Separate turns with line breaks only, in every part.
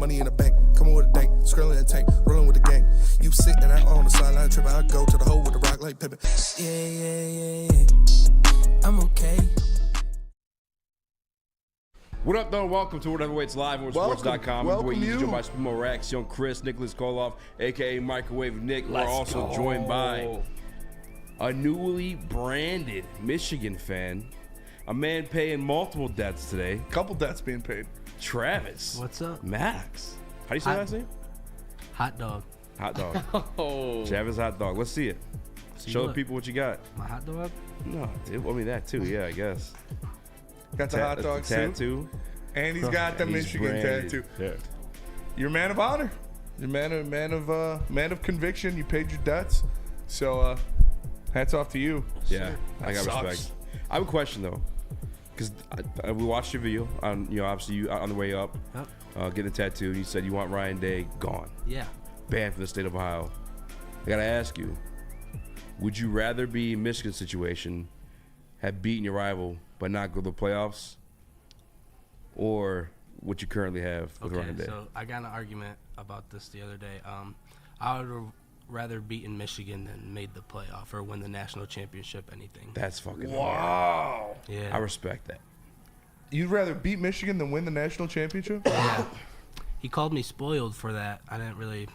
money in the bank. Coming with a dank, skrilling in the tank, rolling with the gang. You sitting out on the sideline tripping, I go to the hole with the rock like Pippin. Yeah. I'm okay.
What up, though? Welcome to Whatever Waits Live on Sports.com.
Welcome
you.
you.
Joined by Spimo Rex, Young Chris, Nicholas Koloff, a.k.a. Microwave Nick. We're also joined by a newly branded Michigan fan, a man paying multiple debts today.
Couple debts being paid.
Travis.
What's up?
Max. How do you say that name?
Hot dog.
Hot dog.
Oh.
Travis Hot Dog. Let's see it. Show the people what you got.
My hot dog?
No, dude. I mean, that too. Yeah, I guess.
Got the hot dog
tattoo.
And he's got the Michigan tattoo.
Yeah.
You're a man of honor. You're a man of conviction. You paid your debts. So hats off to you.
Yeah, I got
sucks.
respect. I have a question though, because we watched your video on, obviously you on the way up, getting a tattoo. And you said you want Ryan Day gone,
Yeah.
banned from the state of Ohio. I gotta ask you, would you rather be in Michigan's situation, have beaten your rival but not go to the playoffs, or what you currently have with Ryan Day?
So I got in an argument about this the other day. I would have rather beaten Michigan than made the playoff or win the national championship, anything.
That's fucking hard.
Wow.
Yeah.
I respect that.
You'd rather beat Michigan than win the national championship?
Yeah. He called me spoiled for that. I didn't really.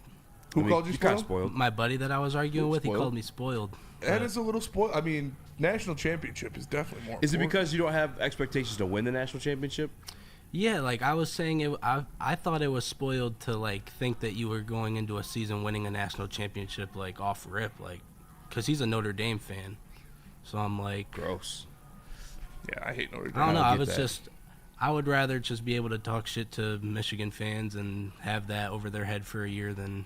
Who called you
kind of
spoiled?
spoiled.
My buddy that I was arguing with, he
Spoiled?
called me spoiled.
That is a little spoiled. I mean, national championship is definitely more
Is it
important.
because you don't have expectations to win the national championship?
Yeah, like I was saying, I thought it was spoiled to like think that you were going into a season winning a national championship like off rip, like, because he's a Notre Dame fan. So I'm like,
Gross.
Yeah, I hate Notre Dame.
I don't know.
I
I
get
was
that.
I would rather just be able to talk shit to Michigan fans and have that over their head for a year than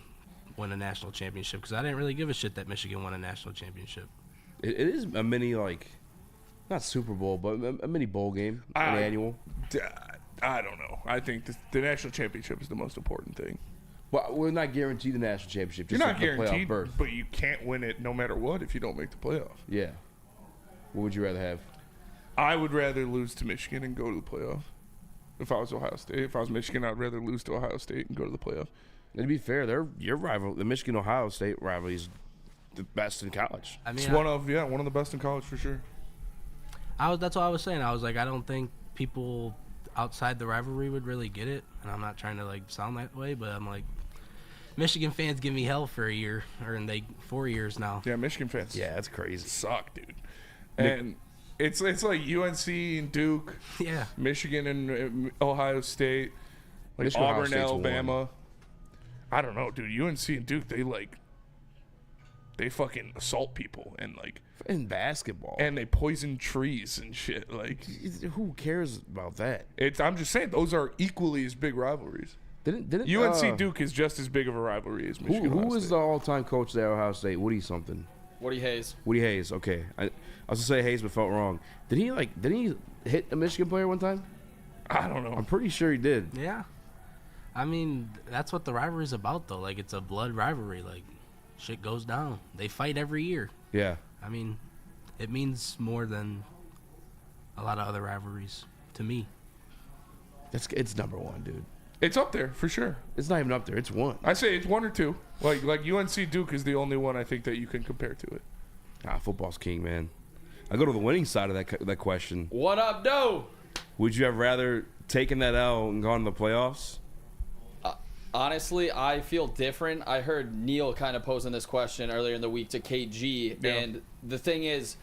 win a national championship, because I didn't really give a shit that Michigan won a national championship.
It is a mini, like, not Super Bowl, but a mini bowl game, an annual.
I don't know. I think the national championship is the most important thing.
But we're not guaranteed the national championship.
You're
Just
not
the playoff
guaranteed,
berth.
but you can't win it no matter what if you don't make the playoff.
Yeah. What would you rather have?
I would rather lose to Michigan and go to the playoff. If I was Ohio State, if I was Michigan, I'd rather lose to Ohio State and go to the playoff.
And to be fair, your rival, the Michigan-Ohio State rivalry, is the best in college.
I mean,
It's one of the best in college for sure.
that's what I was saying. I was like, I don't think people outside the rivalry would really get it, and I'm not trying to like sound that way, but I'm like, Michigan fans give me hell for a year, or 4 years now.
Yeah, Michigan fans.
Yeah, that's crazy.
Suck, dude. And it's like UNC and Duke,
Yeah.
Michigan and Ohio State, like
Michigan, Ohio
Auburn,
State's
Alabama.
won.
I don't know, dude. UNC and Duke, they fucking assault people and like
In basketball.
and they poison trees and shit. Like
who cares about that?
I'm just saying those are equally as big rivalries.
Didn't
UNC Duke is just as big of a rivalry as Michigan.
Who
Ohio
was
State.
the all-time coach there at Ohio State? Woody something.
Woody Hayes.
Woody Hayes. Okay, I was gonna say Hayes, but felt wrong. Did he hit a Michigan player one time?
I don't know.
I'm pretty sure he did.
Yeah. I mean, that's what the rivalry's about, though. Like, it's a blood rivalry. Like, shit goes down. They fight every year.
Yeah.
I mean, it means more than a lot of other rivalries to me.
It's number one, dude.
It's up there for sure.
It's not even up there. It's one.
I say it's one or two. Like UNC Duke is the only one I think that you can compare to it.
Football's king, man. I go to the winning side of that question.
What up, Doe?
Would you have rather taken that L and gone to the playoffs?
Honestly, I feel different. I heard Neil kind of posing this question earlier in the week to KG,
Yeah.
and the thing is,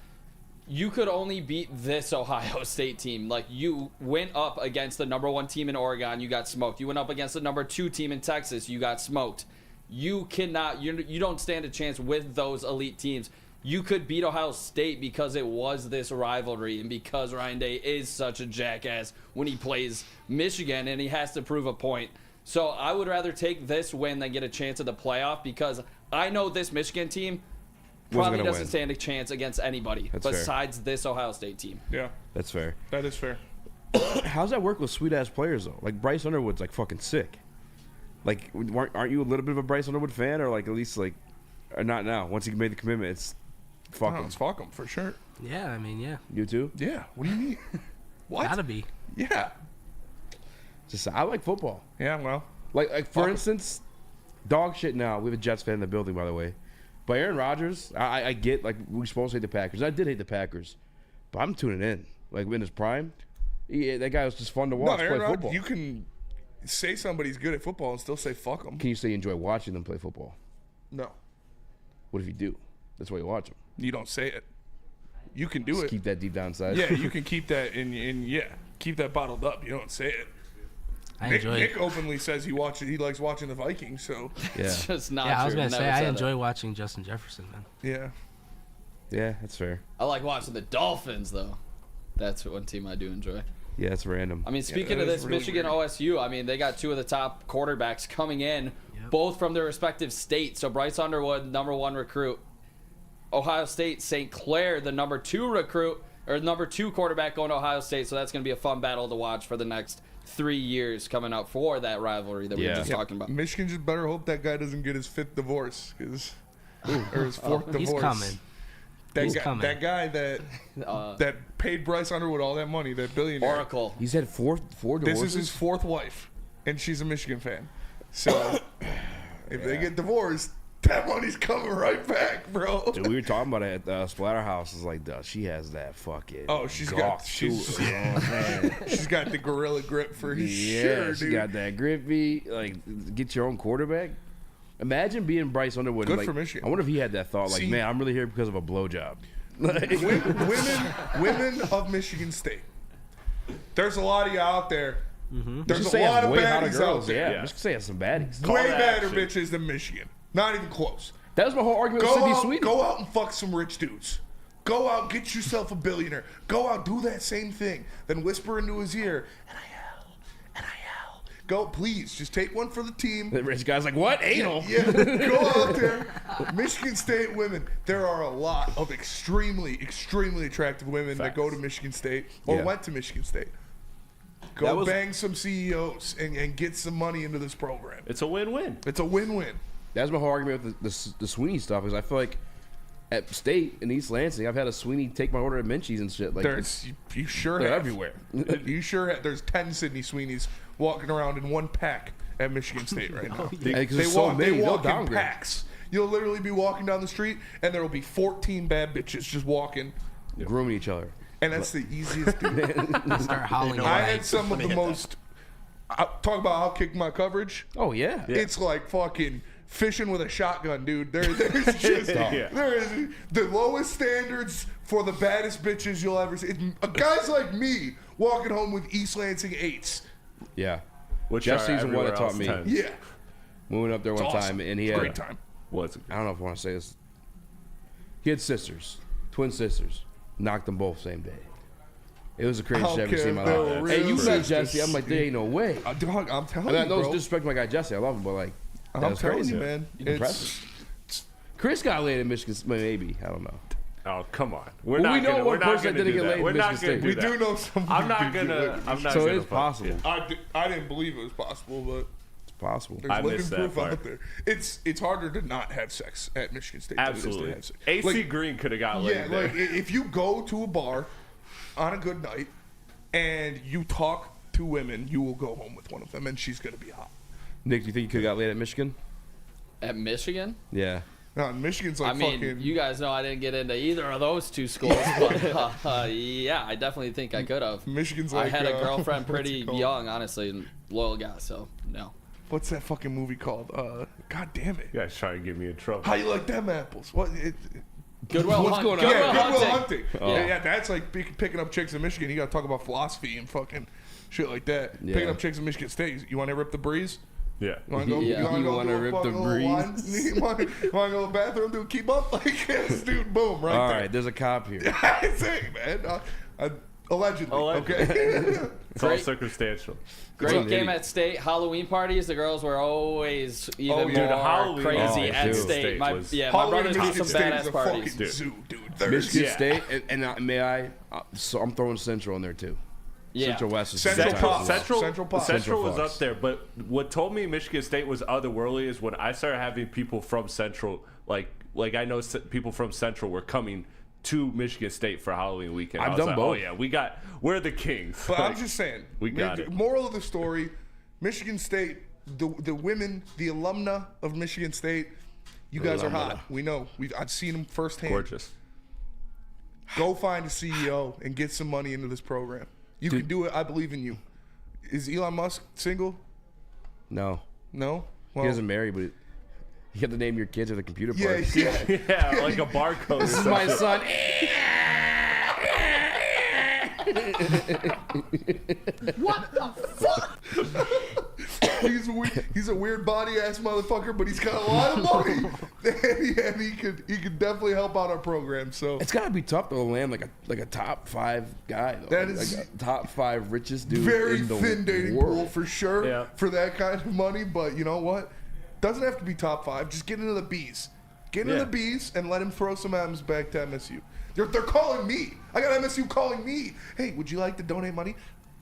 you could only beat this Ohio State team. Like, you went up against the number 1 team in Oregon, you got smoked. You went up against the number 2 team in Texas, you got smoked. You cannot, you don't stand a chance with those elite teams. You could beat Ohio State because it was this rivalry and because Ryan Day is such a jackass when he plays Michigan and he has to prove a point. So I would rather take this win than get a chance at the playoff, because I know this Michigan team probably
gonna
doesn't
win.
stand a chance against anybody
That's fair.
besides this Ohio State team.
Yeah,
That's fair.
that is fair.
How's that work with sweet ass players though? Like Bryce Underwood's like fucking sick. Like, aren't you a little bit of a Bryce Underwood fan, or like at least like, or not now? Once he made the commitment, it's fuck him.
It's fuck 'em for sure.
Yeah, I mean, yeah.
You too?
Yeah. What do you mean? What?
Gotta be.
Yeah.
Just I like football.
Yeah. Well,
Like for instance, dog shit now. We have a Jets fan in the building, by the way. But Aaron Rodgers, I get, like, we're supposed to hate the Packers. I did hate the Packers. But I'm tuning in. Like, in his prime, that guy was just fun to watch play football.
You can say somebody's good at football and still say fuck them.
Can you say you enjoy watching them play football?
No.
What if you do? That's why you watch them.
You don't say it. You can do
Just
it.
keep that deep down inside.
Yeah, you can keep that keep that bottled up. You don't say it.
I enjoy it.
Nick openly says he likes watching the Vikings, so
It's just not
Yeah, I was
true.
gonna
Never
say I
said
enjoy
that.
watching Justin Jefferson, man.
yeah.
Yeah, that's fair.
I like watching the Dolphins, though. That's one team I do enjoy.
Yeah, that's random.
I mean, speaking
that
of
is
this,
really
Michigan
weird.
OSU, I mean, they got two of the top quarterbacks coming in, both from their respective states. So Bryce Underwood, #1 recruit. Ohio State, St. Clair, the #2 recruit, or #2 quarterback going to Ohio State. So that's going to be a fun battle to watch for the next 3 years coming up for that rivalry that we were just talking about.
Michigan just better hope that guy doesn't get his 5th divorce, or his 4th divorce.
He's coming.
That guy that paid Bryce Underwood all that money, that billionaire.
Oracle.
He's had four divorces.
This is his 4th wife, and she's a Michigan fan. So if they get divorced, that money's coming right back, bro.
Dude, we were talking about it at Splatterhouse. It's like, duh, she has that fucking.
Oh, she's
golf
got she's
tool. Oh, man.
she's got the gorilla grip for
Yeah,
sure,
she
dude.
got that grippy. Like, get your own quarterback. Imagine being Bryce Underwood.
Good
like,
for Michigan.
I wonder if he had that thought. Like,
See-
man, I'm really here because of a blowjob. Like,
women of Michigan State. There's a lot of you out there. There's
just
a
say
lot
has
of
way hotter
baddies out
girls.
there.
Yeah, just say has some baddies.
Way
to
better
action.
bitches than Michigan. Not even close.
That was my whole argument with Sydney Sweeney.
Go out and fuck some rich dudes. Go out, get yourself a billionaire. Go out, do that same thing. Then whisper into his ear, and I yell. Go, please, just take one for the team.
The rich guy's like, what? Anal?
Yeah, go out there. Michigan State women. There are a lot of extremely, extremely attractive women that go to Michigan State or
Yeah.
went to Michigan State. Go bang some CEOs and get some money into this program.
It's a win-win.
It's a win-win.
That's my whole argument with the Sweeney stuff. Is I feel like at State in East Lansing, I've had a Sweeney take my order at Menchie's and shit. Like,
There's you sure
they're
have.
everywhere.
You sure have. There's 10 Sydney Sweeneys walking around in one pack at Michigan State right now.
Because there's so many,
they
they'll
walk in
downgrade.
packs. You'll literally be walking down the street and there will be 14 bad bitches just walking.
grooming each other.
And that's the easiest thing.
Start howling.
I
at
had some of the most. Talk about outkick my coverage.
Oh yeah.
It's like fucking fishing with a shotgun, dude. There's just there is the lowest standards for the baddest bitches you'll ever see. Guys like me walking home with East Lansing 8s.
Yeah.
Which
Jesse's
are
the one that
everywhere
taught
else
me.
10s.
Yeah,
We went up there one
it's awesome.
time, and he had.
Great time.
Was
I don't know if I want to say this. He had sisters, twin sisters. Knocked them both same day. It was the craziest shit I've ever seen in my
Okay,
life.
they
Hey,
were
you
real
met
sisters.
Jesse? I'm like, there ain't no way.
Dog, I'm telling
I mean,
you,
no
bro.
disrespect to my guy Jesse. I love him, but like, that
I'm
was
telling
crazy.
you, man.
Impressive. Chris got laid in Michigan. Maybe I don't know.
Oh, come on. We're
Well,
not
we know
gonna,
one
we're not
person
gonna
didn't
do
get
that.
laid in
We're not
Michigan
gonna
State.
do
We
that.
do know somebody.
I'm not
who did
gonna.
it.
I'm not
So
gonna
it's
fuck
possible.
it.
I didn't believe it was possible, but
It's possible.
there's
I
living
missed that
proof
part.
out there. It's harder to not have sex at Michigan State. than it is to
Absolutely.
have sex.
AC
Like,
Green could have got laid
yeah,
there.
like if you go to a bar on a good night and you talk to women, you will go home with one of them, and she's gonna be hot.
Nick, do you think you could have got laid at Michigan?
At Michigan?
Yeah.
Now, Michigan's like
I mean,
fucking.
you guys know I didn't get into either of those two schools, but yeah, I definitely think I could have.
Michigan's
I
like.
had a girlfriend
what's
pretty
it called?
young, honestly, and loyal guy, so no.
What's that fucking movie called? God damn it!
You guys trying to get me in trouble.
How you like them apples? What?
Goodwill
What's
Hunt-
going on?
Yeah,
Goodwill
Goodwill
Hunting.
Hunting. Yeah, that's like picking up chicks in Michigan. You got to talk about philosophy and fucking shit like that.
Yeah.
Picking up chicks in Michigan State. You want to rip the breeze?
Yeah.
You want to go?
Yeah.
You
You
want
wanna
to
rip the breeze?
You want to go to the bathroom? Do a keep up? Like, yes, dude, boom, right
All
there.
right, there's a cop here.
I say, man. Allegedly.
Allegedly.
Okay.
It's all
Great.
circumstantial.
Great
an
game
idiot.
at State. Halloween parties, the girls were always even
yeah.
more
Halloween
crazy
Oh,
at
dude.
State. My
was-
my
Halloween
brothers
in
do
Michigan
some
State is
badass
a
parties.
fucking zoo, dude. There's-
Michigan
Yeah.
State, and may I? So I'm throwing Central in there too.
Yeah.
Central West is
Central
sometimes
Pop.
as well.
Central,
Central Pop.
Central was
Fox.
up there, but what told me Michigan State was otherworldly is when I started having people from Central, like I know people from Central were coming to Michigan State for Halloween weekend.
I've
I was
done
like,
both.
Oh yeah, we're the kings.
But
Like,
I'm just saying.
we got it.
Moral of the story: Michigan State the women, the alumna of Michigan State, you guys are hot. We know. I've seen them firsthand.
Gorgeous.
Go find a CEO and get some money into this program. You can do it. I believe in you. Is Elon Musk single?
No.
No? Well,
He doesn't marry, but you have to name your kids at the computer
yeah,
parts.
yeah.
Yeah, like a barcode.
This is my son.
What the fuck?
He's a weird body ass motherfucker, but he's got a lot of money, and he could definitely help out our program. So
It's gotta be tough to land like a top 5 guy though.
That is
like a top 5 richest dude
very
in the
thin dating
world.
pool for sure
Yeah.
for that kind of money. But you know what? Doesn't have to be top 5. Just get into the B's. Get into
Yeah.
the B's and let him throw some M's back to MSU. They're calling me. I got MSU calling me. Hey, would you like to donate money?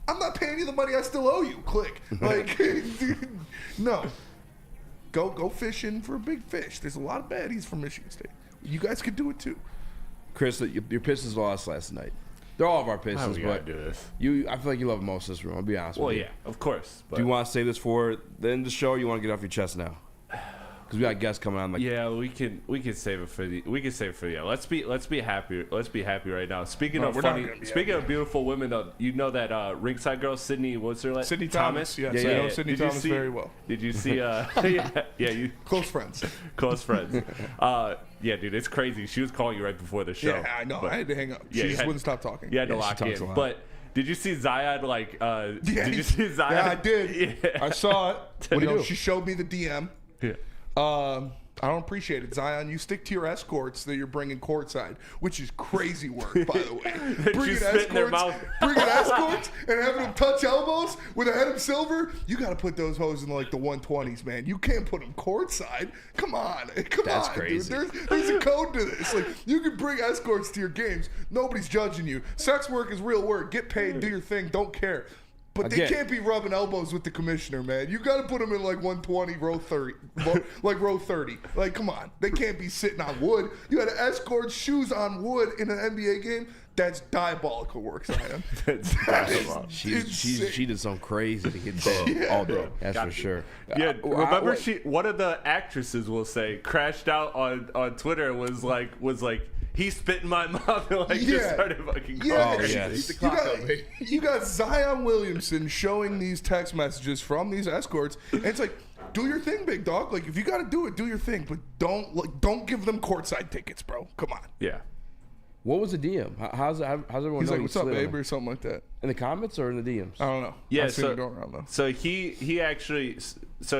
I'm not paying you the money I still owe you. Click. Like, dude, no. Go fishing for a big fish. There's a lot of baddies from Michigan State. You guys could do it too.
Chris, your Pistons lost last night. They're all of our
How
Pistons,
we gotta
but
do this?
I feel like you love most of this room. I'll be honest
Well,
with you.
yeah, of course. But
Do you want to save this for the end of the show, or you want to get off your chest now? Because we got guests coming on. Like,
yeah, we can save it for the end. Let's be happy. Let's be happy right now. Speaking of
we're not
funny,
gonna be
speaking of beautiful women, though, you know that ringside girl Sydney, what's her name?
Sydney Thomas. Yes,
Yeah,
I
yeah.
know Sydney
Did you
Thomas
see-
very well.
Did you see? You
Close friends.
close friends. Yeah, dude, it's crazy. She was calling you right before the show.
Yeah, I know.
but
I had to hang up.
Yeah,
She
you
just
had-
wouldn't stop talking.
You had to
Yeah, she
lock
talks a
in.
lot.
But did you see Zion? Like,
Yeah,
did you see Zion?
Yeah, I did.
Yeah.
I saw it.
What'd he
You know,
do?
she showed me the DM.
Yeah.
I don't appreciate it, Zion. You stick to your escorts that you're bringing courtside, which is crazy work, by the way.
She's spit in their mouth.
Bringing escorts and having them touch elbows with a head of silver. You got to put those hoes in like the 120s, man. You can't put them courtside. Come on,
That's
on,
crazy.
dude. There's a code to this. Like, you can bring escorts to your games. Nobody's judging you. Sex work is real work. Get paid, do your thing. Don't care. But they
Again.
can't be rubbing elbows with the commissioner, man. You got to put them in like 120, row 30, like row 30. Like, come on, they can't be sitting on wood. You had to escort shoes on wood in an NBA game. That's diabolical work, Zion.
she did something crazy to get paid all day. That's for sure.
Yeah, remember
what-
one of the actresses will say crashed out on Twitter was like he spit in my mouth and like just started fucking
Yeah.
crying.
Oh, yes.
You got Zion Williamson showing these text messages from these escorts, and it's like, do your thing, big dog. Like, if you got to do it, do your thing, but don't give them courtside tickets, bro. Come on.
Yeah.
What was the DM? How's everyone
He's
know
like,
you
"What's up,
slid on
babe?"
him?
or something like that.
In the comments or in the DMs?
I don't know.
Yeah,
I've seen it going around though.
So he actually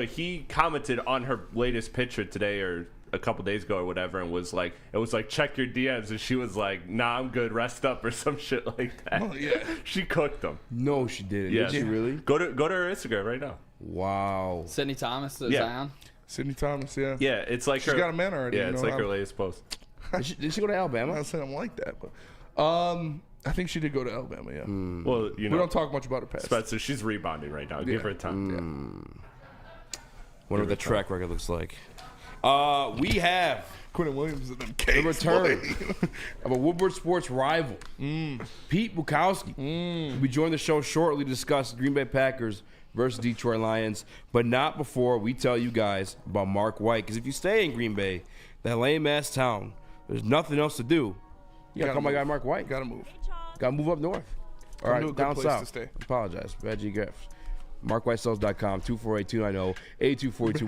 he commented on her latest picture today or a couple days ago or whatever, and was like, it was like, check your DMs, and she was like, nah, I'm good, rest up or some shit like that.
Oh, yeah.
She cooked them.
No, she didn't.
Yeah.
Did she really?
Go to her Instagram right now.
Wow.
Sydney Thomas to
Yeah.
Zion.
Sydney Thomas, yeah.
Yeah, it's like
She's
her.
got a man already.
Yeah,
you
it's
know,
like her latest post.
Did she go to
I'm
Alabama?
not saying I'm like that, but I think she did go to Alabama. Yeah.
Well, you
We
know,
don't talk much about her past.
Spencer, she's rebounding right now. Give her time.
Wonder what the track record looks like. We have
Quentin Williams and them
the
cakes,
return
boy.
of a Woodward sports rival, Pete Bukowski. Will be joining the show shortly to discuss Green Bay Packers versus Detroit Lions, but not before we tell you guys about Mark White. Because if you stay in Green Bay, that lame-ass town, there's nothing else to do. You gotta call my guy Mark White.
Gotta move.
Gotta move up north. All
to a
right,
good
down
place
south.
to stay.
Apologize. Bad geographics. MarkWhiteSells.com, 248-290-8242.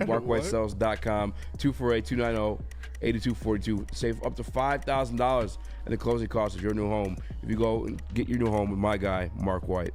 MarkWhiteSells.com, 248-290-8242. Save up to $5,000 in the closing cost of your new home if you go and get your new home with my guy, Mark White.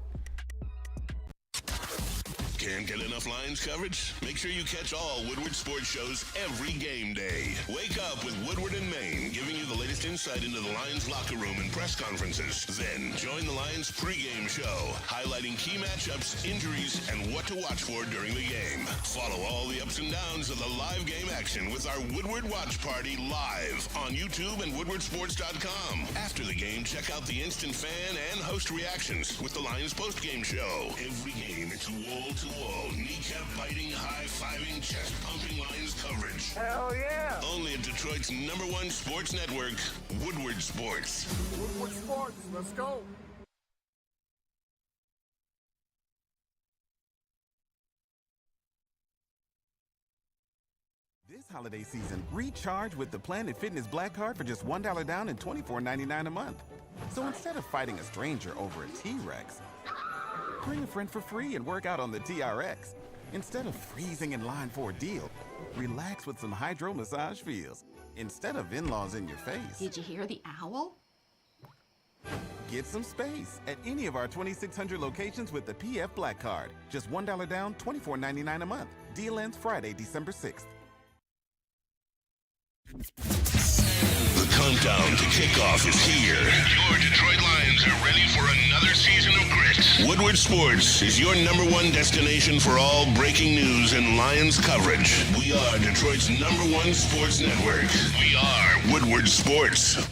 Can't get enough Lions coverage? Make sure you catch all Woodward sports shows every game day. Wake up with Woodward and Maine, giving you the latest insight into the Lions locker room and press conferences. Then join the Lions pregame show, highlighting key matchups, injuries, and what to watch for during the game. Follow all the ups and downs of the live game action with our Woodward Watch Party live on YouTube and WoodwardSports.com. After the game, check out the instant fan and host reactions with the Lions postgame show. Every game, it's wall-to-wall, kneecap-biting, high-fiving, chest-pumping Lions coverage.
Hell yeah!
Only at Detroit's #1 sports network, Woodward Sports.
Woodward Sports, let's go!
This holiday season, recharge with the Planet Fitness Black Card for just $1 down and $24.99 a month. So instead of fighting a stranger over a T-Rex, bring a friend for free and work out on the TRX. Instead of freezing in line for a deal, relax with some hydro massage feels. Instead of in-laws in your face.
Did you hear the owl?
Get some space at any of our 2,600 locations with the PF Black Card. Just $1 down, $24.99 a month. Deal ends Friday, December 6th.
The countdown to kickoff is here. Your Detroit Lions are ready for another season of grit. Woodward Sports is your #1 destination for all breaking news and Lions coverage. We are Detroit's #1 sports network. We are Woodward Sports.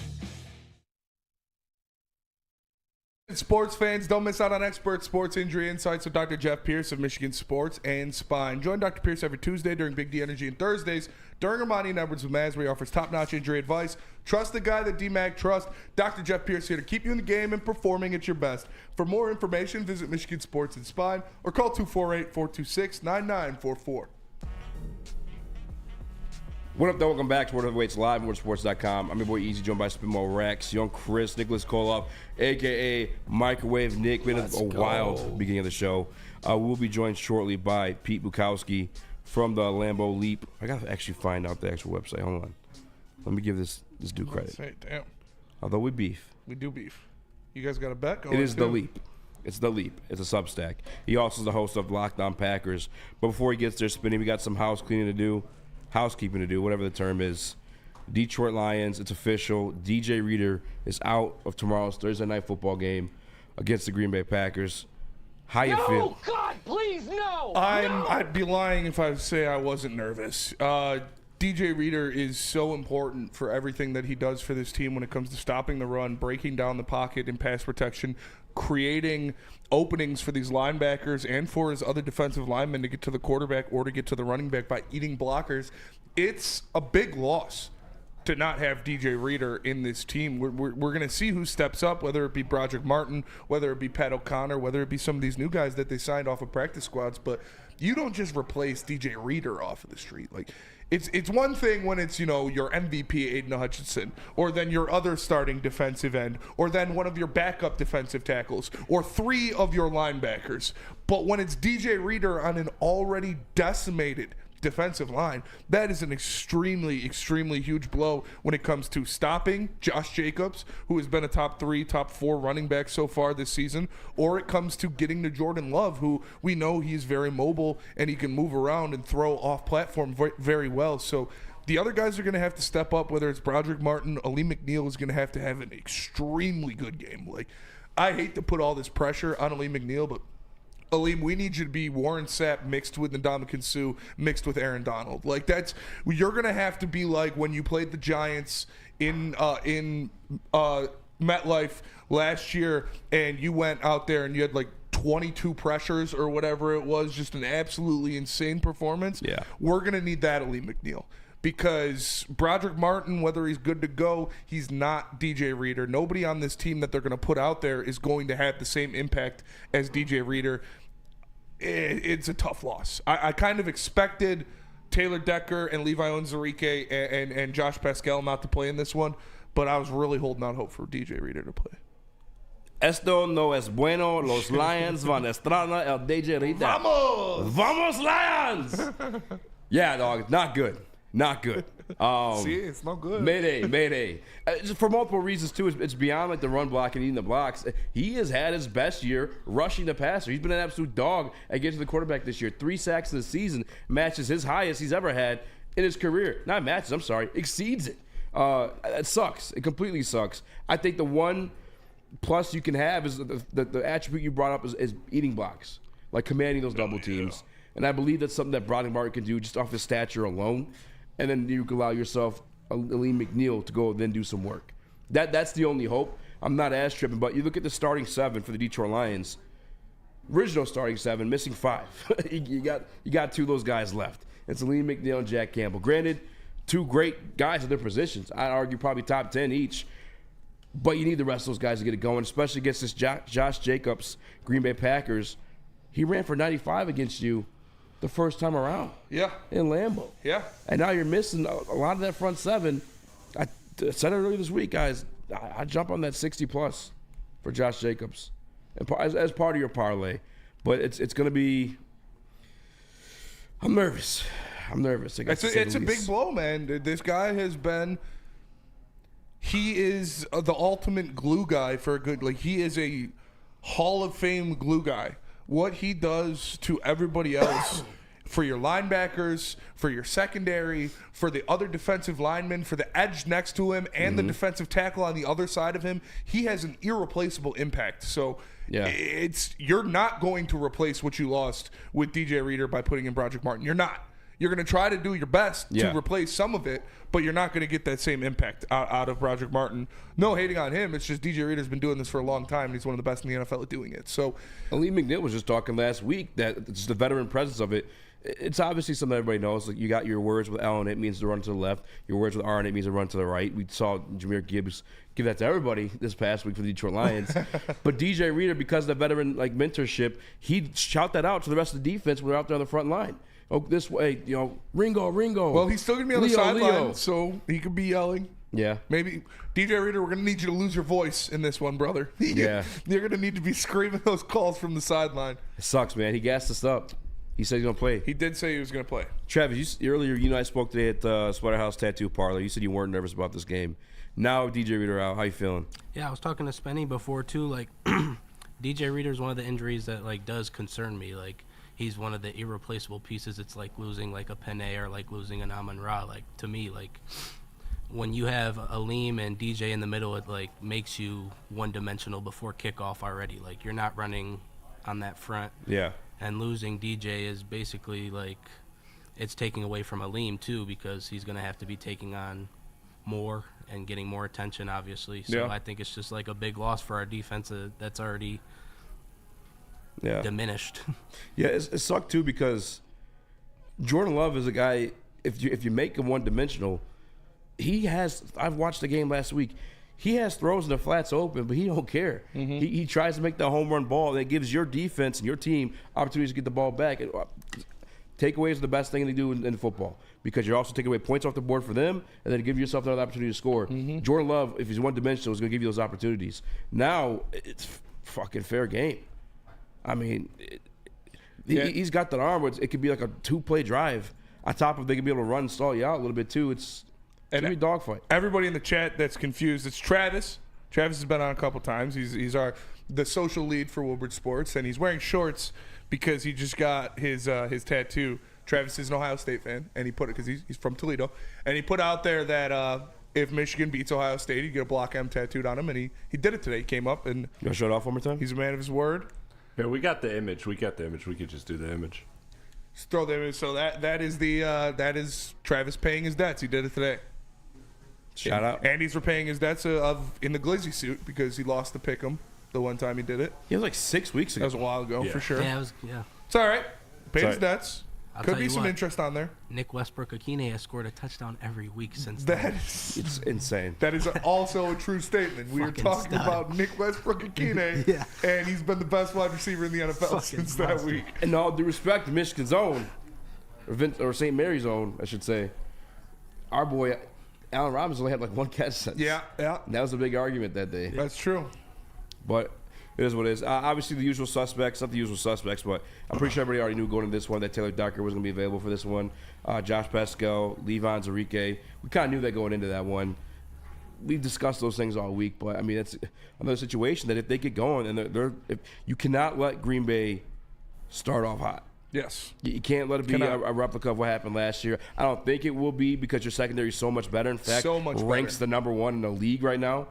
Sports fans, don't miss out on expert sports injury insights with Dr. Jeff Pierce of Michigan Sports and Spine. Join Dr. Pierce every Tuesday during Big D Energy and Thursdays during Ermanni and Edwards with Maz, where he offers top-notch injury advice. Trust the guy that DMAC trusts. Dr. Jeff Pierce here to keep you in the game and performing at your best. For more information, visit Michigan Sports and Spine or call 248-426-9944.
What up, though? Welcome back to World Heavyweights Live, WorldSports.com. I'm your boy Easy, joined by Spinball Rex, Young Chris, Nicholas Koloff, a.k.a. Microwave Nick. Been a wild beginning of the show. We'll be joined shortly by Pete Bukowski from the Lambeau Leap. I got to actually find out the actual website. Hold on. Let me give this dude credit.
Damn.
Although we beef.
We do beef. You guys got a bet?
It is The Leap. It's The Leap. It's a Substack. He also is the host of Locked On Packers. But before he gets there spinning, we got some housekeeping to do, whatever the term is. Detroit Lions, it's official. DJ Reader is out of tomorrow's Thursday night football game against the Green Bay Packers. How you feel?
God, please, no!
I'd be lying if I say I wasn't nervous. DJ Reader is so important for everything that he does for this team when it comes to stopping the run, breaking down the pocket in pass protection, creating openings for these linebackers and for his other defensive linemen to get to the quarterback or to get to the running back by eating blockers. It's a big loss to not have DJ Reader in this team. We're going to see who steps up, whether it be Broderick Martin, whether it be Pat O'Connor, whether it be some of these new guys that they signed off of practice squads. But you don't just replace DJ Reader off of the street. Like, it's one thing when it's, your MVP Aiden Hutchinson, or then your other starting defensive end, or then one of your backup defensive tackles, or 3 of your linebackers. But when it's DJ Reader on an already decimated defensive line, that is an extremely, extremely huge blow when it comes to stopping Josh Jacobs, who has been a top 3, top 4 running back so far this season, or it comes to getting to Jordan Love, who we know he's very mobile and he can move around and throw off platform very well. So the other guys are going to have to step up, whether it's Broderick Martin. Ali McNeil is going to have an extremely good game. Like, I hate to put all this pressure on Ali McNeil, but Aleem, we need you to be Warren Sapp mixed with Ndamukong Suh mixed with Aaron Donald. Like, you're gonna have to be like when you played the Giants in MetLife last year, and you went out there and you had like 22 pressures or whatever it was, just an absolutely insane performance.
Yeah,
we're gonna need that Aleem McNeil. Because Broderick Martin, whether he's good to go, he's not DJ Reader. Nobody on this team that they're going to put out there is going to have the same impact as DJ Reader. It's a tough loss. I kind of expected Taylor Decker and Levi Onwuzurike and Josh Pascal not to play in this one, but I was really holding out hope for DJ Reader to play.
Esto no es bueno. Los Lions van a extrañar el DJ Reader.
Vamos!
Vamos, Lions! Yeah, dog. Not good. Not good.
See, it's not good.
Mayday. Just for multiple reasons, too. It's beyond like the run block and eating the blocks. He has had his best year rushing the passer. He's been an absolute dog against the quarterback this year. 3 sacks in the season matches his highest he's ever had in his career. Not matches, I'm sorry. Exceeds it. It sucks. It completely sucks. I think the one plus you can have is the attribute you brought up is eating blocks, like commanding those double teams. And I believe that's something that Broderick Martin can do just off his stature alone. And then you can allow yourself, Aleem McNeil, to go then do some work. That's the only hope. I'm not as tripping, but you look at the starting 7 for the Detroit Lions. Original starting 7, missing 5. you got 2 of those guys left. It's Aleem McNeil and Jack Campbell. Granted, 2 great guys at their positions. I'd argue probably top 10 each. But you need the rest of those guys to get it going, especially against this Josh Jacobs Green Bay Packers. He ran for 95 against you the first time around.
Yeah.
In Lambeau.
Yeah.
And now you're missing a lot of that front seven. I said it earlier this week, guys. I jump on that 60+ for Josh Jacobs and as part of your parlay. But it's going to be – I'm nervous. It's
a big blow, man. This guy has been – he is the ultimate glue guy for a good – like, he is a Hall of Fame glue guy. What he does to everybody else – for your linebackers, for your secondary, for the other defensive linemen, for the edge next to him, and the defensive tackle on the other side of him, he has an irreplaceable impact. So you're not going to replace what you lost with DJ Reader by putting in Broderick Martin. You're not. You're going to try to do your best to replace some of it, but you're not going to get that same impact out of Broderick Martin. No hating on him. It's just DJ Reader's been doing this for a long time, and he's one of the best in the NFL at doing it. So,
Lee McNitt was just talking last week that it's the veteran presence of it. It's obviously something everybody knows. Like, you got your words with L, and it means to run to the left. Your words with R, and it means to run to the right. We saw Jahmyr Gibbs give that to everybody this past week for the Detroit Lions. But DJ Reader, because of the veteran mentorship, he'd shout that out to the rest of the defense when they're out there on the front line. Oh, this way, Ringo.
Well, he's still going to be on the sideline, so he could be yelling.
Yeah.
Maybe, DJ Reader, we're going to need you to lose your voice in this one, brother.
Yeah.
You're going to need to be screaming those calls from the sideline.
It sucks, man. He gassed us up. He said he's going to play.
He did say he was going to play.
Travis, earlier you and I spoke today at the Splatterhouse Tattoo Parlor. You said you weren't nervous about this game. Now DJ Reader out, how you feeling?
Yeah, I was talking to Spenny before too. Like, DJ Reader is one of the injuries that does concern me. Like, he's one of the irreplaceable pieces. It's like losing a Penne or like losing an Amon-Ra. Like, to me, when you have Aleem and DJ in the middle, it makes you one-dimensional before kickoff already. Like, you're not running on that front.
Yeah.
And losing DJ is basically it's taking away from Aleem too, because he's going to have to be taking on more and getting more attention, obviously. So I think it's just a big loss for our defense that's already diminished.
Yeah, it sucked too, because Jordan Love is a guy, if you make him one-dimensional, I've watched the game last week. He has throws in the flats open, but he don't care. He tries to make the home run ball, and it gives your defense and your team opportunities to get the ball back. Takeaways are the best thing to do in football, because you're also taking away points off the board for them, and then give yourself another opportunity to score. Jordan Love, if he's one-dimensional, is going to give you those opportunities. Now, it's fucking fair game. I mean, he's got that arm where it could be like a 2-play drive. On top of, they could be able to run and stall you out a little bit too. It's going to be a dogfight.
Everybody in the chat that's confused, it's Travis. Travis has been on a couple times. He's the social lead for Woodward Sports, and he's wearing shorts because he just got his tattoo. Travis is an Ohio State fan, and he put it because he's from Toledo, and he put out there that if Michigan beats Ohio State, he'd get a Block M tattooed on him, and he did it today. He came up and
you want to show it off one more time?
He's a man of his word.
Yeah, we got the image. We could just do the image.
Just throw the image. So that is Travis paying his debts. He did it today.
Shout out.
And he's repaying his debts in the Glizzy suit because he lost the pick'em the one time he did it.
It was 6 weeks ago.
That was a while ago, for sure.
Yeah,
It's all right. Paid his debts.
I'll
Could
tell
be
you
some
what,
interest on there.
Nick Westbrook-Akine has scored a touchdown every week since
That
then.
is,
It's insane.
that is also a true statement. We were
Fucking
talking
stud.
about Nick Westbrook-Akine,
Yeah.
and he's been the best wide receiver in the NFL
Fucking
since that
monster.
week.
And all due respect to Michigan's own, or St. Mary's own, I should say, our boy Allen Robinson only had one catch since.
Yeah.
And that was a big argument that day.
That's true.
But it is what it is. Obviously, the usual suspects, not the usual suspects, but I'm pretty sure everybody already knew going into this one that Taylor Decker was going to be available for this one. Josh Pascal, Levon Zarique. We kind of knew that going into that one. We've discussed those things all week, but I mean, it's another situation that if they get going, and if you cannot let Green Bay start off hot.
Yes.
You can't let it be a replica of what happened last year. I don't think it will be, because your secondary is so much better. In fact,
So much
ranks
better.
the number one in the league right now.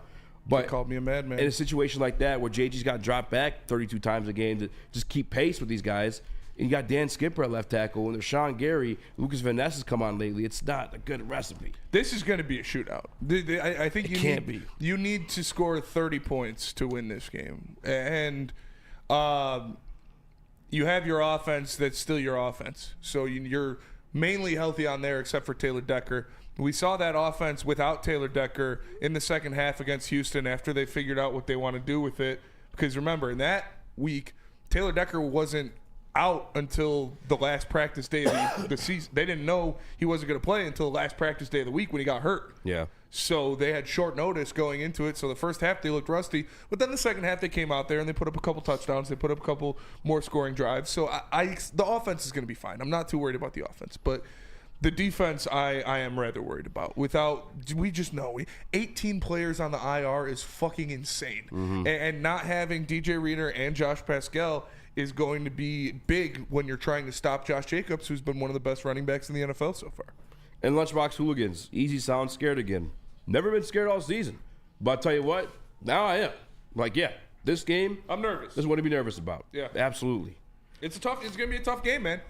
But
They called me a madman.
in a situation like that where JG's got dropped back 32 times a game to just keep pace with these guys, and you got Dan Skipper at left tackle, and there's Sean Gary, Lucas Van Ness has come on lately. It's not a good recipe.
This is going to be a shootout. I think you need to score 30 points to win this game. And you have your offense that's still your offense. So you're mainly healthy on there except for Taylor Decker. We saw that offense without Taylor Decker in the second half against Houston after they figured out what they want to do with it. Because remember, in that week, Taylor Decker wasn't out until the last practice day of the season. They didn't know he wasn't going to play until the last practice day of the week when he got hurt.
Yeah.
So they had short notice going into it. So the first half they looked rusty, but then the second half they came out there and they put up a couple touchdowns. They put up a couple more scoring drives. So the offense is going to be fine. I'm not too worried about the offense, but the defense I am rather worried about. We just know 18 players on the IR is fucking insane, and not having DJ Reader and Josh Pascal is going to be big when you're trying to stop Josh Jacobs, who's been one of the best running backs in the NFL so far.
And Lunchbox Hooligans, easy sound scared again. Never been scared all season. But I'll tell you what, now I am. Like, yeah, this game,
I'm nervous.
This is what to be nervous about.
Yeah.
Absolutely.
It's going to be a tough game, man.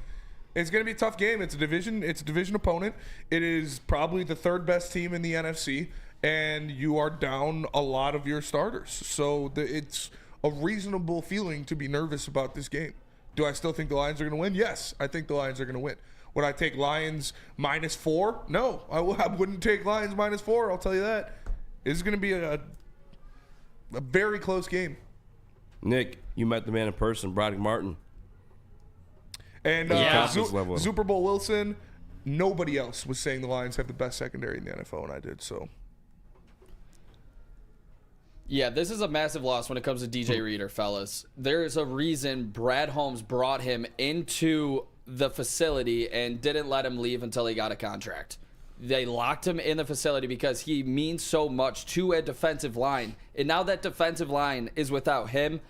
It's going to be a tough game. It's a division opponent. It is probably the third best team in the NFC, and you are down a lot of your starters. So it's a reasonable feeling to be nervous about this game. Do I still think the Lions are going to win? Yes, I think the Lions are going to win. Would I take Lions -4? No, I wouldn't take Lions -4. I'll tell you that. This is going to be a very close game.
Nick, you met the man in person, Broderick Martin.
And
level.
Super Bowl Wilson, nobody else was saying the Lions have the best secondary in the NFL, and I did. So,
yeah, this is a massive loss when it comes to DJ Reader, fellas. There's a reason Brad Holmes brought him into the facility and didn't let him leave until he got a contract. They locked him in the facility because he means so much to a defensive line. And now that defensive line is without him,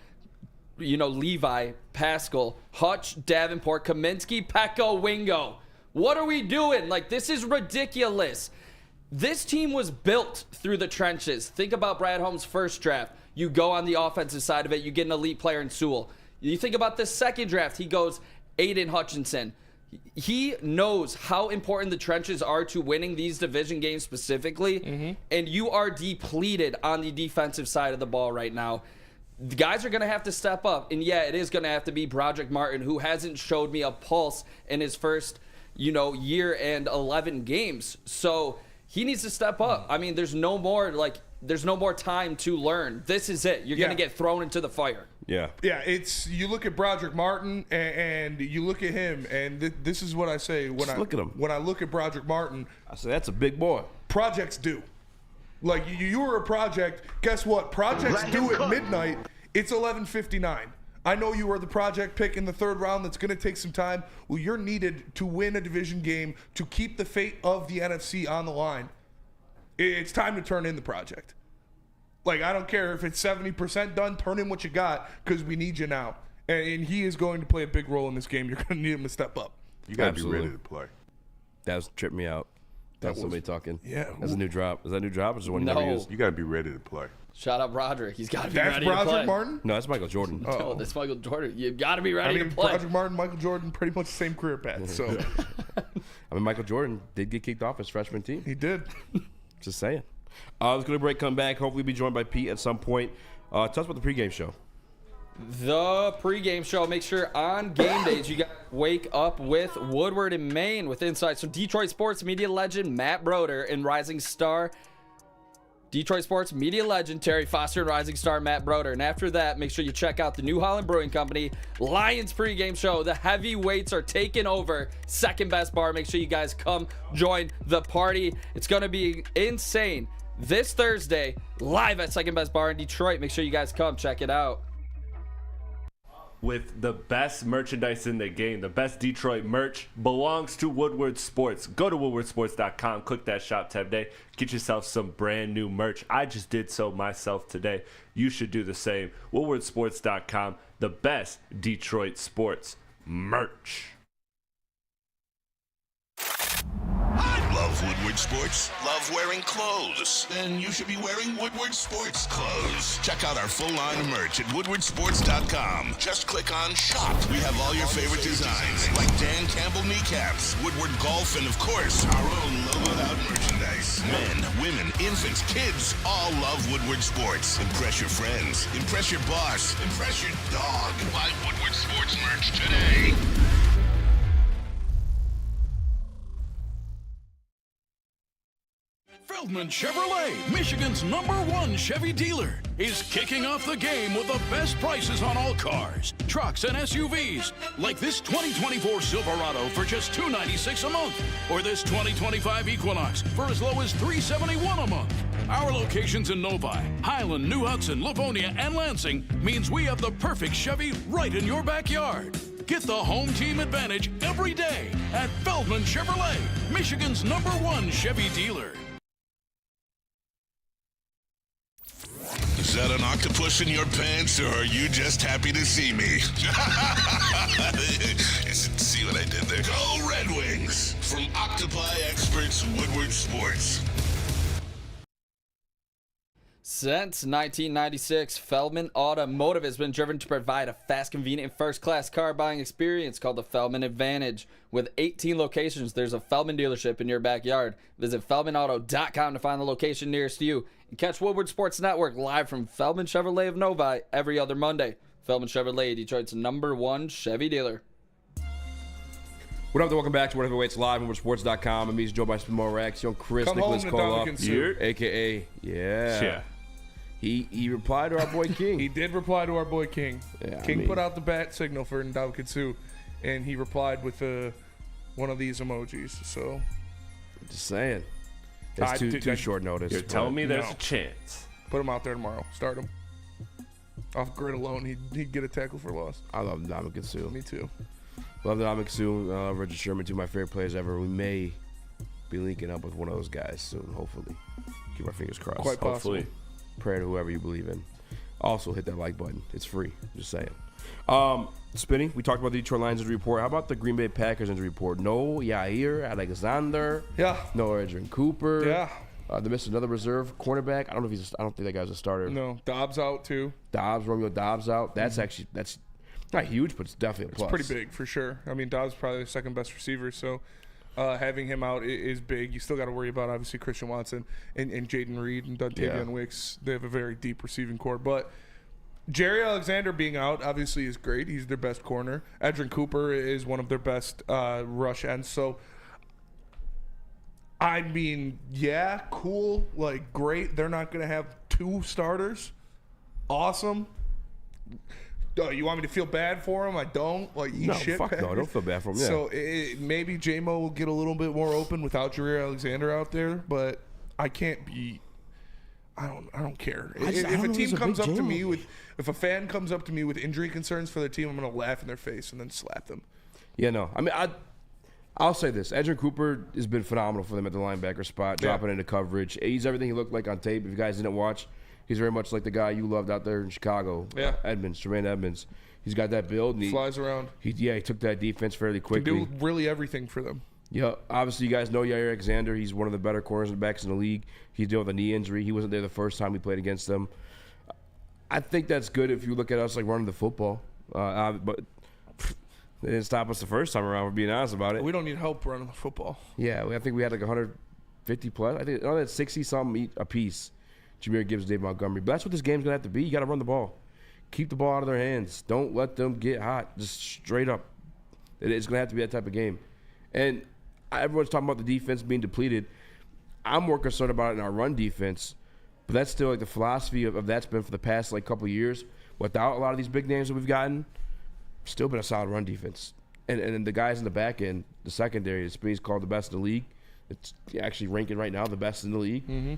Levi, Pascal, Hutch, Davenport, Kaminsky, Pecco, Wingo. What are we doing? Like, this is ridiculous. This team was built through the trenches. Think about Brad Holmes' first draft. You go on the offensive side of it, you get an elite player in Sewell. You think about the second draft, he goes Aiden Hutchinson. He knows how important the trenches are to winning these division games specifically, and you are depleted on the defensive side of the ball right now. The guys are going to have to step up, and yeah, it is going to have to be Broderick Martin, who hasn't showed me a pulse in his first, year and 11 games. So he needs to step up. I mean, there's no more time to learn. This is it. You're going to get thrown into the fire.
Yeah.
Yeah, you look at Broderick Martin and you look at him, and this is what I say
look at him.
When I look at Broderick Martin.
I say that's a big boy.
Projects do. Like, you were a project. Guess what? Projects due at midnight. It's 11:59. I know you were the project pick in the third round. That's going to take some time. Well, you're needed to win a division game to keep the fate of the NFC on the line. It's time to turn in the project. Like, I don't care if it's 70% done. Turn in what you got, because we need you now. And he is going to play a big role in this game. You're going to need him to step up.
You got to be ready to play.
That was tripped me out. That's somebody talking.
Yeah.
That's a new drop. Is that a new drop or is it one you
No.
never used?
You got to be ready to play.
Shout out Broderick. He's got to be
That's
ready to play.
Broderick Martin?
No, that's Michael Jordan.
No, that's Michael Jordan. You got to be ready to play.
Broderick Martin, Michael Jordan, pretty much the same career path. So
Michael Jordan did get kicked off his freshman team.
he did.
Just saying. Let's go to break, come back. Hopefully be joined by Pete at some point. Tell us about the pregame show.
The pregame show. Make sure on game days you got wake up with Woodward and Maine with insights from Detroit sports media legend Matt Broder and rising star Detroit sports media legend Terry Foster and rising star Matt Broder. And after that, make sure you check out the New Holland Brewing Company Lions pregame show. The heavyweights are taking over second best bar. Make sure you guys come join the party. It's going to be insane this Thursday live at second best bar in Detroit. Make sure you guys come check it out.
With the best merchandise in the game, the best Detroit merch belongs to Woodward Sports. Go to woodwardsports.com, click that shop tab today, get yourself some brand new merch. I just did so myself today. You should do the same. woodwardsports.com, the best Detroit sports merch.
Love Woodward Sports? Love wearing clothes? Then you should be wearing Woodward Sports clothes. Check out our full line of merch at woodwardsports.com. Just click on Shop. We have all your favorite designs, like Dan Campbell kneecaps, Woodward Golf, and of course, our own logoed out merchandise. Men, women, infants, kids, all love Woodward Sports. Impress your friends. Impress your boss. Impress your dog. Buy Woodward Sports merch today.
Feldman Chevrolet, Michigan's #1 Chevy dealer, is kicking off the game with the best prices on all cars, trucks, and SUVs, like this 2024 Silverado for just $296 a month, or this 2025 Equinox for as low as $371 a month. Our locations in Novi, Highland, New Hudson, Livonia, and Lansing means we have the perfect Chevy right in your backyard. Get the home team advantage every day at Feldman Chevrolet, Michigan's #1 Chevy dealer.
Is that an octopus in your pants, or are you just happy to see me? See what I did there? Go Red Wings! From Octopi experts, Woodward Sports.
Since 1996, Feldman Automotive has been driven to provide a fast, convenient, and first-class car buying experience called the Feldman Advantage. With 18 locations, there's a Feldman dealership in your backyard. Visit FeldmanAuto.com to find the location nearest you. And catch Woodward Sports Network live from Feldman Chevrolet of Novi every other Monday. Feldman Chevrolet, Detroit's #1 Chevy dealer.
What up, welcome back to What Heavyweights Live on WoodwardSports.com. I'm Joe by Spimo Rex, young Chris
Come
Nicholas
home to
Koloff,
Dominican Sue.
a.k.a. Yeah. He replied to our boy King.
He did reply to our boy King.
Yeah,
King put out the bat signal for Ndamukong, and he replied with one of these emojis. So,
just saying, it's too short notice.
You're telling me there's a chance.
Put him out there tomorrow. Start him. Off grid alone, he'd get a tackle for loss.
I love Ndamukong.
Me too.
Love Ndamukong. Richard Sherman, two of my favorite players ever. We may be linking up with one of those guys soon. Hopefully, keep our fingers crossed.
Quite possible.
Hopefully.
Prayer to whoever you believe in. Also, hit that like button. It's free. Just saying. Spinning, we talked about the Detroit Lions injury report. How about the Green Bay Packers injury report? No Yair Alexander.
Yeah.
No Adrian Cooper.
Yeah.
They missed another reserve cornerback. I don't think that guy's a starter.
No. Dobbs out too.
Romeo Dobbs out. That's not huge, but it's definitely a plus.
It's pretty big for sure. I mean, Dobbs is probably the second best receiver, so having him out is big. You still got to worry about, obviously, Christian Watson and Jaden Reed and Dontavion Wicks. They have a very deep receiving core. But Jerry Alexander being out, obviously, is great. He's their best corner. Adrian Cooper is one of their best rush ends. So, I mean, yeah, cool, like, great. They're not going to have two starters. Awesome. You want me to feel bad for him? I don't. Like,
no,
shit,
fuck no. Don't feel bad for him. Yeah.
So maybe J-Mo will get a little bit more open without Jareer Alexander out there, but I can't be. I don't care. If a team comes up to me with, if a fan comes up to me with injury concerns for their team, I'm gonna laugh in their face and then slap them.
Yeah, no. I mean, I'll say this: Adrian Cooper has been phenomenal for them at the linebacker spot, dropping into coverage. He's everything he looked like on tape. If you guys didn't watch. He's very much like the guy you loved out there in Chicago.
Yeah.
Jermaine Edmonds. He's got that build. And he
flies around.
He took that defense fairly quickly.
Can do really everything for them.
Yeah. Obviously, you guys know Yair Alexander. He's one of the better cornerbacks in the league. He's dealing with a knee injury. He wasn't there the first time we played against them. I think that's good if you look at us like running the football. But they didn't stop us the first time around, for being honest about it.
We don't need help running the football.
Yeah. I think we had like 150 plus. I think that's 60-something a piece. Jahmyr Gibbs, Dave Montgomery. But that's what this game's going to have to be. You got to run the ball. Keep the ball out of their hands. Don't let them get hot. Just straight up. It's going to have to be that type of game. And everyone's talking about the defense being depleted. I'm more concerned about it in our run defense. But that's still like the philosophy of that's been for the past like couple of years. Without a lot of these big names that we've gotten, still been a solid run defense. And the guys in the back end, the secondary, it's called the best in the league. It's actually ranking right now the best in the league.
Mm-hmm.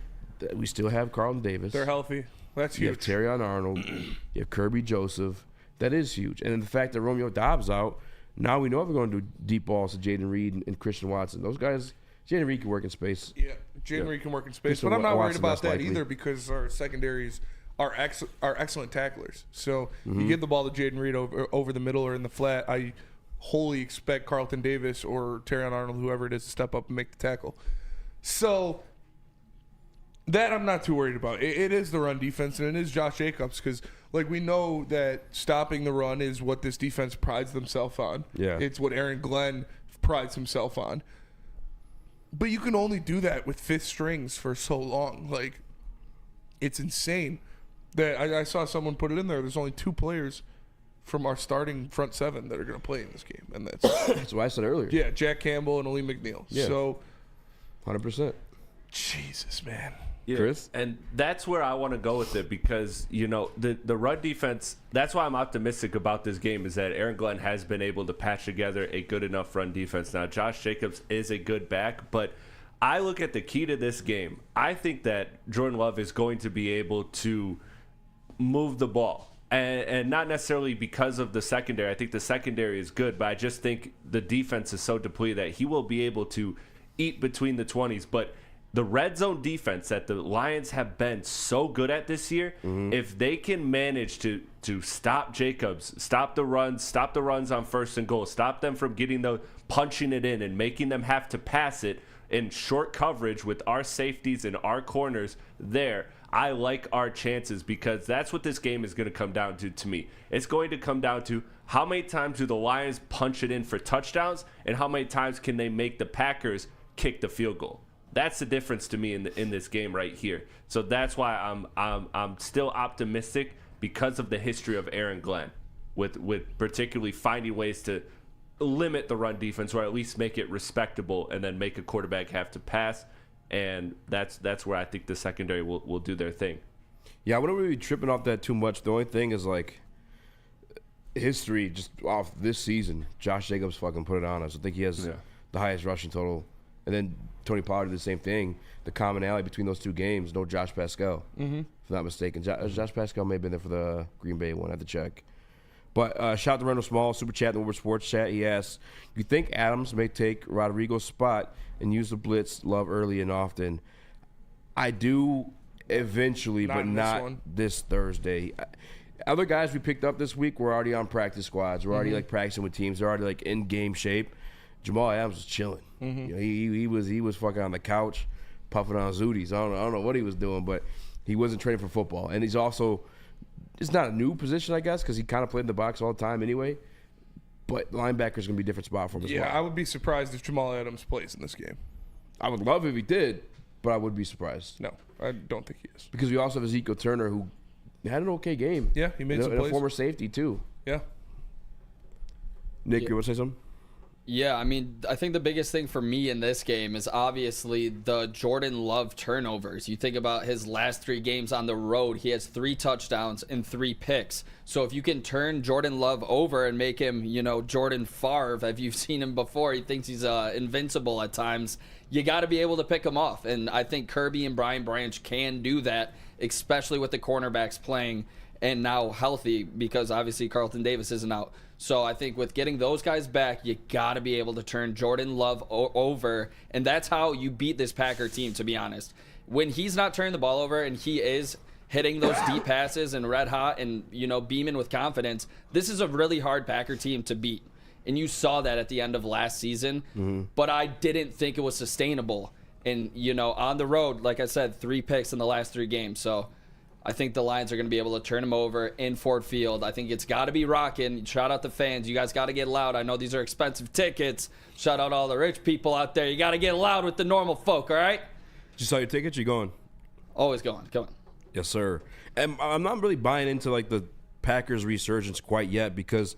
We still have Carlton Davis.
They're healthy. That's huge.
You have Terrion Arnold. You have Kirby Joseph. That is huge. And then the fact that Romeo Dobbs out, now we know we're going to do deep balls to Jaden Reed and Christian Watson. Those guys, Jaden Reed can work in space.
Yeah, Jaden Reed can work in space. But I'm not worried about that either because our secondaries are excellent tacklers. So you give the ball to Jaden Reed over the middle or in the flat, I wholly expect Carlton Davis or Terrion Arnold, whoever it is, to step up and make the tackle. So that I'm not too worried about. It is the run defense, and it is Josh Jacobs because, like, we know that stopping the run is what this defense prides themselves on.
Yeah.
It's what Aaron Glenn prides himself on. But you can only do that with fifth strings for so long. Like, it's insane. That I saw someone put it in there. There's only two players from our starting front seven that are going to play in this game, and that's
what I said earlier.
Yeah, Jack Campbell and Ali McNeil.
Yeah.
So
100%.
Jesus, man.
Yeah,
Chris?
And that's where I want to go with it because, the run defense, that's why I'm optimistic about this game is that Aaron Glenn has been able to patch together a good enough run defense. Now, Josh Jacobs is a good back, but I look at the key to this game. I think that Jordan Love is going to be able to move the ball. And not necessarily because of the secondary. I think the secondary is good, but I just think the defense is so depleted that he will be able to eat between the 20s. But the red zone defense that the Lions have been so good at this year, if they can manage to stop Jacobs, stop the runs on first and goal, stop them from punching it in and making them have to pass it in short coverage with our safeties and our corners there, I like our chances because that's what this game is going to come down to me. It's going to come down to how many times do the Lions punch it in for touchdowns and how many times can they make the Packers kick the field goal. That's the difference to me in this game right here. So that's why I'm still optimistic because of the history of Aaron Glenn with particularly finding ways to limit the run defense or at least make it respectable and then make a quarterback have to pass. And that's where I think the secondary will do their thing.
Yeah, I wouldn't really be tripping off that too much. The only thing is, like, history just off this season, Josh Jacobs fucking put it on us. I think he has the highest rushing total. And then Tony Pollard did the same thing. The commonality between those two games, no Josh Pascal, if I'm not mistaken. Josh Pascal may have been there for the Green Bay one. I have to check. But shout out to Randall Small, Super Chat, the Woodward Sports Chat. He asks, you think Adams may take Rodrigo's spot and use the blitz Love early and often? I do eventually, but not this Thursday. Other guys we picked up this week were already on practice squads. We're already like practicing with teams. They're already like in game shape. Jamal Adams was chilling. He was fucking on the couch, puffing on zooties. I don't know what he was doing, but he wasn't training for football. And he's also, it's not a new position, I guess, because he kind of played in the box all the time anyway. But linebacker's going to be a different spot for him as well.
Yeah, I would be surprised if Jamal Adams plays in this game.
I would love if he did, but I would be surprised.
No, I don't think he is.
Because we also have Ezekiel Turner, who had an okay game.
Yeah, he made some plays.
A former safety, too.
Yeah.
Nick, you want to say something?
Yeah, I mean, I think the biggest thing for me in this game is obviously the Jordan Love turnovers. You think about his last 3 games on the road, he has 3 touchdowns and 3 picks. So if you can turn Jordan Love over and make him, Jordan Favre, if you've seen him before, he thinks he's invincible at times, you got to be able to pick him off. And I think Kirby and Brian Branch can do that, especially with the cornerbacks playing and now healthy because obviously Carlton Davis isn't out. So I think with getting those guys back, you got to be able to turn Jordan Love over, and that's how you beat this Packer team, to be honest. When he's not turning the ball over and he is hitting those deep passes and red hot and, beaming with confidence, this is a really hard Packer team to beat. And you saw that at the end of last season, but I didn't think it was sustainable. And, on the road, like I said, 3 picks in the last 3 games. So I think the Lions are going to be able to turn him over in Ford Field. I think it's got to be rocking. Shout out the fans. You guys got to get loud. I know these are expensive tickets. Shout out all the rich people out there. You got to get loud with the normal folk, all right?
Did you sell your tickets? You going?
Always going. Come on.
Yes, sir. And I'm not really buying into like the Packers resurgence quite yet because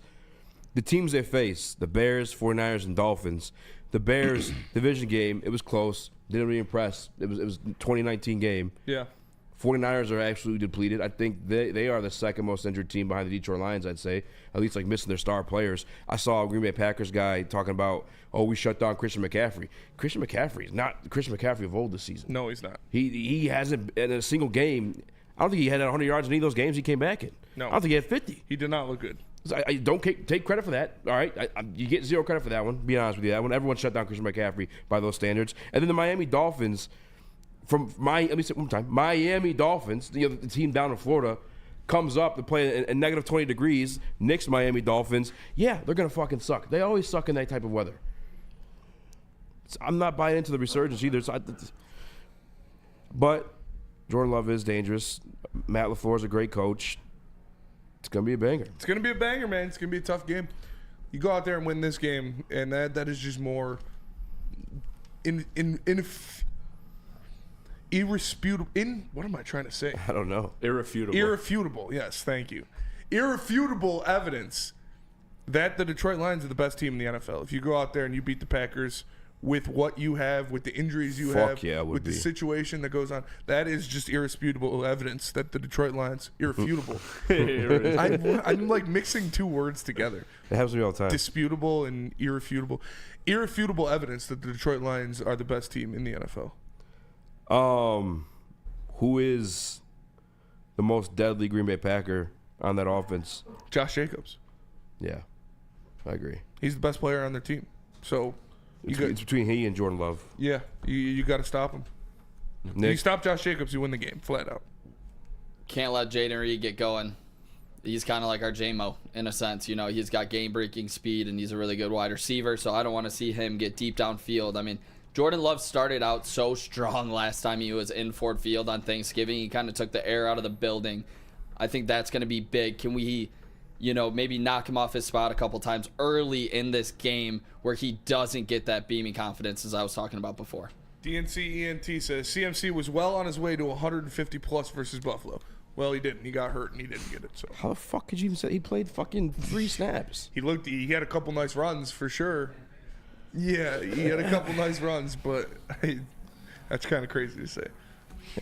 the teams they face, the Bears, 49ers, and Dolphins, the Bears division game, it was close. Didn't really impress. It was a 2019 game.
Yeah.
49ers are absolutely depleted. I think they are the second most injured team behind the Detroit Lions, I'd say. At least like missing their star players. I saw a Green Bay Packers guy talking about, we shut down Christian McCaffrey. Christian McCaffrey is not the Christian McCaffrey of old this season.
No, he's not.
He hasn't in a single game. I don't think he had 100 yards in any of those games he came back in.
No.
I don't think he had 50.
He did not look good.
So I don't take credit for that. All right, you get 0 credit for that one. Being honest with you, that one everyone shut down Christian McCaffrey by those standards. And then the Miami Dolphins. Let me say it one more time. Miami Dolphins, the team down in Florida, comes up to play in negative 20 degrees. Knicks Miami Dolphins. Yeah, they're going to fucking suck. They always suck in that type of weather. I'm not buying into the resurgence either. But Jordan Love is dangerous. Matt LaFleur is a great coach. It's going to be a banger.
It's going to be a banger, man. It's going to be a tough game. You go out there and win this game, and that is just more irrefutable. What am I trying to say?
I don't know.
Irrefutable. Yes, thank you. Irrefutable evidence that the Detroit Lions are the best team in the NFL. If you go out there and you beat the Packers with what you have, with the injuries you
Fuck
have,
yeah, it would
with the
be.
situation that goes on. That is just irrefutable evidence that the Detroit Lions, irrefutable. I'm like mixing two words together.
It happens to me all the time.
Disputable and irrefutable. Irrefutable evidence that the Detroit Lions are the best team in the NFL.
Who is the most deadly Green Bay Packer on that offense?
Josh Jacobs.
Yeah, I agree.
He's the best player on their team. So
It's between he and Jordan Love.
yeah, you got to stop him.
Nick,
You stop Josh Jacobs, you win the game, flat out.
Can't let Jaden Reed get going. He's kind of like our J-Mo in a sense. You know, he's got game-breaking speed, and he's a really good wide receiver, so I don't want to see him get deep downfield. I mean, Jordan Love started out so strong last time he was in Ford Field on Thanksgiving. He kind of took the air out of the building. I think that's going to be big. Can we, maybe knock him off his spot a couple times early in this game where he doesn't get that beaming confidence as I was talking about before?
DNC ENT says CMC was well on his way to 150-plus versus Buffalo. Well, he didn't. He got hurt, and he didn't get it. So
how the fuck could you even say he played fucking 3 snaps?
He had a couple nice runs for sure. Yeah, he had a couple nice runs, but that's kind of crazy to say.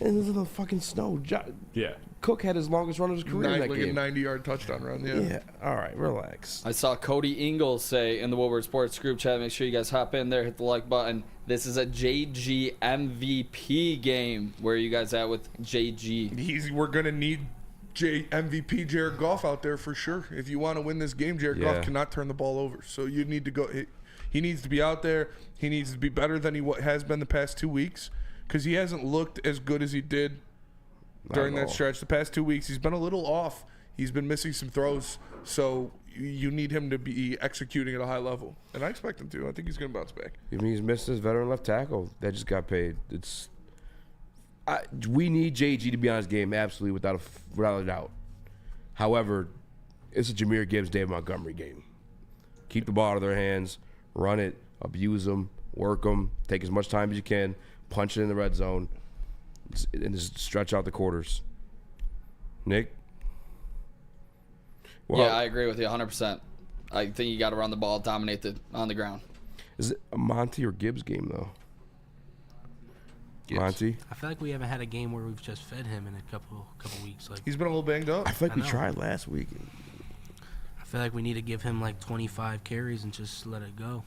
And this is the fucking snow.
Yeah.
Cook had his longest run of his career in that
Like
game.
a 90-yard touchdown run, yeah.
Yeah. All right, relax.
I saw Cody Ingalls say in the Woodward Sports group chat, make sure you guys hop in there, hit the like button. This is a JG MVP game. Where are you guys at with JG?
We're going to need MVP Jared Goff out there for sure. If you want to win this game, Jared Goff cannot turn the ball over. So you need to go. He needs to be out there. He needs to be better than he has been the past 2 weeks because he hasn't looked as good as he did during that stretch. The past 2 weeks, he's been a little off. He's been missing some throws. So you need him to be executing at a high level. And I expect him to. I think he's going to bounce back.
I mean, he's missed his veteran left tackle that just got paid. We need JG to be on his game, absolutely, without a doubt. However, it's a Jahmyr Gibbs, Dave Montgomery game. Keep the ball out of their hands, run it, abuse them, work them, take as much time as you can, punch it in the red zone, and just stretch out the quarters. Nick?
Well, yeah, I agree with you 100%. I think you got to run the ball, dominate on the ground.
Is it a Monty or Gibbs game, though?
Gibbs.
Monty?
I feel like we haven't had a game where we've just fed him in a couple weeks. Like
he's been a little banged up.
I feel like we tried last week.
I feel like we need to give him like 25 carries and just let it go.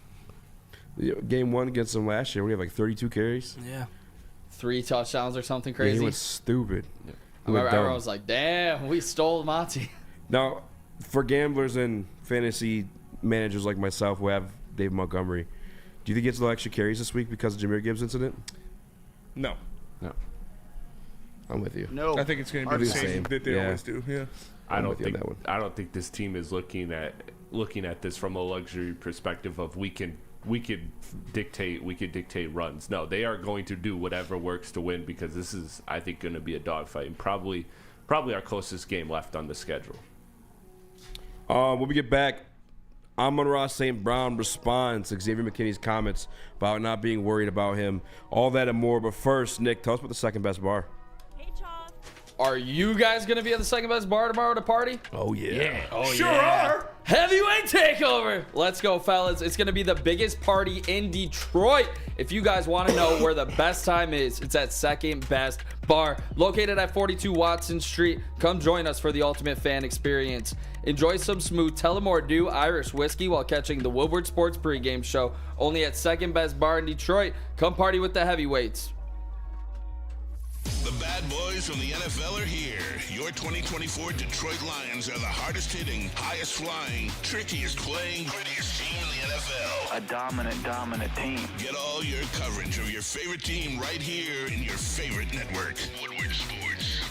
Game 1 against them last year, we have like 32 carries.
Yeah.
3 touchdowns or something crazy.
Yeah, he went stupid.
Yeah. I remember everyone was like, damn, we stole Monty.
Now, for gamblers and fantasy managers like myself who have Dave Montgomery, do you think he gets a little extra carries this week because of Jahmyr Gibbs incident?
No.
I'm with you.
I think it's going to be the same that they always do. Yeah.
I don't think this team is looking at this from a luxury perspective of we could dictate runs. No, they are going to do whatever works to win because this is, I think, going to be a dogfight and probably our closest game left on the schedule.
When we get back, Amon-Ra St. Brown responds to Xavier McKinney's comments about not being worried about him. All that and more. But first, Nick, tell us about the second best bar.
Are you guys going to be at the second best bar tomorrow to party?
Oh, yeah.
Oh,
sure are.
Heavyweight takeover. Let's go, fellas. It's going to be the biggest party in Detroit. If you guys want to know where the best time is, it's at Second Best Bar, located at 42 Watson Street. Come join us for the ultimate fan experience. Enjoy some smooth Tullamore Dew Irish whiskey while catching the Woodward Sports pregame show, only at Second Best Bar in Detroit. Come party with the heavyweights.
The bad boys from the NFL are here. Your 2024 Detroit Lions are the hardest hitting, highest flying, trickiest playing, grittiest team in the NFL.
A dominant team.
Get all your coverage of your favorite team right here in your favorite network. Woodward Sports.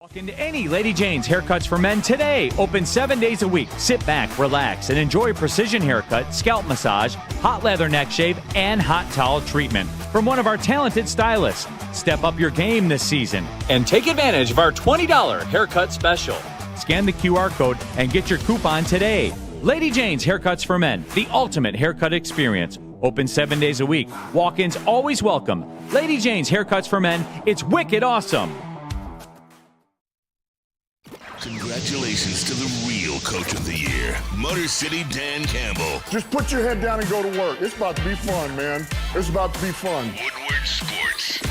Walk into any Lady Jane's Haircuts for Men today. Open 7 days a week. Sit back, relax, and enjoy a precision haircut, scalp massage, hot leather neck shave, and hot towel treatment from one of our talented stylists. Step up your game this season and take advantage of our $20 haircut special. Scan the QR code and get your coupon today. Lady Jane's Haircuts for Men, the ultimate haircut experience. Open 7 days a week. Walk-ins always welcome. Lady Jane's Haircuts for Men. It's wicked awesome.
Congratulations to the real coach of the year, Motor City Dan Campbell.
Just put your head down and go to work. It's about to be fun, man. It's about to be fun.
Woodward Sports.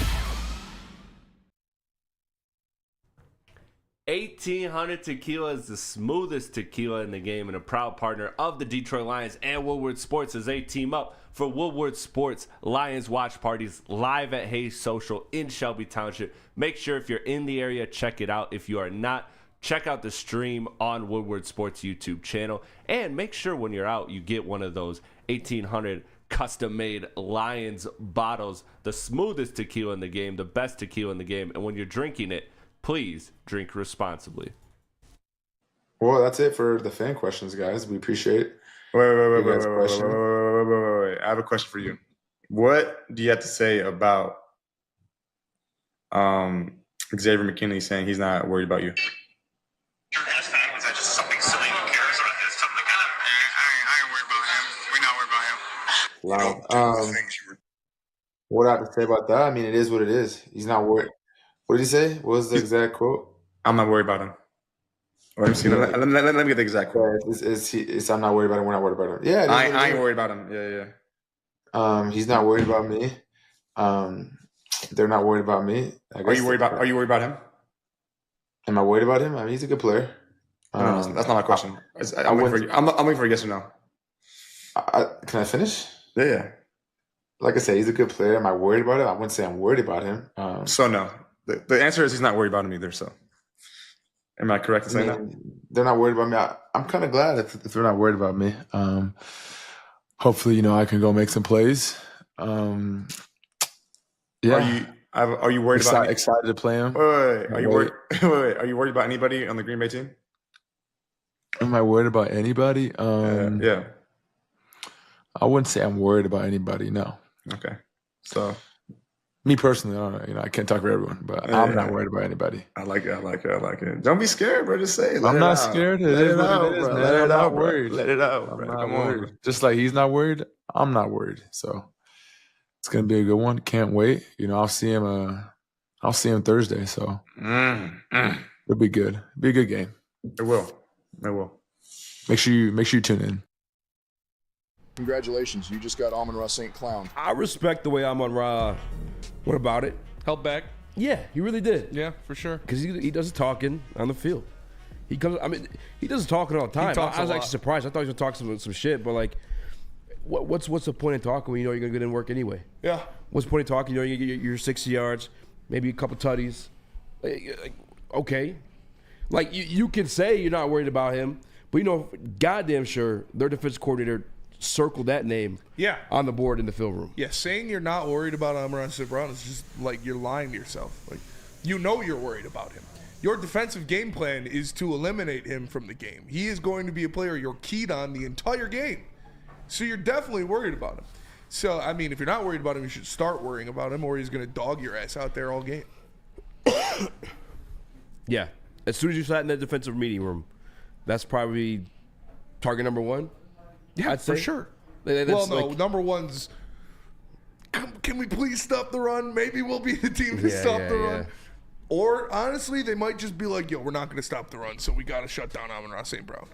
1800 Tequila is the smoothest tequila in the game and a proud partner of the Detroit Lions and Woodward Sports as they team up for Woodward Sports Lions watch parties live at Hayes Social in Shelby Township. Make sure if you're in the area, check it out. If you are not, check out the stream on Woodward Sports YouTube channel. And make sure when you're out, you get one of those 1800 custom-made Lions bottles, the smoothest tequila in the game, the best tequila in the game. And when you're drinking it, please drink responsibly.
Well, that's it for the fan questions, guys. We appreciate it.
Wait. I have a question for you. What do you have to say about Xavier McKinley saying he's not worried about you?
Was that just something silly? Who cares? Or is something kind of? I ain't worried about him. We're not worried about him.
Wow. What I have to say about that? I mean, it is what it is. He's not worried. What did he say? What was the exact quote?
I'm not worried about him. Let me see. Let me get the exact quote.
It's I'm not worried about him. We're not worried about him. Yeah,
I ain't worried about him. Yeah.
He's not worried about me. They're not worried about me.
Are you worried about him?
Am I worried about him? I mean, he's a good player.
No, that's not my question. I'm waiting for a yes or no.
Can I finish?
Yeah.
Like I said, he's a good player. Am I worried about him? I wouldn't say I'm worried about him.
So no. The answer is he's not worried about him either. So, am I correct in saying that?
They're not worried about me. I'm kind of glad if they're not worried about me. Hopefully, I can go make some plays. Yeah.
Are you worried about?
Excited to play him.
Wait. Are you worried? Wait. Are you worried about anybody on the Green Bay team?
Am I worried about anybody?
Yeah.
I wouldn't say I'm worried about anybody. No.
Okay. So.
Me personally, I don't know. I can't talk for everyone, but I'm not worried about anybody.
I like it. Don't be scared, bro. Just say it.
I'm not scared. It is what it is, man.
Let it out, bro.
Worried.
Let it out, bro.
I'm not worried. Just like he's not worried, I'm not worried. So it's gonna be a good one. Can't wait. I'll see him. I'll see him Thursday. So it'll be good. It'll be a good game.
It will.
Make sure you tune in.
Congratulations, you just got Amon-Ra St. Clown.
I respect the way Amon-Ra went about it.
Held back.
Yeah, he really did.
Yeah, for sure.
Because he does the talking on the field. He does the talking all the time. I was actually surprised. I thought he was going to talk some shit, but like, what's the point in talking when you're going to get in work anyway?
Yeah.
What's the point in talking? You get your 60 yards, maybe a couple tutties. Okay. Like, you can say you're not worried about him, but goddamn sure their defensive coordinator circle that name on the board in the film room.
Yeah, saying you're not worried about Amon-Ra St. Brown is just like you're lying to yourself. Like, you're worried about him. Your defensive game plan is to eliminate him from the game. He is going to be a player you're keyed on the entire game. So you're definitely worried about him. So, I mean, if you're not worried about him, you should start worrying about him, or he's going to dog your ass out there all game.
Yeah. As soon as you sat in that defensive meeting room, that's probably target number one.
Yeah,
I'd
for
say.
sure.
That's
number one's, can we please stop the run? Maybe we'll be the team to stop the run. Or, honestly, they might just be like, we're not going to stop the run, so we got to shut down Amon-Ra St. Brown.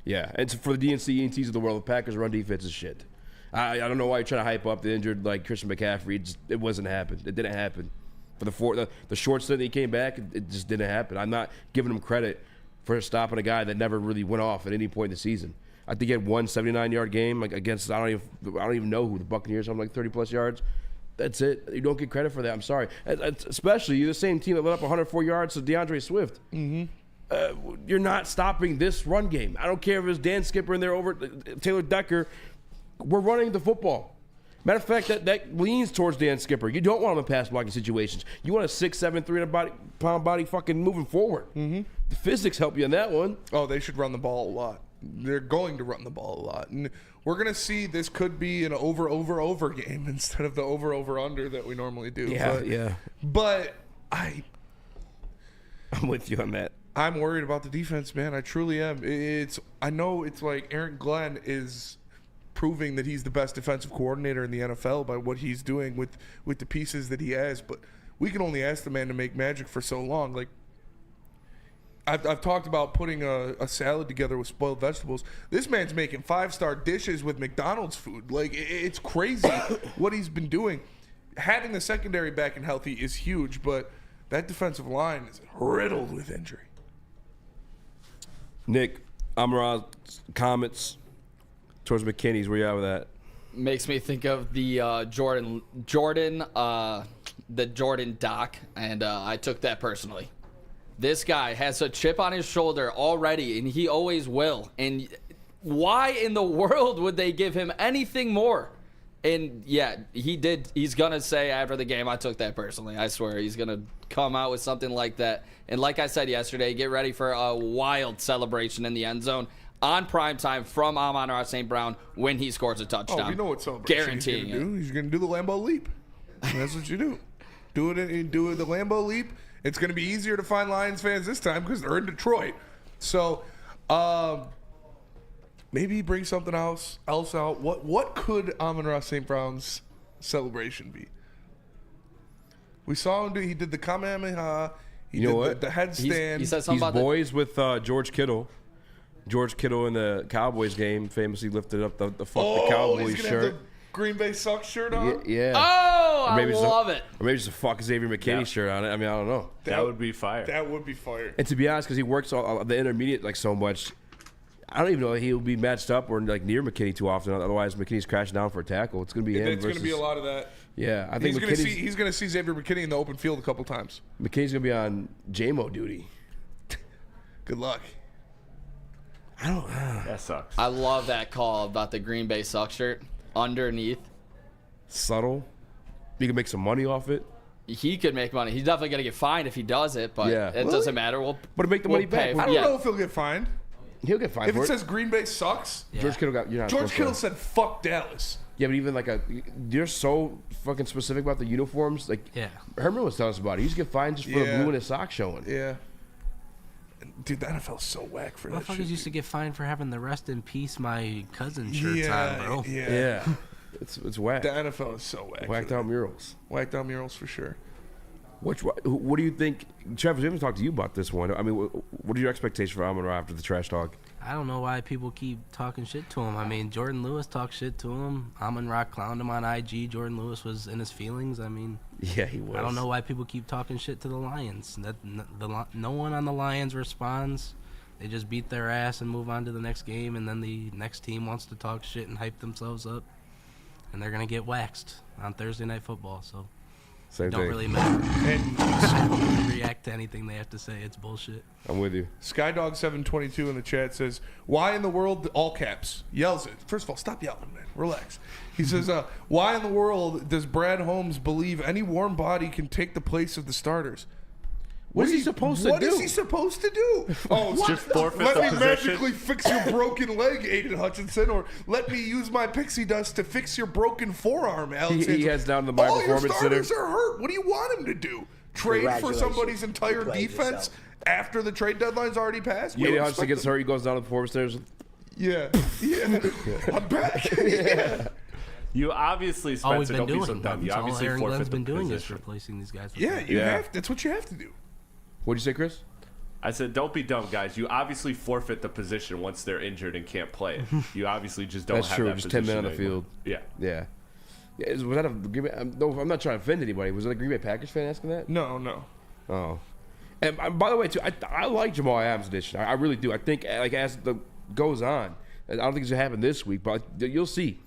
Yeah, and for the DNC, ENTs of the world, the Packers' run defense is shit. I don't know why you're trying to hype up the injured, like, Christian McCaffrey. It wasn't happen. It didn't happen. For the short stint that he came back, it just didn't happen. I'm not giving him credit for stopping a guy that never really went off at any point in the season. I think he had one 79-yard game against I don't even know who, the Buccaneers, something like 30-plus yards. That's it. You don't get credit for that. I'm sorry. Especially you're the same team that let up 104 yards to DeAndre Swift. Mm-hmm. You're not stopping this run game. I don't care if it's Dan Skipper in there over Taylor Decker. We're running the football. Matter of fact, that leans towards Dan Skipper. You don't want him in pass blocking situations. You want a 6'7", 300-pound body fucking moving forward. Mm-hmm. The physics help you on that one.
Oh, they should run the ball a lot. They're going to run the ball a lot. And we're going to see this could be an over game instead of the over-under that we normally do.
Yeah.
But I'm
with you on that.
I'm worried about the defense, man. I truly am. I know it's like Aaron Glenn is proving that he's the best defensive coordinator in the NFL by what he's doing with the pieces that he has. But we can only ask the man to make magic for so long. Like, I've talked about putting a salad together with spoiled vegetables. This man's making 5-star dishes with McDonald's food. Like, it's crazy what he's been doing. Having the secondary back and healthy is huge, but that defensive line is riddled with injury.
Nick, Amon-Ra comments towards McKinney's. Where you at with that?
Makes me think of the Jordan doc, and I took that personally. This guy has a chip on his shoulder already, and he always will. And why in the world would they give him anything more? And yeah, he did. He's gonna say after the game, I took that personally. I swear, he's gonna come out with something like that. And like I said yesterday, get ready for a wild celebration in the end zone on primetime from Amon-Ra St. Brown when he scores a touchdown.
Oh, you know what celebration
Guaranteeing
he's gonna do? He's gonna do the Lambeau leap. And that's what you do. Do the Lambeau leap. It's gonna be easier to find Lions fans this time because they're in Detroit. So maybe he brings something else out. What could Amon-Ra St. Brown's celebration be? We saw him do. He did the Kamehameha. He did the headstand.
He said something
He's
about
boys with George Kittle. George Kittle in the Cowboys game famously lifted up the Cowboys
he's gonna
shirt.
have the Green Bay Sucks shirt on.
Yeah.
Oh, I love it.
Or maybe just a fuck Xavier McKinney shirt on it. I mean, I don't know.
That would be fire.
That would be fire.
And to be honest, because he works on the intermediate like so much, I don't even know if he'll be matched up or like near McKinney too often. Otherwise, McKinney's crashing down for a tackle. It's going to be him.
It's going to be a lot of that.
Yeah, I think
he's going to see Xavier McKinney in the open field a couple times.
McKinney's going to be on JMO duty.
Good luck.
I don't.
That sucks.
I love that call about the Green Bay Suck shirt underneath.
Subtle. You can make some money off it.
He could make money. He's definitely going to get fined if he does it, but it doesn't matter.
But to make the money back.
I don't know if he'll get fined.
He'll get fined
if
for
it says Green Bay sucks.
Yeah. George Kittle got. You're not
George Kittle said, "Fuck Dallas."
Yeah, but even like you're so fucking specific about the uniforms. Like, Herman was telling us about it. He used to get fined just for the blue in his sock showing.
Yeah. Dude, the NFL's so whack for that shit.
Motherfuckers used to get fined for having the "Rest in Peace, my cousin" shirts on, bro.
Yeah. It's whack.
The NFL is so whack.
Whacked out murals.
Whacked out murals for sure.
What do you think, Travis? We haven't talked to you about this one. I mean, what are your expectations for Amon-Ra after the trash talk?
I don't know why people keep talking shit to him. I mean, Jordan Lewis talked shit to him. Amon-Ra clowned him on IG. Jordan Lewis was in his feelings. I mean,
yeah, he was.
I don't know why people keep talking shit to the Lions. No one on the Lions responds. They just beat their ass and move on to the next game, and then the next team wants to talk shit and hype themselves up, and they're gonna get waxed on Thursday Night Football. So.
Same
don't
thing.
really matter. And I don't really react to anything they have to say. It's bullshit.
I'm with you.
Skydog722 in the chat says, "Why in the world?" All caps yells it. First of all, stop yelling, man. Relax. He says, "Why in the world does Brad Holmes believe any warm body can take the place of the starters?"
What is he supposed to do?
What is he supposed to do? Oh,
just forfeit
let
the
me
position.
magically fix your broken leg, Aiden Hutchinson, or let me use my pixie dust to fix your broken forearm, Alex.
He heads down to the My
All your
Performance Center.
starters are hurt. What do you want him to do? Trade for somebody's entire defense after the trade deadline's already passed?
Aiden Hutchinson gets hurt. He goes down to the Performance Center.
Yeah. I'm back. Yeah.
You obviously, Spencer,
All we've been
don't be
doing.
so dumb. You
That's all
obviously
Aaron
forfeit
Glenn's
the
been doing is
position.
replacing these guys. With
Yeah,
them.
you have. That's what you have to do.
What'd you say, Chris?
I said, don't be dumb, guys. You obviously forfeit the position once they're injured and can't play it. You obviously just don't
That's
have
true.
that
Just
position
10 men on the
anymore.
field.
Yeah.
Yeah. Was that a Green Bay? No, I'm not trying to offend anybody. Was that a Green Bay Packers fan asking that?
No.
Oh. And by the way, too, I like Jamal Adams' edition. I really do. I think like as the goes on, I don't think it's gonna happen this week, but you'll see.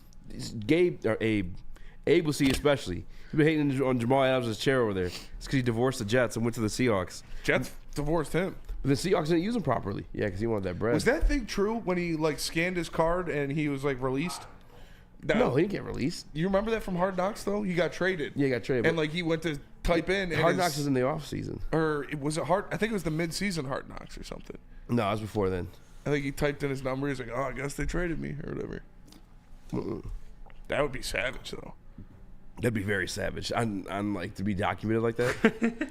Abe will see especially. He's been hating on Jamal Adams' chair over there. It's because he divorced the Jets and went to the Seahawks.
Jets divorced him.
But the Seahawks didn't use him properly. Yeah, because he wanted that bread.
Was that thing true when he scanned his card and he was released?
No, he didn't get released.
You remember that from Hard Knocks though? He got traded.
Yeah, he got traded.
And he went to type in.
Hard Knocks was in the off season.
Or was it Hard? I think it was the mid-season Hard Knocks or something.
No, it was before then.
I think he typed in his number. He's like, "Oh, I guess they traded me or whatever." That would be savage though.
That'd be very savage. On to be documented like that.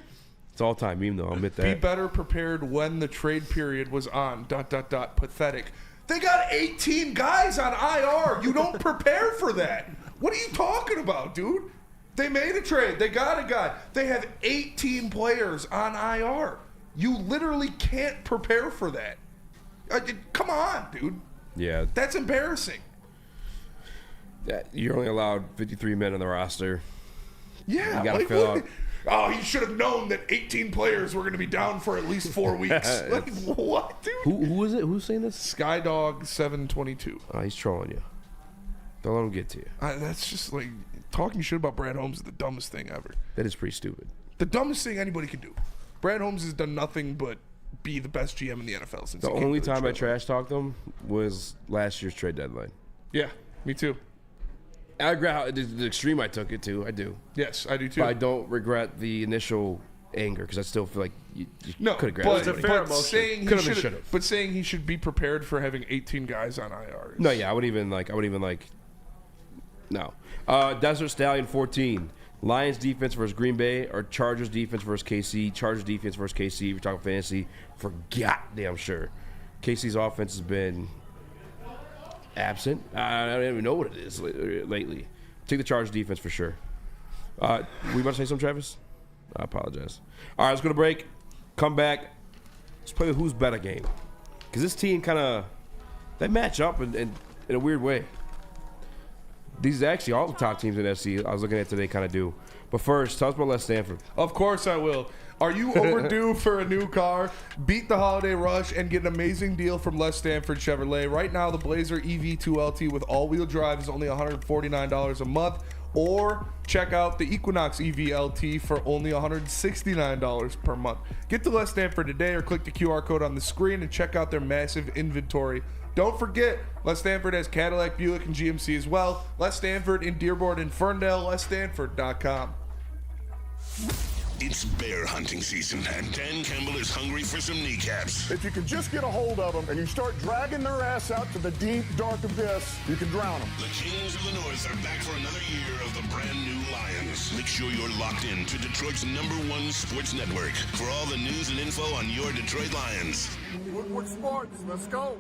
It's all time meme though. I'll admit that.
Be better prepared when the trade period was on. ... Pathetic. They got 18 guys on IR. You don't prepare for that. What are you talking about, dude? They made a trade. They got a guy. They have 18 players on IR. You literally can't prepare for that. Come on, dude.
Yeah.
That's embarrassing.
You're only allowed 53 men on the roster.
Yeah.
You gotta fill out.
Oh, he should have known that 18 players were going to be down for at least 4 weeks. Like, what, dude?
Who is it? Who's saying this?
Skydog722.
Oh, he's trolling you. Don't let him get to you.
That's just like talking shit about Brad Holmes is the dumbest thing ever.
That is pretty stupid.
The dumbest thing anybody could do. Brad Holmes has done nothing but be the best GM in the NFL since
The only time I trash talked him was last year's trade deadline.
Yeah, me too.
I regret how the extreme I took it to. I do.
Yes, I do too.
But I don't regret the initial anger because I still feel like you could have grabbed
but,
somebody.
but saying he should be prepared for having 18 guys on IR.
No, yeah, I wouldn't even like. No. Desert Stallion 14. Lions defense versus Green Bay or Chargers defense versus KC. Chargers defense versus KC. If you're talking fantasy, for goddamn sure. KC's offense has been absent. I don't even know what it is lately. Take the Chargers defense for sure. We about to say something, Travis? I apologize. All right, let's go to break. Come back. Let's play the Who's Better game. Because this team they match up in a weird way. These are actually all the top teams in FC I was looking at today kind of do. But first, tell us about Les Stanford.
Of course I will. Are you overdue for a new car? Beat the holiday rush and get an amazing deal from Les Stanford Chevrolet. Right now, the Blazer EV2LT with all-wheel drive is only $149 a month. Or check out the Equinox EV-LT for only $169 per month. Get to Les Stanford today or click the QR code on the screen and check out their massive inventory. Don't forget, Les Stanford has Cadillac, Buick, and GMC as well. Les Stanford in Dearborn and Ferndale, lesstanford.com.
It's bear hunting season, and Dan Campbell is hungry for some kneecaps.
If you can just get a hold of them and you start dragging their ass out to the deep, dark abyss, you can drown them.
The Kings of the North are back for another year of the brand new Lions. Make sure you're locked in to Detroit's #1 sports network for all the news and info on your Detroit Lions.
Woodward Sports, let's go.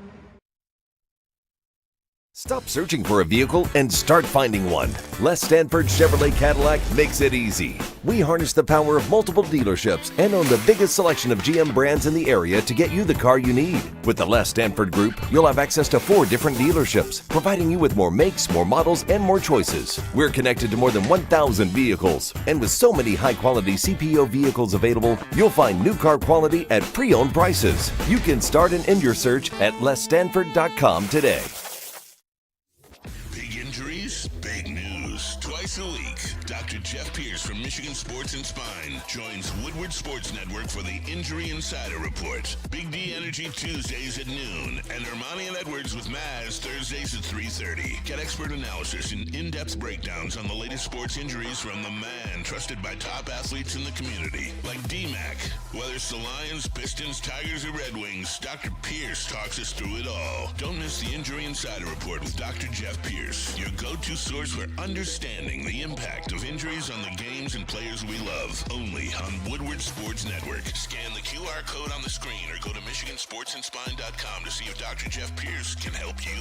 Stop searching for a vehicle and start finding one. Les Stanford Chevrolet Cadillac makes it easy. We harness the power of multiple dealerships and own the biggest selection of GM brands in the area to get you the car you need. With the Les Stanford Group, you'll have access to 4 different dealerships, providing you with more makes, more models, and more choices. We're connected to more than 1,000 vehicles. And with so many high-quality CPO vehicles available, you'll find new car quality at pre-owned prices. You can start and end your search at lesstanford.com today.
Big news. Twice a week, Dr. Jeff Pierce from Michigan Sports and Spine joins Woodward Sports Network for the Injury Insider Report. Big D Energy Tuesdays at noon, and Ermanni and Edwards with Maz Thursdays at 3:30. Get expert analysis and in-depth breakdowns on the latest sports injuries from the man trusted by top athletes in the community, like D-Mac. Whether it's the Lions, Pistons, Tigers, or Red Wings, Dr. Pierce talks us through it all. Don't miss the Injury Insider Report with Dr. Jeff Pierce, your go-to source for understanding the impact of injuries on the games and players we love. Only on Woodward Sports Network. Scan the QR code on the screen or go to MichiganSportsandSpine.com to see if Dr. Jeff Pierce can help you.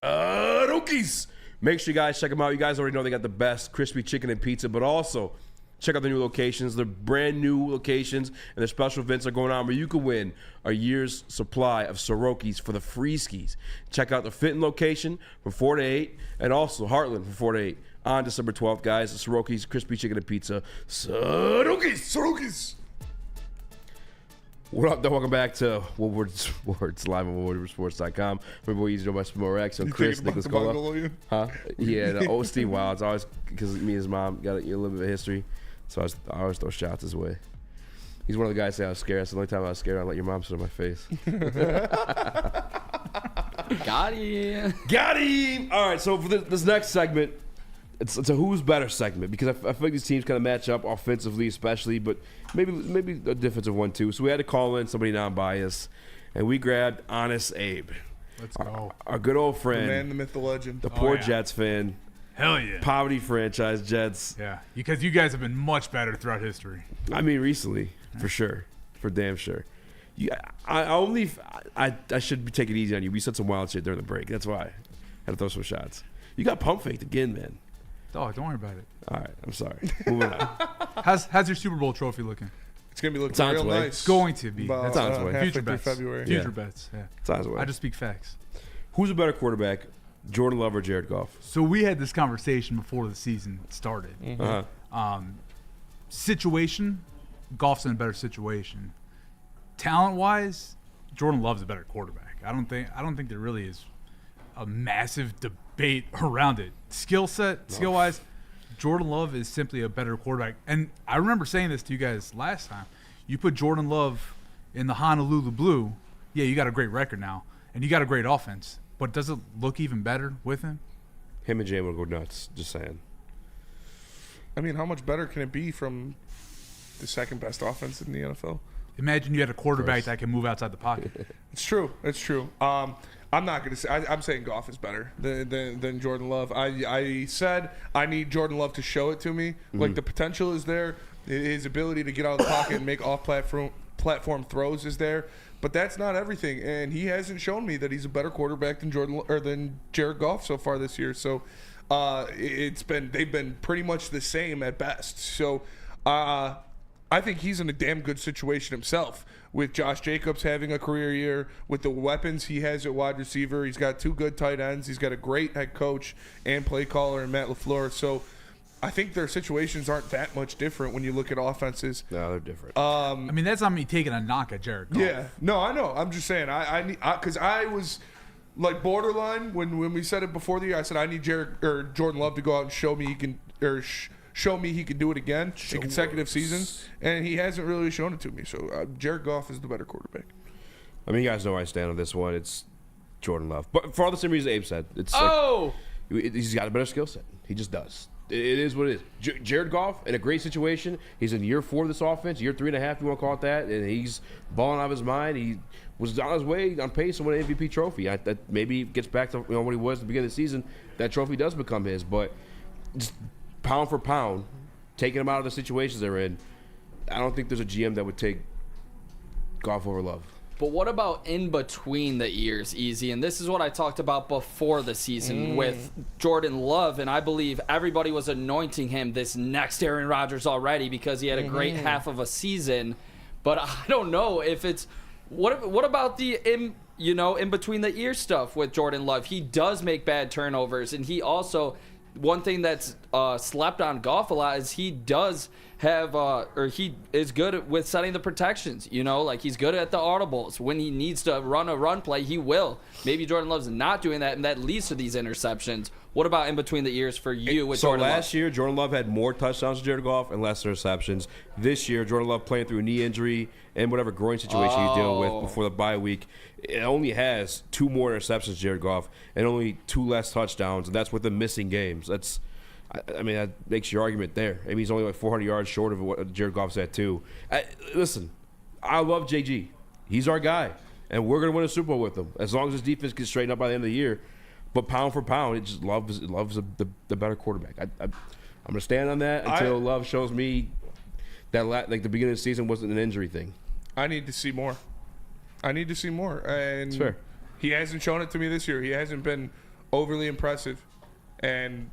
Okies. Make sure you guys check them out. You guys already know they got the best crispy chicken and pizza, but also check out the new locations. They're brand new locations, and their special events are going on where you can win a year's supply of Sorokis for the free skis. Check out the Fenton location from 4 to 8, and also Heartland from 4 to 8 on December 12th, guys. The Sorokis crispy chicken and pizza. Sorokis. What up, though? Welcome back to Woodward Sports, live on WoodwardSports.com. Remember, we used to know my Small Rex on Chris Nicholas Cola. Huh? Yeah, the old Steve Wilds. Always, because me and his mom got a little bit of history, so I always throw shots his way. He's one of the guys that I was scared. That's the only time I was scared. I let your mom sit on my face.
Got him.
Got him. All right, so for this next segment, it's a who's better segment because I feel like these teams kind of match up offensively, especially, but maybe a defensive one too. So we had to call in somebody non-biased, and we grabbed Honest Abe.
Let's go.
Our good old friend,
The man, the myth, the legend.
the poor Jets fan.
Hell yeah.
Poverty franchise Jets.
Yeah, because you guys have been much better throughout history.
I mean, recently, for sure, for damn sure. I should be taking it easy on you. We said some wild shit during the break. That's why I had to throw some shots. You got pump faked again, man.
Dog, don't worry about it.
All right, I'm sorry. Moving on.
How's your Super Bowl trophy looking?
It's gonna be looking
It's on its
real
way.
nice.
It's going to be.
About,
It's on its way.
halfway
Future
through
bets.
February.
Future
Yeah.
bets. Yeah.
It's on its way.
I just speak facts.
Who's a better quarterback, Jordan Love or Jared Goff?
So we had this conversation before the season started.
Uh-huh.
Situation, Goff's in a better situation. Talent-wise, Jordan Love's a better quarterback. I don't think there really is a massive debate around it. Skill-wise, Jordan Love is simply a better quarterback. And I remember saying this to you guys last time. You put Jordan Love in the Honolulu Blue, yeah, you got a great record now, and you got a great offense. But does it look even better with him?
Him and Jay will go nuts. Just saying.
I mean, how much better can it be from the second best offense in the NFL?
Imagine you had a quarterback that can move outside the pocket.
It's true. It's true. I'm not gonna say. I'm saying Goff is better than Jordan Love. I said I need Jordan Love to show it to me. Like the potential is there. His ability to get out of the pocket and make off-platform throws is there. But that's not everything, and he hasn't shown me that he's a better quarterback than Jared Goff so far this year. So they've been pretty much the same at best. So I think he's in a damn good situation himself with Josh Jacobs having a career year, with the weapons he has at wide receiver. He's got 2 good tight ends. He's got a great head coach and play caller in Matt LaFleur. So I think their situations aren't that much different when you look at offenses.
No, they're different.
I mean, that's not me taking a knock at Jared Goff.
Yeah, no, I know. I'm just saying. Because I was like borderline when we said it before the year. I said I need Jordan Love to go out and show me he can, show me he can do it again in consecutive seasons, and he hasn't really shown it to me. So Jared Goff is the better quarterback.
I mean, you guys know where I stand on this one. It's Jordan Love, but for all the same reasons Abe said, it's he's got a better skill set. He just does. It is what it is. Jared Goff in a great situation. He's in year 4 of this offense, year 3.5, you want to call it that, and he's balling out of his mind. He was on his way, on pace to win an MVP trophy. That maybe gets back to what he was at the beginning of the season. That trophy does become his, but just pound for pound, taking him out of the situations they're in, I don't think there's a GM that would take Goff over Love.
But what about in between the years, Easy? And this is what I talked about before the season with Jordan Love, and I believe everybody was anointing him this next Aaron Rodgers already because he had a great half of a season. But I don't know if it's what about the in between the ear stuff with Jordan Love? He does make bad turnovers, and he also, one thing that's slept on Goff a lot is he does have he is good with setting the protections. Like he's good at the audibles. When he needs to run a run play, he will. Maybe Jordan Love's not doing that, and that leads to these interceptions. What about in between the ears for you with Jordan Love?
So last year, Jordan Love had more touchdowns than Jared Goff and less interceptions. This year, Jordan Love playing through a knee injury and whatever groin situation he's dealing with before the bye week, it only has 2 more interceptions than Jared Goff and only 2 less touchdowns, and that's with them missing games. I mean, that makes your argument there. I mean, he's only like 400 yards short of what Jared Goff's at, too. Listen, I love JG. He's our guy, and we're going to win a Super Bowl with him as long as his defense gets straightened up by the end of the year. But pound for pound, it just loves the better quarterback. I'm going to stand on that until Love shows me that the beginning of the season wasn't an injury thing.
I need to see more. And
That's fair.
He hasn't shown it to me this year. He hasn't been overly impressive. And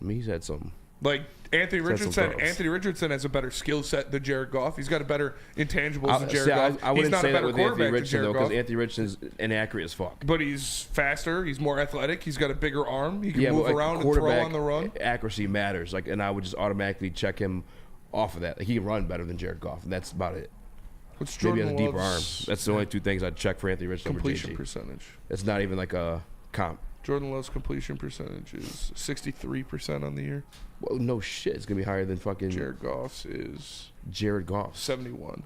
I mean, he's had some.
Like Anthony Richardson,
throws.
Anthony Richardson has a better skill set than Jared Goff. He's got a better intangibles than Jared Goff.
I wouldn't
he's not
say
a
that
better
with Anthony
quarterback
Richardson,
than
though,
Jared
because
Goff.
Anthony Richardson's inaccurate as fuck.
But he's faster. He's more athletic. He's got a bigger arm. He can
Yeah,
move
but, like,
around and throw
quarterback
on the run.
Accuracy matters. And I would just automatically check him off of that. Like, he can run better than Jared Goff, and that's about it.
What's
Maybe
Jordan
he has a deeper arm.
Love's
That's the only 2 things I'd check for Anthony Richardson over
completion
JG.
percentage?
It's not even like a comp.
Jordan Love's completion percentage is 63% on the year.
Well, no shit. It's going to be higher than fucking
Jared Goff's is
Jared Goff.
71.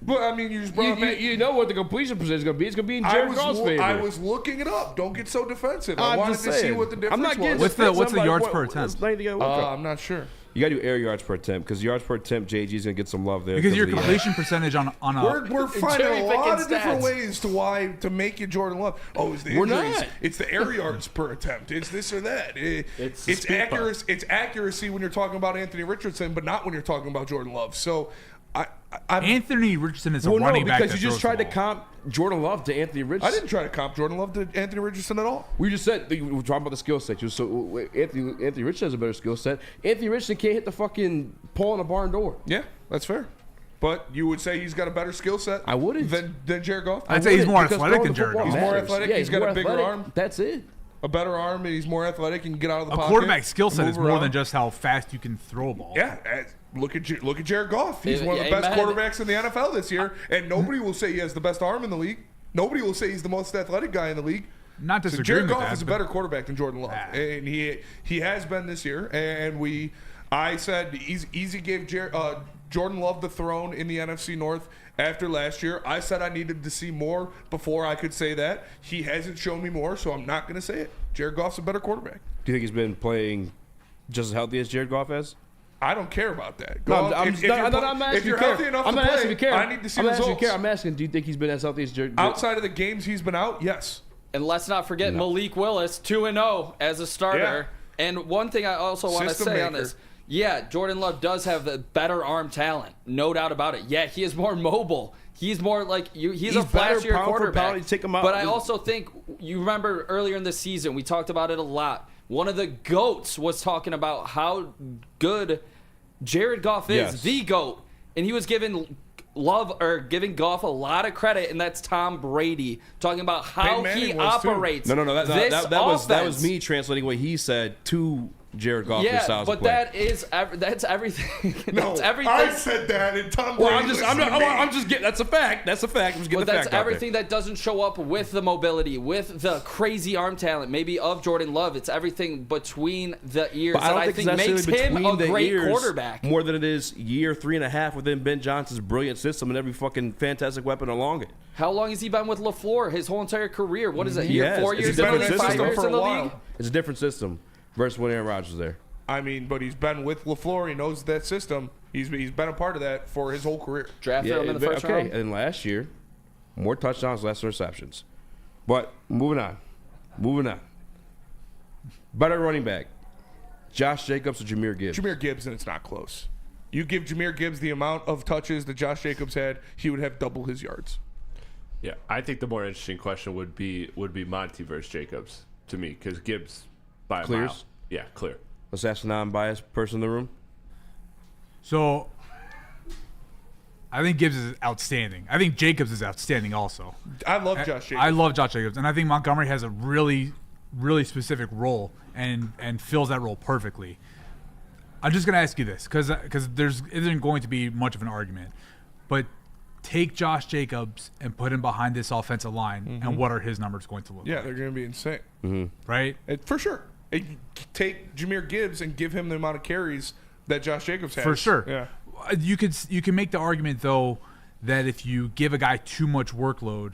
But I mean, you just brought up
you know what the completion percentage is going to be. It's going to be in Jared Goff's favor.
I was looking it up. Don't get so defensive. I wanted to see what the difference
I'm not getting
was.
What's the yards per attempt?
I'm not sure.
You got to do air yards per attempt because yards per attempt, JG's going to get some love there.
Because your completion percentage on a...
We're finding a lot of different
stats.
ways to make you Jordan Love. Oh, it's the
We're
injuries.
not.
It's the air yards per attempt. It's this or that. It's accuracy. It's accuracy when you're talking about Anthony Richardson, but not when you're talking about Jordan Love. So
Anthony Richardson is a
Well, no,
running back.
because
that
you just
throws
tried
the
to
ball.
comp Jordan Love to Anthony Richardson.
I didn't try to comp Jordan Love to Anthony Richardson at all.
We just said we were talking about the skill set. So Anthony Richardson has a better skill set. Anthony Richardson can't hit the fucking pole in a barn door.
Yeah, that's fair. But you would say he's got a better skill set.
I wouldn't
than Jared Goff.
I'd say he's more athletic than Jared Goff.
He's more athletic.
Yeah,
he's got a bigger
athletic.
arm.
That's it.
A better arm, and he's more athletic and can get out of the
A
pocket.
quarterback skill set is
move
more
around.
than just how fast you can throw a ball.
Yeah, look at Jared Goff. He's one of the best quarterbacks in the NFL this year, and nobody will say he has the best arm in the league. Nobody will say he's the most athletic guy in the league.
Not disagreeing
Jared
with
Goff
that,
is a
but-
better quarterback than Jordan Love, and he has been this year. And I said easy gave Jordan Love the throne in the NFC North after last year. I said I needed to see more before I could say that. He hasn't shown me more, so I'm not going to say it. Jared Goff's a better quarterback.
Do you think he's been playing just as healthy as Jared Goff has?
I don't care about that.
No, I'm
if
asking
you're
you care.
healthy enough
I'm
to
not asking
play,
you care.
I need to see
I'm asking you
results.
care. I'm asking, do you think he's been as healthy as Jared?
Outside of the games he's been out, yes.
And let's not forget Malik Willis, 2-0 as a starter.
Yeah.
And one thing I also want to
System
say on
maker.
this, yeah, Jordan Love does have the better arm talent, no doubt about it. Yeah, he is more mobile. He's more like he's a
better
flashier
pound for
quarterback.
pound. You take him out.
But I also think you remember earlier in the season we talked about it a lot. One of the GOATs was talking about how good Jared Goff is,
Yes.
the GOAT, and he was giving Goff a lot of credit, and that's Tom Brady talking about how
Peyton
he
Manning was, too.
operates.
No. That
this
was me translating what he said to Jared Goff.
Yeah,
styles
but
of play.
that's everything.
No,
That's everything.
I said that, and Tom
Well,
Brady
I'm just getting. That's a fact. That's a fact. I'm just getting
But
the
that's
fact out there.
everything that doesn't show up with the mobility, with the crazy arm talent, maybe of Jordan Love. It's everything between the ears
But I
that
don't
I
think
think
it's
makes
necessarily
him
between
a
the
great
ears
quarterback.
more than it is year 3.5 within Ben Johnson's brilliant system and every fucking fantastic weapon along it.
How long has he been with LaFleur? His whole entire career. What is it?
He
Year,
has.
4
It's
years,
a different
nearly 5
system
years
for
in
a
the
while.
league?
It's a different system versus when Aaron Rodgers was there.
I mean, but he's been with LaFleur. He knows that system. He's been a part of that for his whole career.
Drafted him in the first round.
And last year, more touchdowns, less interceptions. But moving on. Better running back. Josh Jacobs or Jahmyr Gibbs?
Jahmyr Gibbs, and it's not close. You give Jahmyr Gibbs the amount of touches that Josh Jacobs had, he would have double his yards.
Yeah, I think the more interesting question would be Monty versus Jacobs to me, because Gibbs by a
Clears?
mile. Yeah, clear.
Let's ask a non-biased person in the room.
So I think Gibbs is outstanding. I think Jacobs is outstanding also.
I love Josh Jacobs.
I love Josh Jacobs, and I think Montgomery has a really, really specific role and fills that role perfectly. I'm just gonna ask you this because there isn't going to be much of an argument, but take Josh Jacobs and put him behind this offensive line, and what are his numbers going to look
Yeah,
like?
they're going to be insane.
Right?
For sure. Take Jahmyr Gibbs and give him the amount of carries that Josh Jacobs has.
For sure.
Yeah.
You can make the argument though that if you give a guy too much workload,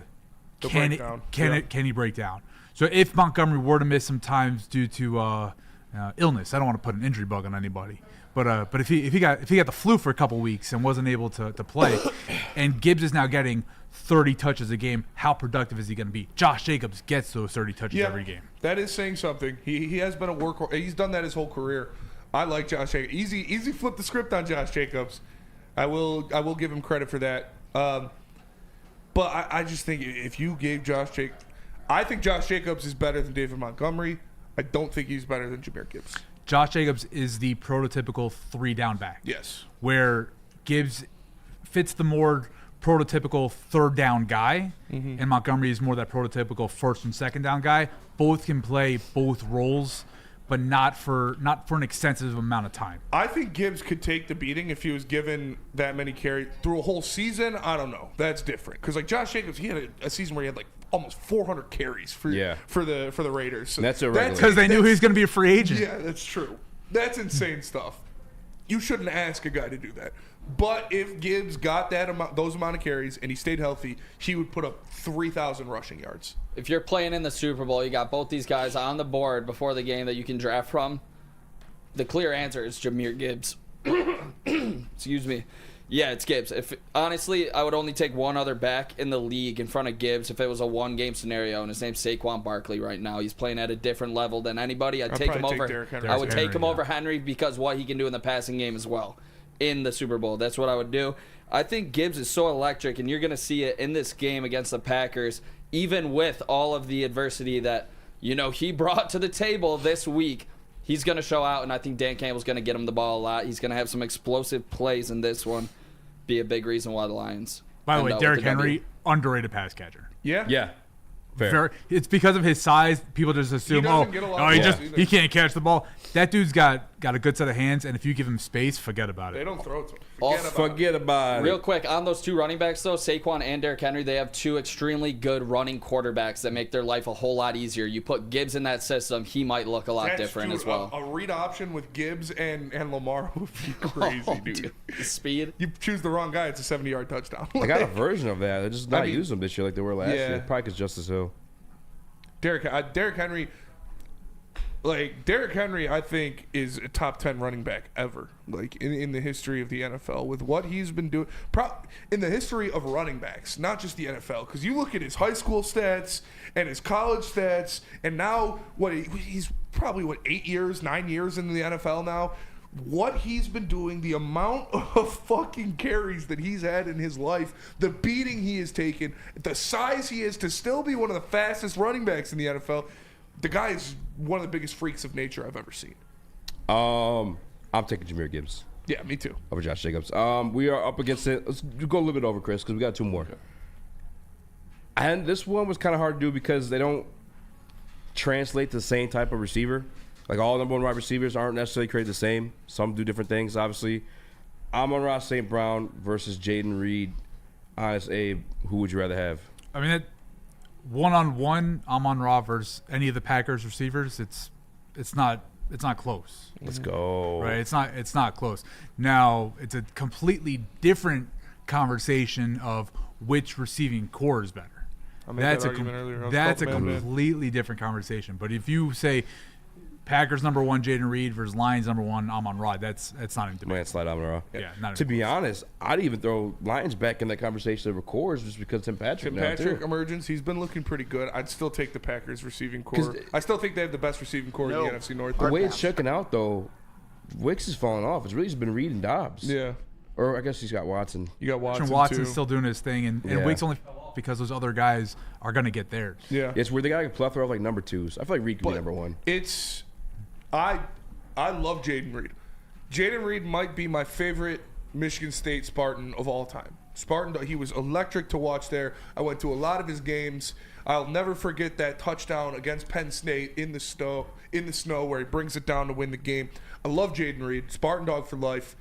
He'll
can
break down.
can he break down? So if Montgomery were to miss some times due to illness, I don't want to put an injury bug on anybody, but if he got the flu for a couple weeks and wasn't able to play, and Gibbs is now getting 30 touches a game, how productive is he going to be? Josh Jacobs gets those 30 touches every game.
That is saying something. He has been a workhorse. He's done that his whole career. I like Josh Jacobs. Easy flip the script on Josh Jacobs. I will give him credit for that. But I just think if you gave Josh Jacobs, I think Josh Jacobs is better than David Montgomery. I don't think he's better than Jahmyr Gibbs.
Josh Jacobs is the prototypical 3-down back.
Yes.
Where Gibbs fits the more prototypical 3rd-down guy, and Montgomery is more that prototypical 1st and 2nd down guy. Both can play both roles, but not for an extensive amount of time.
I think Gibbs could take the beating if he was given that many carries through a whole season. I don't know. That's different because like Josh Jacobs, he had a season where he had like almost 400 carries for the Raiders. So
that's irregular.
Because they knew he was going to be a free agent.
Yeah, that's true. That's insane stuff. You shouldn't ask a guy to do that. But if Gibbs got those amount of carries and he stayed healthy, he would put up 3,000 rushing yards.
If you're playing in the Super Bowl, you got both these guys on the board before the game that you can draft from. The clear answer is Jahmyr Gibbs. Excuse me. Yeah, it's Gibbs. Honestly, I would only take one other back in the league in front of Gibbs if it was a one-game scenario, and his name's Saquon Barkley right now. He's playing at a different level than anybody. I'd take him over. I would take him over Henry because what he can do in the passing game as well. in the Super Bowl. That's what I would do. I think Gibbs is so electric, and you're going to see it in this game against the Packers, even with all of the adversity that, he brought to the table this week. He's going to show out, and I think Dan Campbell's going to get him the ball a lot. He's going to have some explosive plays in this one. Be a big reason why the Lions.
By the way,
end out
Derrick
with the
Henry,
W.
underrated pass catcher.
Yeah.
Yeah. Fair.
It's because of his size. People just assume, he can't catch the ball. That dude's got a good set of hands, and if you give him space, forget about it.
They don't throw it to him.
Forget about it.
Real quick, on those two running backs, though, Saquon and Derrick Henry, they have two extremely good running quarterbacks that make their life a whole lot easier. You put Gibbs in that system, he might look a lot different as well.
A read option with Gibbs and Lamar would be crazy, dude.
The speed.
You choose the wrong guy, it's a 70-yard touchdown.
They got a version of that. They're just not using them this year like they were last year. Probably because Justice Hill.
Derrick Henry, Derrick Henry, I think, is a top 10 running back ever, in the history of the NFL with what he's been doing. In the history of running backs, not just the NFL, because you look at his high school stats and his college stats, and now he's probably 9 years into the NFL now. What he's been doing, the amount of fucking carries that he's had in his life, the beating he has taken, the size he is to still be one of the fastest running backs in the NFL. The guy is one of the biggest freaks of nature I've ever seen.
I'm taking Jahmyr Gibbs.
Yeah, me too.
Over Josh Jacobs. We are up against it. Let's go a little bit over, Chris, because we got two more. Okay. And this one was kind of hard to do because they don't translate the same type of receiver. Like, all number one wide receivers aren't necessarily created the same. Some do different things, obviously. Amon-Ra St. Brown versus Jaden Reed. Honest Abe, who would you rather have?
I mean, one-on-one, Amon-Ra versus any of the Packers receivers, it's not close.
Let's go.
Right? It's not close. Now, it's a completely different conversation of which receiving core is better.
I made that argument earlier.
That's a completely different conversation. But if you say Packers number one, Jaden Reed versus Lions number one, Amon-Ra, that's not in debate.
Landslide Amon-Ra.
Yeah, not
to be honest, I'd even throw Lions back in that conversation over cores just because Tim Patrick
emergence, he's been looking pretty good. I'd still take the Packers receiving core. I still think they have the best receiving core in the NFC North.
The way it's checking out, though, Wicks is falling off. It's really just been Reed and Dobbs.
Yeah.
Or I guess he's got Watson.
You got Watson's
too. Still doing his thing, and Wicks only fell off because those other guys are going to get theirs.
Yeah.
It's where they got a plethora of number twos. I feel like Reed could be number one.
I love Jaden Reed. Jaden Reed might be my favorite Michigan State Spartan of all time. He was electric to watch there. I went to a lot of his games. I'll never forget that touchdown against Penn State in the snow where he brings it down to win the game. I love Jaden Reed. Spartan dog for life.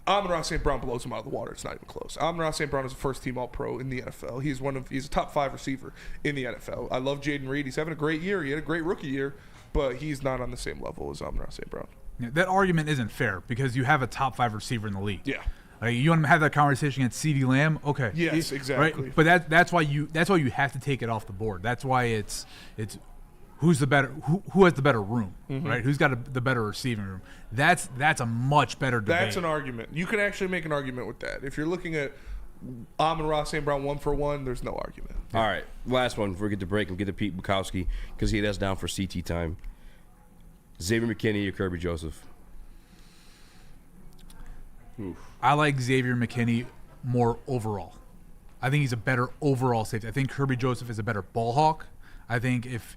Amon-Ra St. Brown blows him out of the water. It's not even close. Amon-Ra St. Brown is a first-team All-Pro in the NFL. He's a top 5 receiver in the NFL. I love Jaden Reed. He's having a great year. He had a great rookie year, but he's not on the same level as Amon-Ra St. Brown.
Yeah, that argument isn't fair because you have a top 5 receiver in the league.
Yeah.
You want to have that conversation against CeeDee Lamb? Okay.
Yes, exactly.
Right? But that's why you have to take it off the board. That's why it's who's the better who has the better room, right? Who's got the better receiving room? That's a much better debate.
That's an argument. You can actually make an argument with that. If you're looking at Amon-Ra St. Brown 1-for-1, there's no argument.
All right, last one before we get to break and get to Pete Bukowski because he has down for CT time. Xavier McKinney or Kirby Joseph?
Oof. I like Xavier McKinney more overall. I think he's a better overall safety. I think Kirby Joseph is a better ball hawk. I think if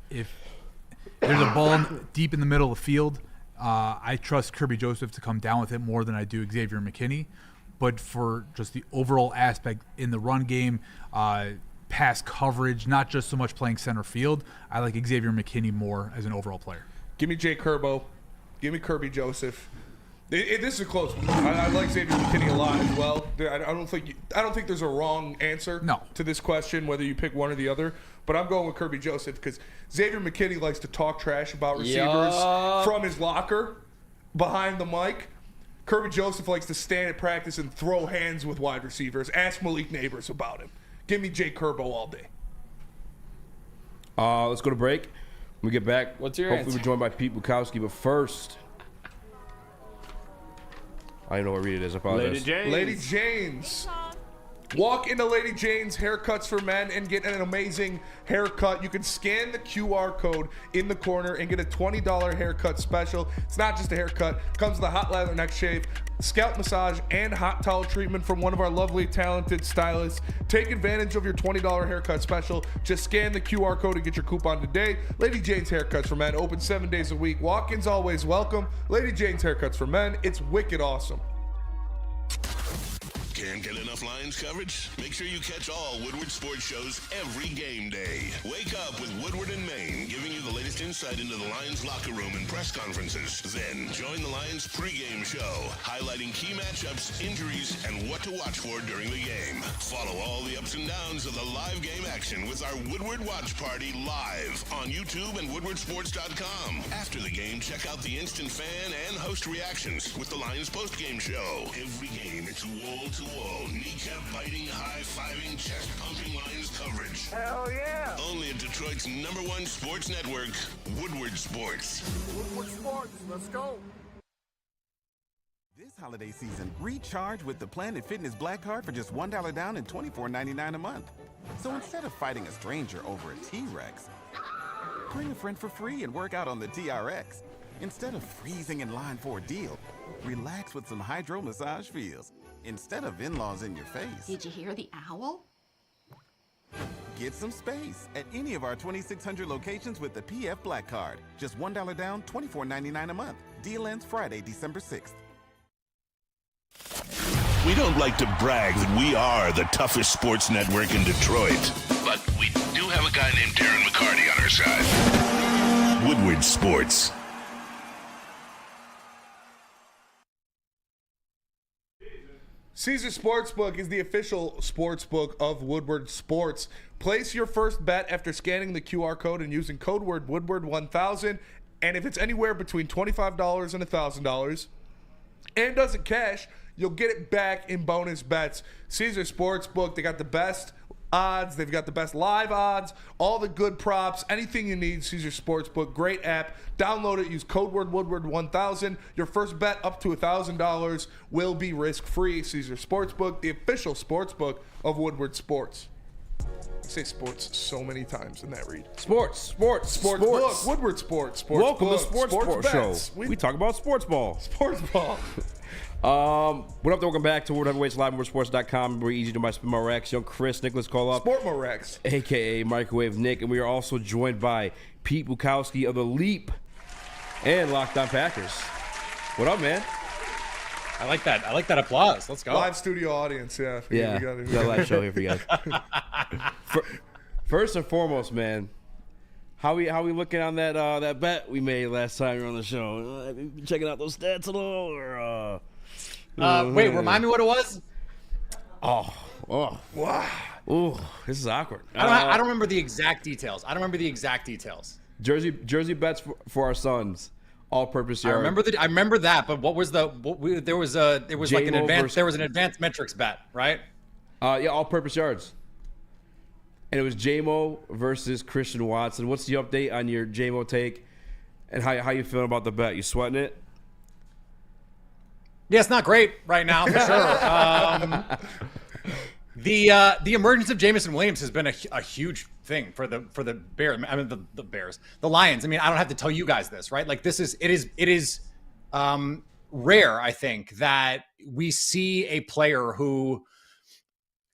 there's a ball deep in the middle of the field, I trust Kirby Joseph to come down with it more than I do Xavier McKinney. But for just the overall aspect in the run game, pass coverage, not just so much playing center field, I like Xavier McKinney more as an overall player.
Give me Jay Curbo. Give me Kirby Joseph. This is a close one. I like Xavier McKinney a lot as well. I don't think there's a wrong answer to this question, whether you pick one or the other. But I'm going with Kirby Joseph because Xavier McKinney likes to talk trash about receivers from his locker behind the mic. Kirby Joseph likes to stand at practice and throw hands with wide receivers. Ask Malik Neighbors about him. Give me Jay Curbo all day.
Let's go to break. When we get back,
what's your
hopefully
answer?
We're joined by Pete Bukowski. But first, I don't know what read it is. I apologize.
Lady Jane's. Walk into Lady Jane's Haircuts for Men and get an amazing haircut. You can scan the QR code in the corner and get a $20 haircut special. It's not just a haircut. It comes with a hot lather neck shave, scalp massage, and hot towel treatment from one of our lovely, talented stylists. Take advantage of your $20 haircut special. Just scan the QR code and get your coupon today. Lady Jane's Haircuts for Men, open 7 days a week. Walk-ins always welcome. Lady Jane's Haircuts for Men, it's wicked awesome.
Can't get enough Lions coverage? Make sure you catch all Woodward sports shows every game day. Wake up with Woodward and Maine, giving you the latest insight into the Lions locker room and press conferences. Then join the Lions pregame show, highlighting key matchups, injuries, and what to watch for during the game. Follow all the ups and downs of the live game action with our Woodward Watch Party live on YouTube and woodwardsports.com. After the game, check out the instant fan and host reactions with the Lions postgame show. Every game, it's wall-to-wall, kneecap-biting, high-fiving, chest-pumping Lions coverage.
Hell yeah!
Only at Detroit's #1 sports network, Woodward Sports.
Woodward Sports, let's go.
This holiday season, recharge with the Planet Fitness Black Card for just $1 down and $24.99 a month. So instead of fighting a stranger over a T-Rex, bring a friend for free and work out on the TRX. Instead of freezing in line for a deal, relax with some hydro massage feels. Instead of in-laws in your face.
Did you hear the owl?
Get some space at any of our 2,600 locations with the PF Black Card. Just $1 down, $24.99 a month. Deal ends Friday, December 6th.
We don't like to brag that we are the toughest sports network in Detroit, but we do have a guy named Darren McCarty on our side. Woodward Sports.
Caesar Sportsbook is the official sportsbook of Woodward Sports. Place your first bet after scanning the QR code and using code word Woodward1000. And if it's anywhere between $25 and $1,000 and doesn't cash, you'll get it back in bonus bets. Caesar Sportsbook, they got the best odds. They've got the best live odds, all the good props, anything you need. Caesar Sportsbook, great app. Download it. Use code word Woodward1000. Your first bet up to $1,000 will be risk-free. Caesar Sportsbook, the official sportsbook of Woodward Sports. I say sports so many times in that read.
Sports.
Book, Woodward Sports.
Welcome
book,
to Sports Show. We talk about sports ball.
Sports ball.
What up, welcome back to World Heavyweights Live, WoodwardSports.com. Very easy to my Spin Rex. Young Chris, Nicholas call up.
Sport Rex.
A.K.A. Microwave Nick. And we are also joined by Pete Bukowski of The Leap and Locked On Packers. What up, man?
I like that. I like that applause. Let's go.
Live studio audience, yeah.
Yeah, we got a live show here for you guys. First and foremost, man, how we looking on that bet we made last time you were on the show? Have you been checking out those stats at all, or
wait, remind me what it was.
Oh,
wow.
Ooh, this is awkward.
I don't remember the exact details.
Jersey bets for our sons, all-purpose yard.
I remember that, but what was there was like an advanced metrics bet, right?
Yeah, all-purpose yards. And it was J-Mo versus Christian Watson. What's the update on your J-Mo take, and how you feeling about the bet? You sweating it?
Yeah, it's not great right now, for sure. The emergence of Jameson Williams has been a huge thing for the Bears. I mean, the Bears, the Lions. I mean, I don't have to tell you guys this, right? Like, it is rare, I think, that we see a player who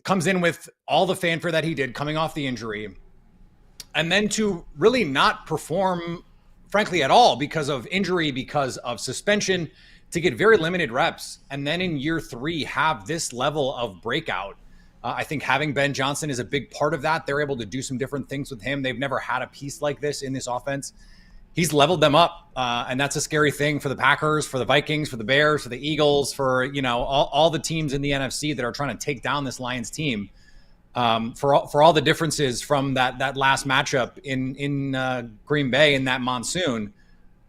comes in with all the fanfare that he did coming off the injury, and then to really not perform, frankly, at all because of injury, because of suspension, to get very limited reps, and then in year 3 have this level of breakout. I think having Ben Johnson is a big part of that. They're able to do some different things with him. They've never had a piece like this in this offense. He's leveled them up, and that's a scary thing for the Packers, for the Vikings, for the Bears, for the Eagles, for all the teams in the NFC that are trying to take down this Lions team. For all the differences from that last matchup in Green Bay in that monsoon,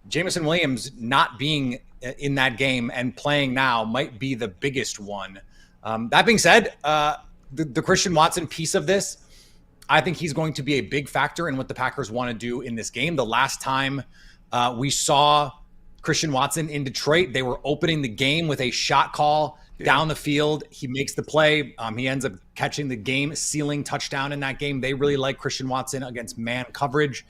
Jameson Williams not being in that game and playing now might be the biggest one. That being said, the Christian Watson piece of this, I think he's going to be a big factor in what the Packers want to do in this game. The last time we saw Christian Watson in Detroit, they were opening the game with a shot call down the field. He makes the play. He ends up catching the game-sealing touchdown in that game. They really like Christian Watson against man coverage.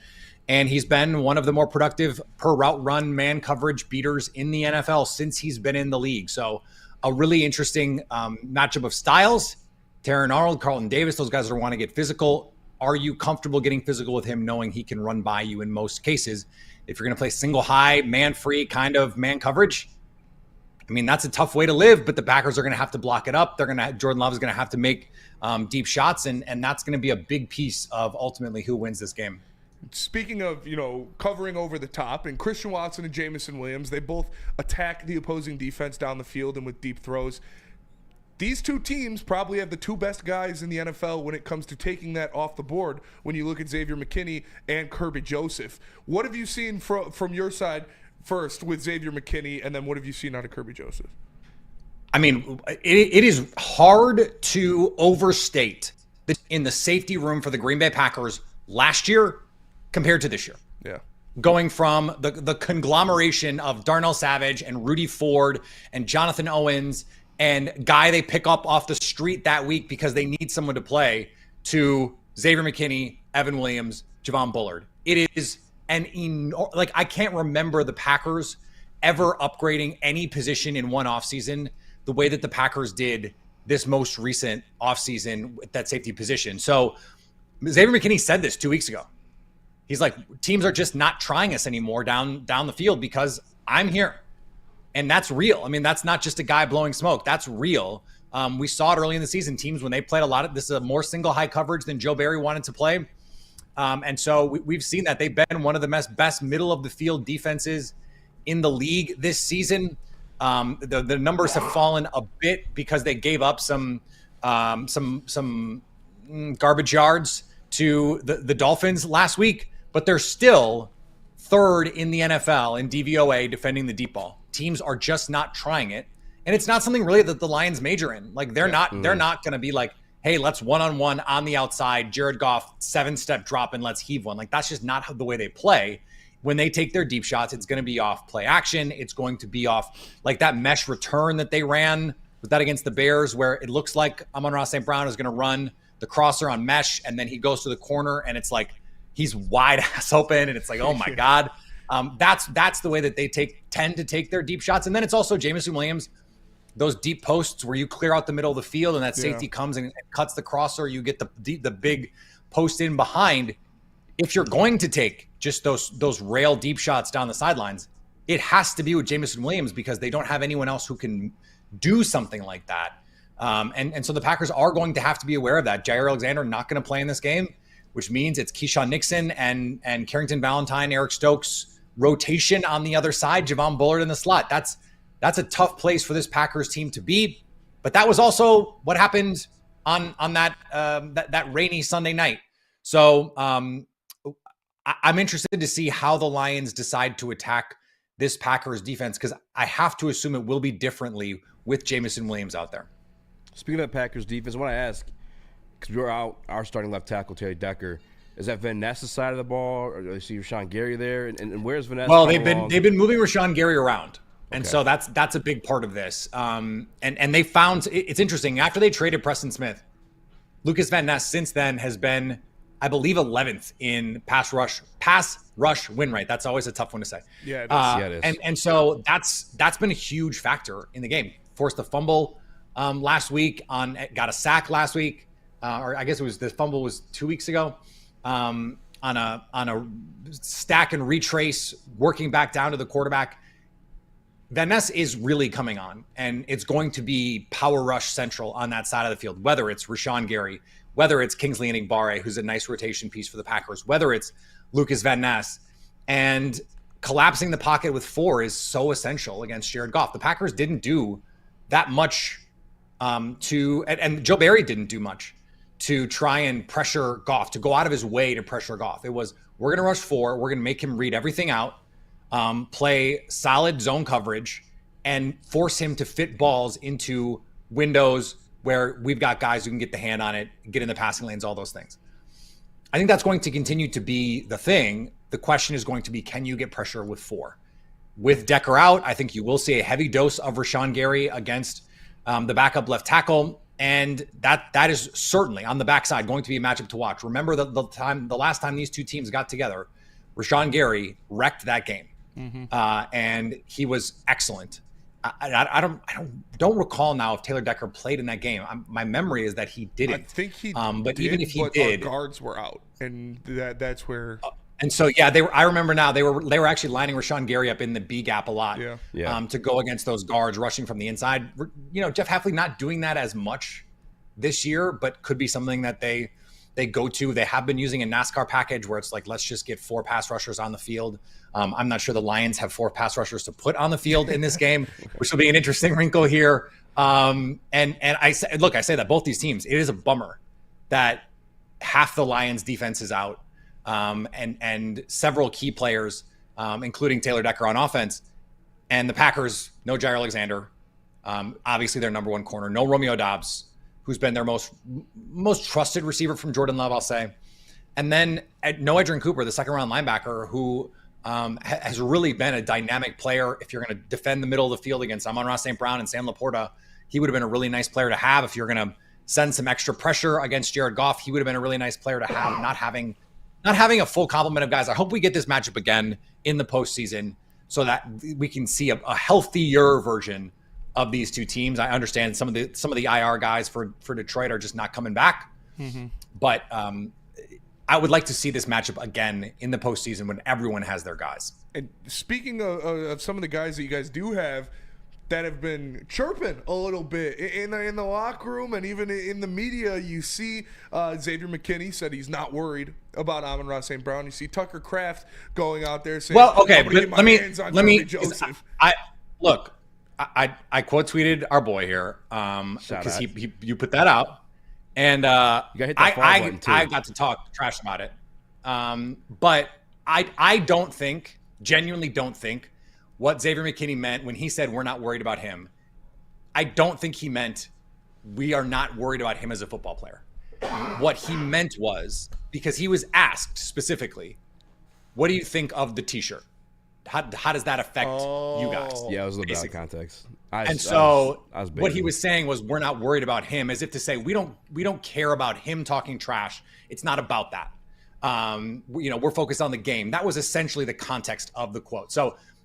And he's been one of the more productive per route run man coverage beaters in the NFL since he's been in the league. So a really interesting matchup of styles. Terran Arnold, Carlton Davis, those guys are want to get physical. Are you comfortable getting physical with him knowing he can run by you in most cases? If you're going to play single high, man-free kind of man coverage, I mean, that's a tough way to live, but the Packers are going to have to block it up. Jordan Love is going to have to make deep shots, and that's going to be a big piece of ultimately who wins this game.
Speaking of, covering over the top, and Christian Watson and Jameson Williams, they both attack the opposing defense down the field and with deep throws. These two teams probably have the two best guys in the NFL when it comes to taking that off the board when you look at Xavier McKinney and Kirby Joseph. What have you seen from your side first with Xavier McKinney, and then what have you seen out of Kirby Joseph?
I mean, it is hard to overstate in the safety room for the Green Bay Packers last year compared to this year.
Yeah.
Going from the conglomeration of Darnell Savage and Rudy Ford and Jonathan Owens and guy they pick up off the street that week because they need someone to play, to Xavier McKinney, Evan Williams, Javon Bullard. It is I can't remember the Packers ever upgrading any position in one offseason the way that the Packers did this most recent offseason with that safety position. So Xavier McKinney said this 2 weeks ago. He's like, teams are just not trying us anymore down the field because I'm here. And that's real. I mean, that's not just a guy blowing smoke. That's real. We saw it early in the season. Teams, when they played a lot of this, is a more single high coverage than Joe Barry wanted to play. And so we've seen that they've been one of the best middle of the field defenses in the league this season. The numbers have fallen a bit because they gave up some garbage yards to the Dolphins last week, but they're still third in the NFL in DVOA defending the deep ball. Teams are just not trying it. And it's not something really that the Lions major in. Like they're not going to be like, hey, let's one-on-one on the outside, Jared Goff, 7-step drop and let's heave one. Like that's just not the way they play. When they take their deep shots, it's going to be off play action. It's going to be off like that mesh return that they ran with that against the Bears, where it looks like Amon-Ra St. Brown is going to run the crosser on mesh, and then he goes to the corner and it's like he's wide ass open and it's like, oh my God. That's the way that they tend to take their deep shots. And then it's also Jameson Williams, those deep posts where you clear out the middle of the field and that safety comes and cuts the crosser. You get the big post in behind. If you're going to take just those rail deep shots down the sidelines, it has to be with Jameson Williams because they don't have anyone else who can do something like that. And so the Packers are going to have to be aware of that. Jair Alexander not going to play in this game, which means it's Keyshawn Nixon and Carrington Valentine, Eric Stokes rotation on the other side, Javon Bullard in the slot. That's a tough place for this Packers team to be. But that was also what happened on that rainy Sunday night. So I'm interested to see how the Lions decide to attack this Packers defense, because I have to assume it will be differently with Jameson Williams out there.
Speaking of Packers defense, I want to ask, because we're out our starting left tackle, Terry Decker. Is that Van Ness's side of the ball, or do you see Rashawn Gary there? And where's Van Ness?
Well, they've been moving Rashawn Gary around, and so that's a big part of this. And they found it's interesting after they traded Preston Smith, Lucas Van Ness since then has been, I believe, 11th in pass rush win rate. That's always a tough one to say.
Yeah,
it is.
And so that's been a huge factor in the game. Forced a fumble last week, got a sack last week, or I guess the fumble was 2 weeks ago. On a stack and retrace, working back down to the quarterback. Van Ness is really coming on, and it's going to be power rush central on that side of the field, whether it's Rashawn Gary, whether it's Kingsley Enagbare, who's a nice rotation piece for the Packers, whether it's Lucas Van Ness. And collapsing the pocket with 4 is so essential against Jared Goff. The Packers didn't do that much and Joe Barry didn't do much to try and pressure Goff, to go out of his way to pressure Goff. It was, we're going to rush 4. We're going to make him read everything out, play solid zone coverage, and force him to fit balls into windows where we've got guys who can get the hand on it, get in the passing lanes, all those things. I think that's going to continue to be the thing. The question is going to be, can you get pressure with 4? With Decker out, I think you will see a heavy dose of Rashawn Gary against the backup left tackle. And that is certainly on the backside going to be a matchup to watch. Remember the last time these two teams got together Rashawn Gary wrecked that game,
Mm-hmm.
and he was excellent. I don't recall now if Taylor Decker played in that game. My memory is that he didn't.
I think he
but
did,
even if he
but
did,
our guards were out, and that's where.
And so, yeah, they were. I remember now they were actually lining Rashawn Gary up in the B gap a lot, to go against those guards rushing from the inside. You know, Jeff Hafley not doing that as much this year, but could be something that they go to. They have been using a NASCAR package where it's like, let's just get 4 pass rushers on the field. I'm not sure the Lions have 4 pass rushers to put on the field in this game, which will be an interesting wrinkle here. And I say that both these teams, it is a bummer that half the Lions defense is out. And several key players, including Taylor Decker on offense, and the Packers, no Jair Alexander, obviously their number 1 corner, no Romeo Doubs, who's been their most trusted receiver from Jordan Love, I'll say, and then no Adrian Cooper, the second-round linebacker, who has really been a dynamic player. If you're going to defend the middle of the field against Amon-Ra St. Brown and Sam Laporta, he would have been a really nice player to have. If you're going to send some extra pressure against Jared Goff, he would have been a really nice player to have, not having a full complement of guys. I hope we get this matchup again in the postseason so that we can see a healthier version of these two teams. I understand some of the IR guys for Detroit are just not coming back, but I would like to see this matchup again in the postseason when everyone has their guys.
And speaking of some of the guys that you guys do have that have been chirping a little bit in the locker room and even in the media, you see Xavier McKinney said he's not worried about Amon-Ra St. Brown. You see Tucker Kraft going out there saying,
"Well, okay, but
let me Joseph."
I quote tweeted our boy here because you put that out, and I got to talk trash about it. But I genuinely don't think what Xavier McKinney meant when he said we're not worried about him. I don't think he meant we are not worried about him as a football player. What he meant was, because he was asked specifically, what do you think of the t-shirt? How does that affect you guys?
Yeah, it was a little bit out of context.
What he was saying was we're not worried about him, as if to say we don't care about him talking trash. It's not about that. We're focused on the game. That was essentially the context of the quote.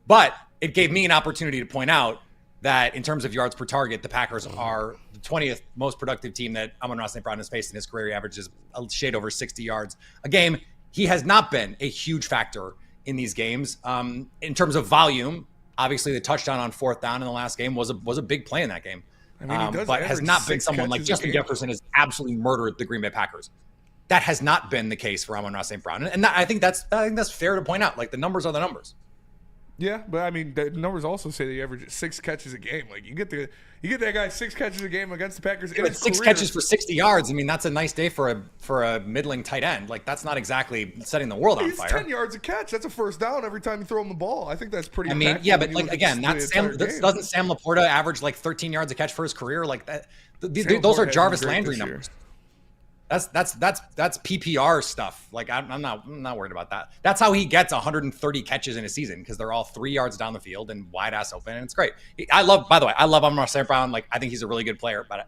But it gave me an opportunity to point out that in terms of yards per target, the Packers are the 20th most productive team that Amon-Ra St. Brown has faced in his career. He averages a shade over 60 yards a game. He has not been a huge factor in these games. In terms of volume, obviously the touchdown on 4th down in the last game was a big play in that game.
I mean,
but has not been someone like Justin Jefferson has absolutely murdered the Green Bay Packers. That has not been the case for Amon-Ra St. Brown. And I think that's fair to point out. Like, the numbers are the numbers.
Yeah, but I mean, the numbers also say that he averages 6 catches a game. Like, you get that guy 6 catches a game against the Packers.
Yeah, but 6 catches for 60 yards. I mean, that's a nice day for a middling tight end. Like, that's not exactly setting the world on fire.
10 yards a catch. That's a first down every time you throw him the ball. I think that's pretty.
I mean, yeah, but like again, doesn't Sam Laporta average like 13 yards a catch for his career? Like that. Those are Jarvis Landry numbers. That's PPR stuff. Like I'm not worried about that. That's how he gets 130 catches in a season, because they're all 3 yards down the field and wide ass open, and it's great. By the way, I love Amon-Ra St. Brown. Like, I think he's a really good player, but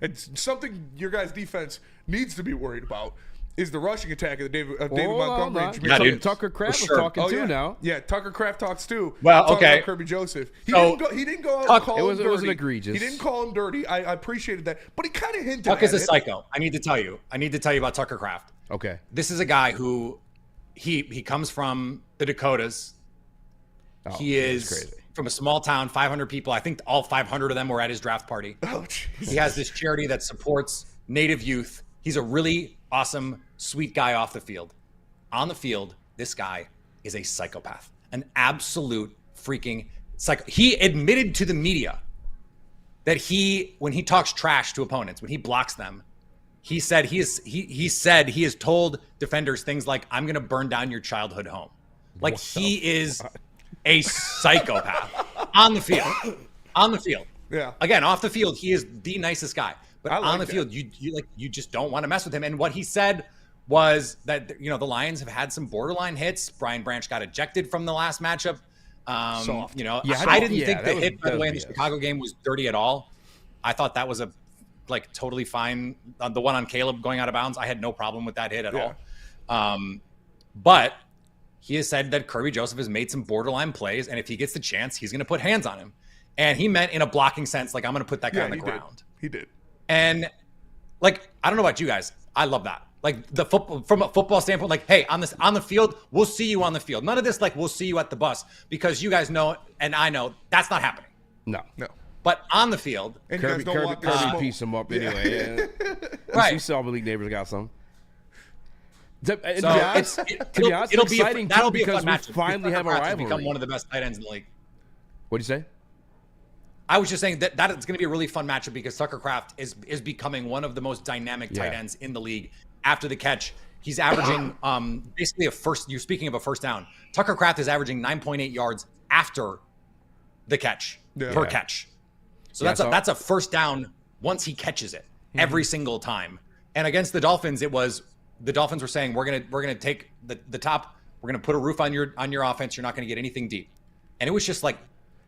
it's something your guys' defense needs to be worried about is the rushing attack of David Montgomery.
Yeah, dude. Tucker Kraft was talking too now.
Yeah, Tucker Kraft talks too.
Well, okay.
About Kirby Joseph. He didn't go out and call him dirty.
It wasn't egregious.
He didn't call him dirty. I appreciated that, but he kind of hinted.
Tuck is a psycho. I need to tell you about Tucker Kraft.
Okay.
This is a guy who he comes from the Dakotas.
Oh,
he is from a small town, 500 people. I think all 500 of them were at his draft party.
Oh, Jesus.
He has this charity that supports Native youth. He's a really awesome, sweet guy off the field. On the field, this guy is a psychopath, an absolute freaking psycho. He admitted to the media that when he talks trash to opponents, when he blocks them, he said he has told defenders things like, "I'm going to burn down your childhood home." Like, he is a psychopath on the field. On the field.
Yeah.
Again, off the field, he is the nicest guy. But on the field, you just don't want to mess with him. And what he said was that the Lions have had some borderline hits. Brian Branch got ejected from the last matchup. I didn't think the hit, by the way, in the Chicago game was dirty at all. I thought that was totally fine. The one on Caleb going out of bounds, I had no problem with that hit at all. But he has said that Kirby Joseph has made some borderline plays, and if he gets the chance, he's going to put hands on him. And he meant in a blocking sense, like, I'm going to put that guy on the ground.
He did.
And, like, I don't know about you guys. I love that. Like, the football, from a football standpoint, like, hey, on the field, we'll see you on the field. None of this, like, we'll see you at the bus, because you guys know, and I know, that's not happening.
No.
But on the field,
And
Kirby pieced him up anyway.
Right.
You saw the league neighbors got some. To be
So
honest,
it'll be
exciting
that'll
too,
be a fun
because we
match.
finally have a rivalry.
Become one of the best tight ends in the league.
What'd you say?
I was just saying that it's going to be a really fun matchup because Tucker Kraft is becoming one of the most dynamic tight ends in the league after the catch. He's averaging basically you're speaking of a first down. Tucker Kraft is averaging 9.8 yards after the catch per catch. So that's a first down once he catches it every single time. And against the Dolphins, the Dolphins were saying we're gonna take the top, we're gonna put a roof on your offense. You're not gonna get anything deep. And it was just like,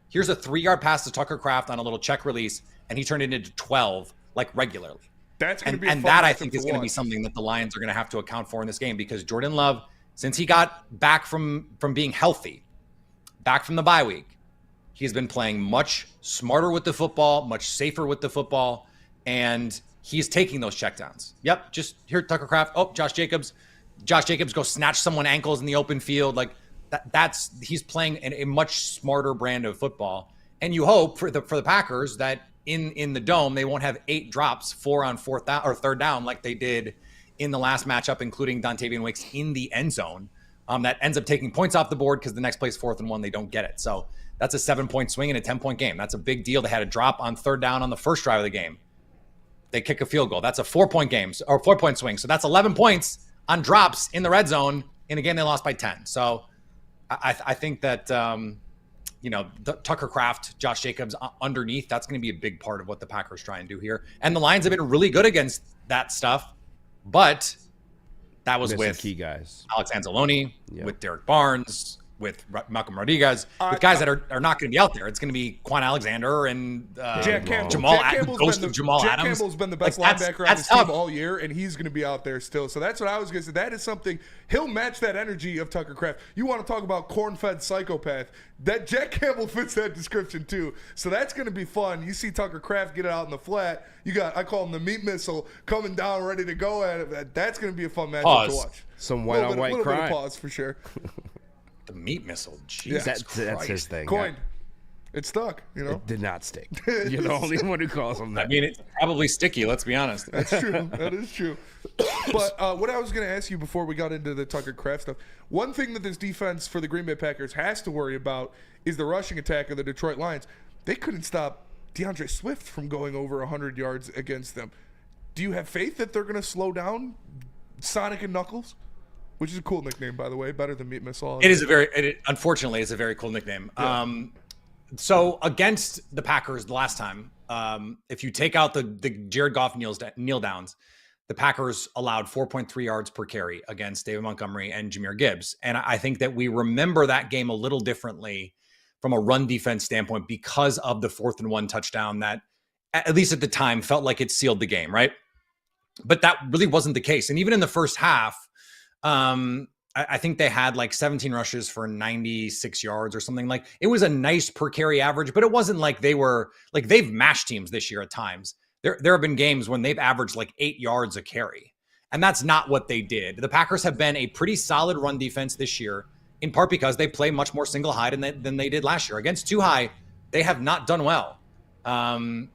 here's a 3-yard pass to Tucker Kraft on a little check release, and he turned it into 12 like regularly.
That's going to be a
and
fun
that I
matchup
think
to
is going to be
watch.
something that the Lions are going to have to account for in this game, because Jordan Love, since he got back from being healthy, back from the bye week, he's been playing much smarter with the football, much safer with the football, and he's taking those checkdowns. Yep, just here Tucker Kraft. Oh, Josh Jacobs go snatch someone ankles in the open field. Like he's playing a much smarter brand of football. And you hope for the Packers that in the dome they won't have 8 drops, 4 on fourth down or third down like they did in the last matchup, including Dontavian Wicks in the end zone. That ends up taking points off the board because the next play's 4th and 1, they don't get it. So that's a 7-point swing in a 10-point game. That's a big deal. They had a drop on third down on the first drive of the game. They kick a field goal. That's a 4-point game or 4-point swing. So that's 11 points on drops in the red zone in a game they lost by 10. So I think that, Tucker Kraft, Josh Jacobs underneath, that's going to be a big part of what the Packers try and do here. And the Lions have been really good against that stuff, but that was
Missing
with
key guys.
Alex Anzalone, with Derek Barnes, with Malcolm Rodriguez, with guys that are not going to be out there. It's going to be Quan Alexander and
Jack Campbell.
Jamal
Jack
Adams, ghost of Jamal
Jack
Adams.
Campbell's been the best
Like,
linebacker on
that's
this team
tough.
all year, and he's going to be out there still. So that's what I was going to say. That is something. He'll match that energy of Tucker Kraft. You want to talk about corn-fed psychopath. That Jack Campbell fits that description too. So that's going to be fun. You see Tucker Kraft get it out in the flat. You got, I call him the meat missile, coming down ready to go at it. That's going to be a fun matchup to watch.
Some white-on-white
little
crime.
bit of pause for sure.
The meat missile. Jesus
That's his thing.
Coined. It stuck,
It did not stick. You're the only one who calls him that.
I mean, it's probably sticky, let's be honest.
That's true. That is true. But what I was going to ask you before we got into the Tucker Kraft stuff, one thing that this defense for the Green Bay Packers has to worry about is the rushing attack of the Detroit Lions. They couldn't stop DeAndre Swift from going over 100 yards against them. Do you have faith that they're going to slow down Sonic and Knuckles? Which is a cool nickname, by the way, better than Meat Missile.
It is unfortunately, it's a very cool nickname.
Yeah.
So against the Packers the last time, if you take out the Jared Goff kneel downs, the Packers allowed 4.3 yards per carry against David Montgomery and Jahmyr Gibbs. And I think that we remember that game a little differently from a run defense standpoint because of the 4th and 1 touchdown that, at least at the time, felt like it sealed the game, right? But that really wasn't the case. And even in the first half, I think they had like 17 rushes for 96 yards or something. Like, it was a nice per carry average, but it wasn't like they were like, they've mashed teams this year at times. There have been games when they've averaged like 8 yards a carry, and that's not what they did. The Packers have been a pretty solid run defense this year, in part because they play much more single high than they did last year. Against two high, they have not done well. And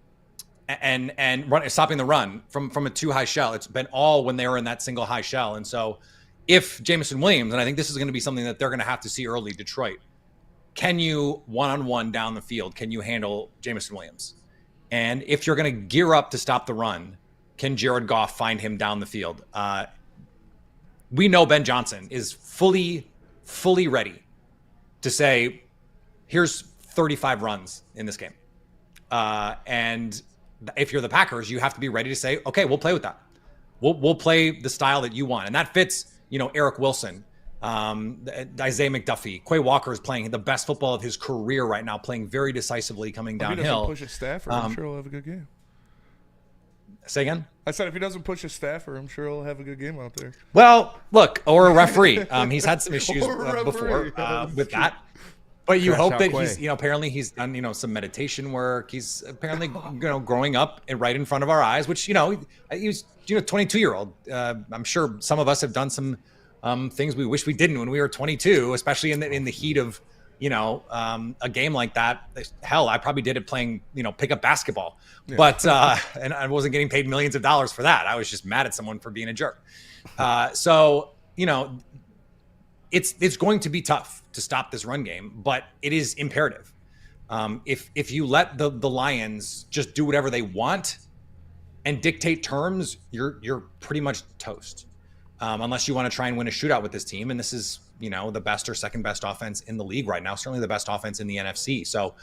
stopping the run from a 2 high shell. It's been all when they were in that single high shell. And so if Jameson Williams, and I think this is going to be something that they're going to have to see early, Detroit, can you one-on-one down the field, can you handle Jameson Williams? And if you're going to gear up to stop the run, can Jared Goff find him down the field? We know Ben Johnson is fully ready to say, here's 35 runs in this game. And if you're the Packers, you have to be ready to say, okay, we'll play with that. We'll play the style that you want. And that fits, Eric Wilson, Isaiah McDuffie. Quay Walker is playing the best football of his career right now, playing very decisively coming downhill.
He doesn't push a Stafford. I'm sure he'll have a good game.
Say again?
I said if he doesn't push his staffer, I'm sure he'll have a good game out there.
Well, look, or a referee. He's had some issues
Or a
before
referee.
with that. But you
Crash
hope
out
that
Quay.
he's, apparently he's done, some meditation work. He's apparently, growing up right in front of our eyes, which, he was, 22-year-old. I'm sure some of us have done some things we wish we didn't when we were 22, especially in the heat of, a game like that. Hell, I probably did it playing, pickup basketball, but, and I wasn't getting paid millions of dollars for that. I was just mad at someone for being a jerk. So, it's going to be tough to stop this run game, but it is imperative. If you let the Lions just do whatever they want and dictate terms, you're pretty much toast. Unless you want to try and win a shootout with this team, and this is the best or second best offense in the league right now, certainly the best offense in the NFC. So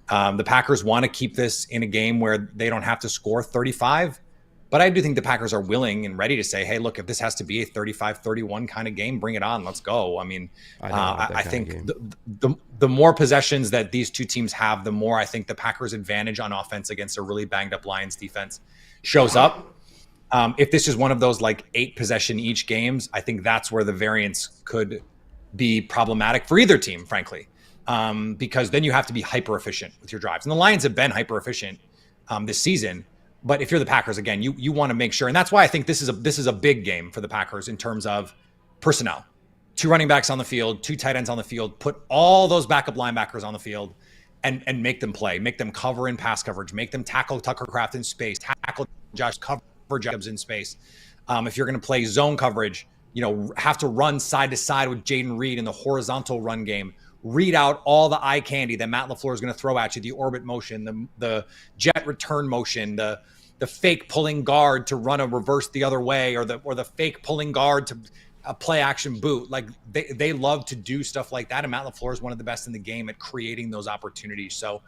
the Packers want to keep this in a game where they don't have to score 35. But I do think the Packers are willing and ready to say, hey, look, if this has to be a 35-31 kind of game, bring it on. Let's go. I mean, I think the more possessions that these two teams have, the more I think the Packers' advantage on offense against a really banged-up Lions defense shows up. If this is one of those 8 possession each games, I think that's where the variance could be problematic for either team, frankly, because then you have to be hyper efficient with your drives. And the Lions have been hyper efficient this season. But if you're the Packers, again, you want to make sure, and that's why I think this is a big game for the Packers in terms of personnel. 2 running backs on the field, 2 tight ends on the field, put all those backup linebackers on the field and make them play, make them cover in pass coverage, make them tackle Tucker Kraft in space, tackle Josh cover Jacobs in space. If you're going to play zone coverage, have to run side to side with Jaden Reed in the horizontal run game. Read out all the eye candy that Matt LaFleur is going to throw at you, the orbit motion, the jet return motion, the fake pulling guard to run a reverse the other way, or the fake pulling guard to a play action boot. They love to do stuff like that, and Matt LaFleur is one of the best in the game at creating those opportunities. So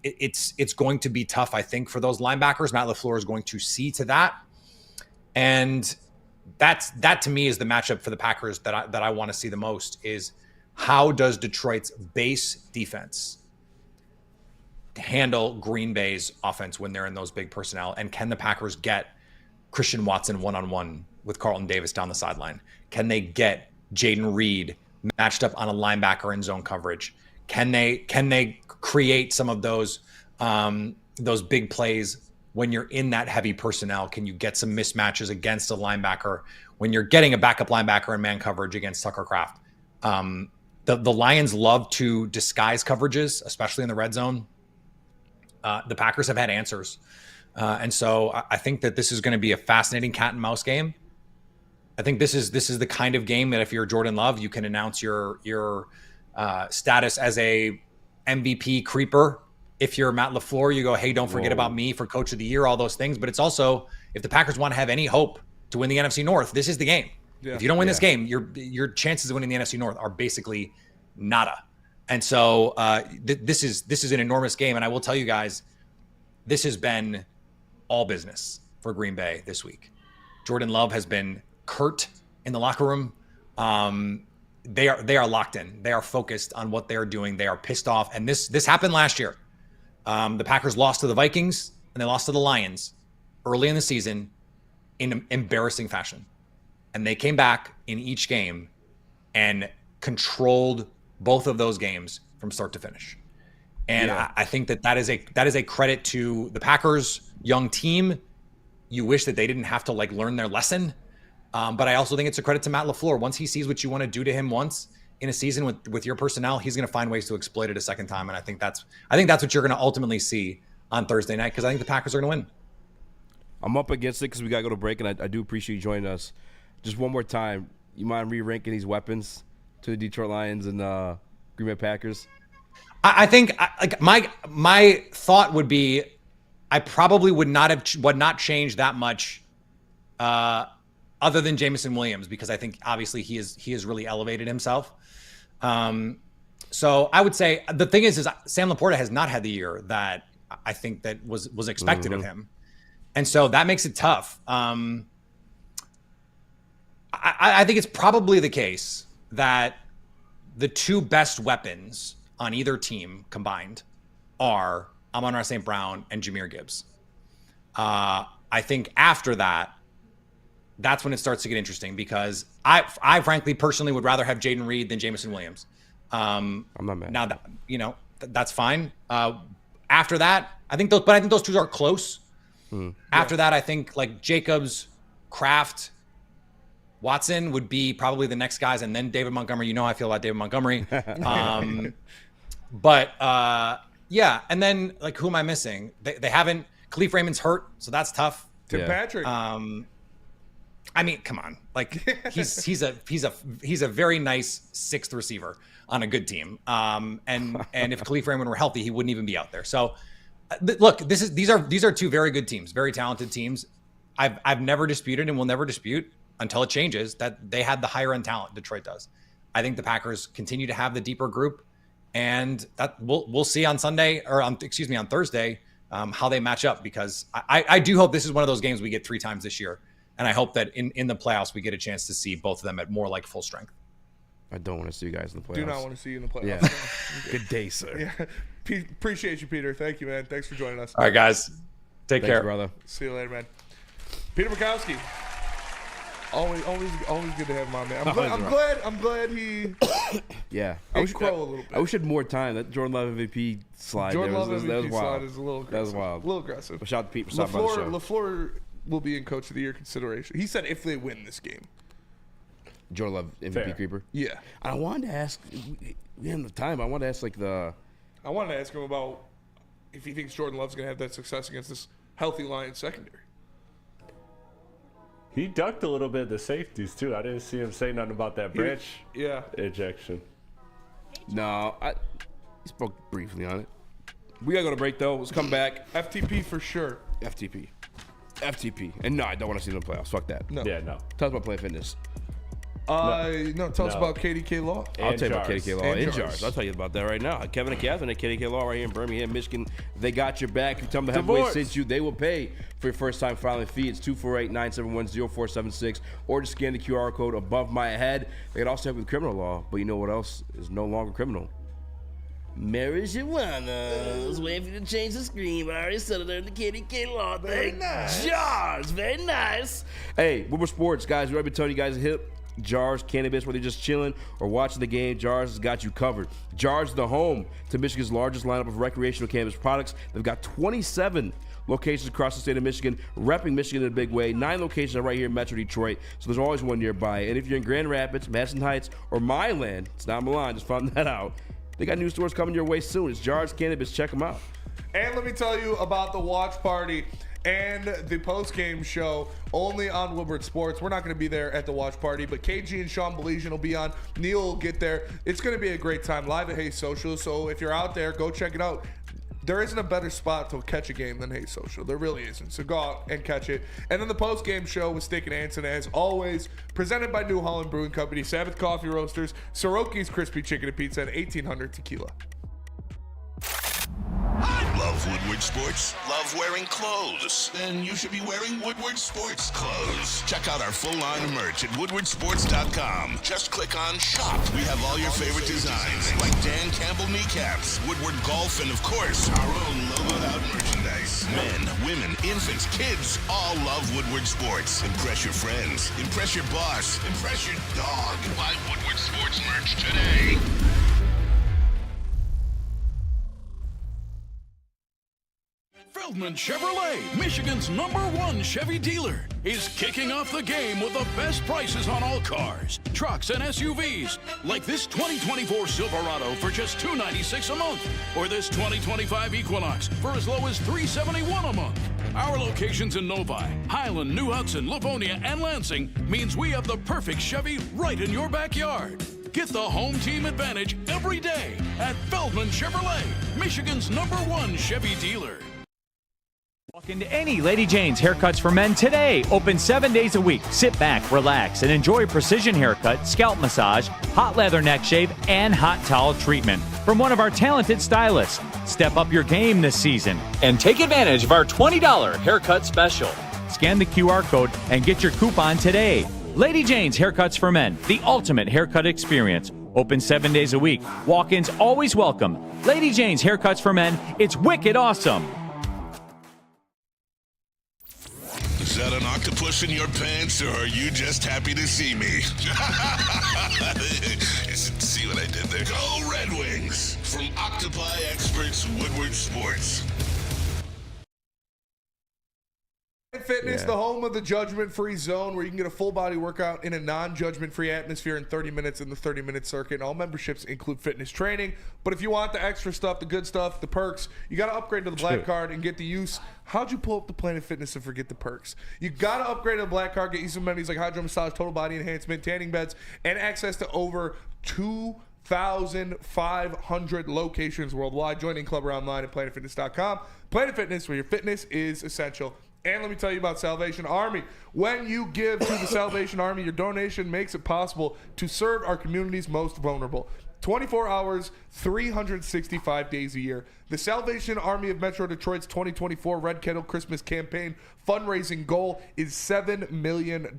it's going to be tough, I think, for those linebackers. Matt LaFleur is going to see to that, and that to me is the matchup for the Packers that I want to see the most. Is how does Detroit's base defense handle Green Bay's offense when they're in those big personnel? And can the Packers get Christian Watson one-on-one with Carlton Davis down the sideline? Can they get Jaden Reed matched up on a linebacker in zone coverage? Can they create some of those big plays when you're in that heavy personnel? Can you get some mismatches against a linebacker when you're getting a backup linebacker in man coverage against Tucker Kraft? The Lions love to disguise coverages, especially in the red zone. The Packers have had answers. And so I think that this is going to be a fascinating cat and mouse game. I think this is the kind of game that if you're Jordan Love, you can announce your status as a MVP creeper. If you're Matt LaFleur, you go, hey, don't forget about me for coach of the year, all those things. But it's also, if the Packers want to have any hope to win the NFC North, this is the game. Yeah. If you don't win this game, your chances of winning the NFC North are basically nada. And so this is an enormous game. And I will tell you guys, this has been all business for Green Bay this week. Jordan Love has been curt in the locker room. They are locked in. They are focused on what they're doing. They are pissed off. And this happened last year. The Packers lost to the Vikings and they lost to the Lions early in the season in embarrassing fashion. And they came back in each game and controlled both of those games from start to finish. And I think that is a credit to the Packers young team. You wish that they didn't have to learn their lesson. But I also think it's a credit to Matt LaFleur. Once he sees what you want to do to him once in a season with your personnel, he's going to find ways to exploit it a second time. And I think that's what you're going to ultimately see on Thursday night, because I think the Packers are going to win.
I'm up against it because we got to go to break, and I do appreciate you joining us. Just one more time, you mind re-ranking these weapons to the Detroit Lions and Green Bay Packers?
I think my thought would be I probably would not change that much other than Jameson Williams, because I think obviously he has really elevated himself. So I would say the thing is Sam Laporta has not had the year that I think that was expected of him. And so that makes it tough. I think it's probably the case that the two best weapons on either team combined are Amon-Ra St. Brown and Jahmyr Gibbs. I I think after that, that's when it starts to get interesting because I frankly personally would rather have Jaden Reed than Jamison Williams.
I'm not mad.
Now that that's fine. After that, I think those two are close. After that, I think like Jacobs, Kraft, Watson would be probably the next guys, and then David Montgomery. You know how I feel about David Montgomery. Yeah, and then like who am I missing? They haven't. Khalif Raymond's hurt, so that's tough.
Tim Patrick.
I mean, come on. Like he's a very nice sixth receiver on a good team. And if Khalif Raymond were healthy, he wouldn't even be out there. So look, these are two very good teams, very talented teams. I've never disputed and will never dispute until it changes that they had the higher end talent. Detroit does. I think the Packers continue to have the deeper group, and that we'll see on Sunday or on Thursday how they match up, because I do hope this is one of those games we get 3 times this year. And I hope that in the playoffs, we get a chance to see both of them at more like full strength.
I don't want to see you guys in the playoffs.
Do not want to see you in the playoffs.
Yeah. Good day, sir.
Yeah. Appreciate you, Peter. Thank you, man. Thanks for joining us.
All right, guys. Take care,
brother.
See you later, man. Peter Bukowski. Always good to have him on, man. I'm glad he.
Yeah.
I wish Crow a little bit.
I wish he had more time. That Jordan Love MVP slide.
Jordan
there
Love
was,
MVP
that was wild.
slide is a little aggressive.
That was wild.
A little aggressive.
But shout out to Pete for stopping by the show.
LaFleur will be in Coach of the Year consideration. He said if they win this game.
Jordan Love MVP creeper.
Yeah.
I wanted to ask. We had the time. I wanted to ask
I wanted to ask him about if he thinks Jordan Love's going to have that success against this healthy Lions secondary.
He ducked a little bit of the safeties too. I didn't see him say nothing about that branch ejection.
No, he spoke briefly on it. We gotta go to break though. Let's come back.
FTP for sure.
FTP. And no, I don't want to see them in the playoffs. Fuck that.
No.
Yeah, no.
Tell us about Planet Fitness.
Tell us about KDK Law.
I'll tell you about KDK Law
and
and Jars. I'll tell you about that right now. Kevin and Catherine at KDK Law right here in Birmingham, Michigan. They got your back. If you tell them the Heavyweight sent you, they will pay for your first time filing fee. It's 248-971-0476, or just scan the QR code above my head. They can also help with criminal law, but you know what else is no longer criminal? Marijuana. I was waiting for you to change the screen, but I already said it there in the KDK Law thing.
Very nice.
Jars, very nice. Hey, Woodward Sports, guys. We've already been telling you guys to hit Jars Cannabis, whether you're just chilling or watching the game. Jars has got you covered. Jars is the home to Michigan's largest lineup of recreational cannabis products. They've got 27 locations across the state of Michigan, repping Michigan in a big way. 9 locations are right here in Metro Detroit, so there's always one nearby. And if you're in Grand Rapids, Madison Heights, or Milan, it's not Milan, just found that out. They got new stores coming your way soon. It's Jars Cannabis. Check them out.
And let me tell you about the watch party and the post-game show only on Woodward Sports. We're not going to be there at the watch party, but KG and Sean Belizean will be on. Neil will get there. It's going to be a great time live at Hayes Social. So if you're out there, go check it out. There isn't a better spot to catch a game than Hayes Social. There really isn't. So go out and catch it. And then the post-game show with Stick and Anson, as always, presented by New Holland Brewing Company, Sabbath Coffee Roasters, Soroki's Crispy Chicken and Pizza, and 1800 Tequila.
Love Woodward Sports? Love wearing clothes? Then you should be wearing Woodward Sports clothes. Check out our full line of merch at woodwardsports.com. Just click on shop. We have all your favorite designs, like Dan Campbell kneecaps, Woodward golf, and of course, our own logoed out merchandise. Men, women, infants, kids, all love Woodward Sports. Impress your friends. Impress your boss. Impress your dog. Buy Woodward Sports merch today.
Feldman Chevrolet, Michigan's #1 Chevy dealer, is kicking off the game with the best prices on all cars, trucks, and SUVs, like this 2024 Silverado for just $296 a month, or this 2025 Equinox for as low as $371 a month. Our locations in Novi, Highland, New Hudson, Livonia, and Lansing means we have the perfect Chevy right in your backyard. Get the home team advantage every day at Feldman Chevrolet, Michigan's #1 Chevy dealer.
Walk into any Lady Jane's Haircuts for Men today. Open 7 days a week. Sit back, relax, and enjoy precision haircut, scalp massage, hot leather neck shave, and hot towel treatment from one of our talented stylists. Step up your game this season and take advantage of our $20 haircut special. Scan the QR code and get your coupon today. Lady Jane's Haircuts for Men, the ultimate haircut experience. Open 7 days a week. Walk-ins always welcome. Lady Jane's Haircuts for Men. It's wicked awesome.
Is that an octopus in your pants, or are you just happy to see me? See what I did there? Go Red Wings! From Octopi Experts Woodward Sports.
Fitness,
Yeah.
the home of the judgment-free zone, where you can get a full-body workout in a non-judgment-free atmosphere in 30 minutes in the 30-minute circuit. And all memberships include fitness training. But if you want the extra stuff, the good stuff, the perks, you got to upgrade to the Black Card and get the use. How'd you pull up the Planet Fitness and forget the perks? You got to upgrade to the Black Card, get you some amenities like hydro massage, total body enhancement, tanning beds, and access to over 2,500 locations worldwide. Join Club or online at planetfitness.com. Planet Fitness, where your fitness is essential. And let me tell you about Salvation Army. When you give to the Salvation Army, your donation makes it possible to serve our community's most vulnerable. 24 hours, 365 days a year. The Salvation Army of Metro Detroit's 2024 Red Kettle Christmas campaign fundraising goal is $7 million.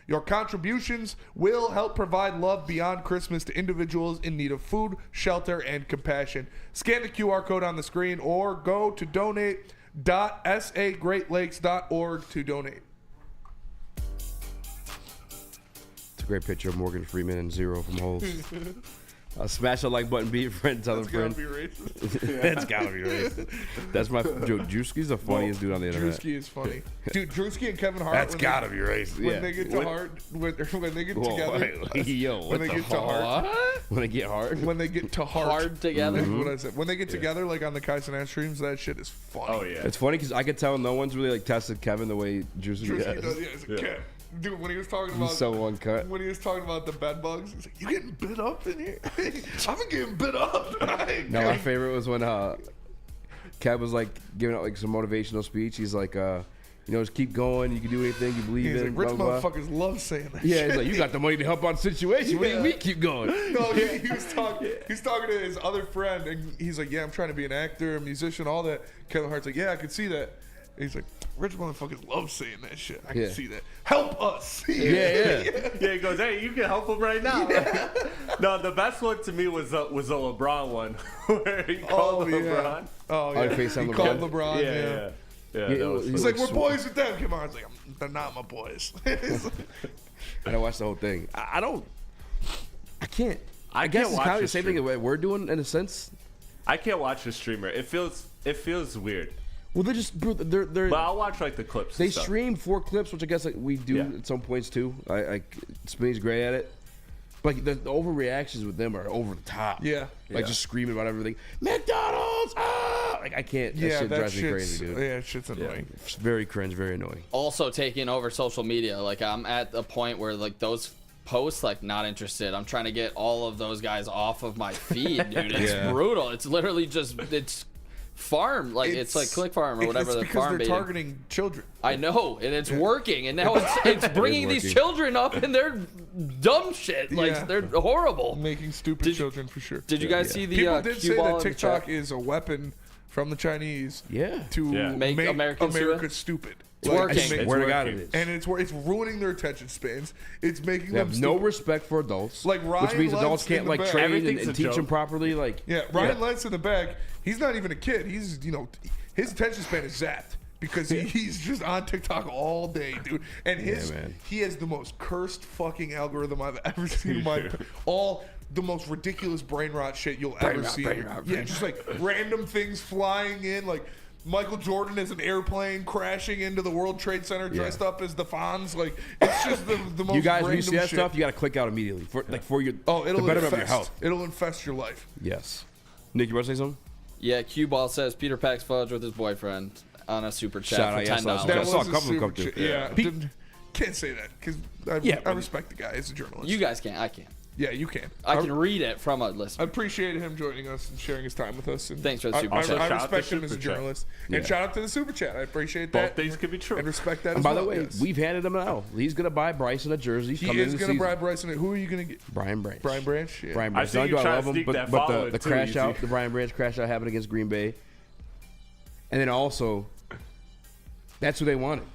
Your contributions will help provide love beyond Christmas to individuals in need of food, shelter, and compassion. Scan the QR code on the screen or go to donate.sagreatlakes.org to donate.
It's a great picture of Morgan Freeman and Zero from Holes. Smash the like button, be a friend, tell a friend.
That's gotta be racist.
That's gotta be racist. That's my dude. Drewski's the funniest dude on the internet.
Drewski is funny, dude. Drewski and Kevin Hart.
That's gotta be racist.
When they get to Hart, when they get together.
When they get to Hart. When they get hard.
When they get to Hart.
Hard together.
That's what I said. When they get together, like on the Kaizen Ash streams, that shit is funny.
Oh yeah.
It's funny because I could tell no one's really like tested Kevin the way Drewski
Drewski
does.
does. Yeah, it's like, Kev. Dude, when he was talking about
He's so uncut.
when he was talking about the bed bugs, he's like, "You getting bit up in here? I've been getting bit up."
No, my favorite was when Kev was like giving out like some motivational speech. He's like, just keep going. You can do anything you believe
He's
in.
like, rich
blah, blah.
motherfuckers love saying that.
Yeah,
shit.
he's like, you got the money to help out the situation. What do you mean keep going?
No, he was talking. He's talking to his other friend, and he's like, "Yeah, I'm trying to be an actor, a musician, all that." Kevin Hart's like, "Yeah, I can see that." And he's like, "Rich motherfuckers love saying that shit. I can see that. Help us."
Yeah.
Yeah, he goes, "Hey, you can help him right now." No, the best one to me was the LeBron one, where he called LeBron.
Oh yeah,
he
called LeBron. Yeah. He's like, "We're boys with them." Kevin Hart's like, "They're not my boys."
And I watched the whole thing. I guess
can't
it's
watch
kind of the
the
same thing
stream.
that we're doing in a sense.
I can't watch the streamer. It feels weird.
Well, they're
But I'll watch like the clips.
They
and stuff.
stream 4 clips, which I guess like we do at some points too. Spinny's great at it. But the overreactions with them are over the top.
Yeah.
Like just screaming about everything. McDonald's! Ah! Like I can't. That shit drives me crazy, dude.
Yeah, shit's annoying.
It's very cringe, very annoying.
Also taking over social media. Like I'm at a point where like those posts, like not interested. I'm trying to get all of those guys off of my feed, dude. It's brutal. It's literally it's farm, like it's like Click Farm or whatever the farm
they're
baiting.
targeting children.
I know, and it's working, and now it's bringing these children up and they're dumb shit. Like they're horrible,
making stupid children for sure.
Did you guys see the
people did
cue
say
ball
that
in the chat?
TikTok is a weapon from the Chinese to
Make America
stupid.
It's working.
I swear to God, it is.
And it's ruining their attention spans. It's making
They
them
have no respect for adults.
Like Ryan
which means adults
Lentz
can't
in the
like
back.
train
Everything's
and
a
teach
joke.
them properly. Like
Ryan Lentz in the back. He's not even a kid. He's his attention span is zapped because he's just on TikTok all day, dude. And he has the most cursed fucking algorithm I've ever seen in my all the most ridiculous brain rot shit you'll ever see. Just like random things flying in, like Michael Jordan is an airplane crashing into the World Trade Center dressed up as the Fonz. Like it's just the most.
You guys, when you
random
see that
shit.
stuff, you got to click out immediately for your
it'll
the betterment of your
infest.
health.
It'll infest your life.
Yes. Nick, you want to say something?
Yeah, Cue Ball says Peter packs fudge with his boyfriend on a super chat
Shout
for
out, yes,
$10.
I saw a couple come through.
Can't say that because I respect the guy as a journalist.
You guys can't. I can't.
Yeah, you can.
I can read it from a listener.
I appreciate him joining us and sharing his time with us. And
Thanks for the super chat.
I respect him as a journalist. And shout out to the super chat. I appreciate that.
Both things could be true.
And respect that
And
as
by
well.
the way, we've handed him an L. He's going to buy Bryson a jersey.
He is going to buy Bryson. Who are you going to get?
Brian Branch.
Brian Branch? Yeah.
Brian
I
Branch.
see
Not
you
do I
trying
love
to
him,
sneak
but
that
the
follow
crash
too
out,
easy.
the Brian Branch crash out happened against Green Bay. And then also, that's who they wanted.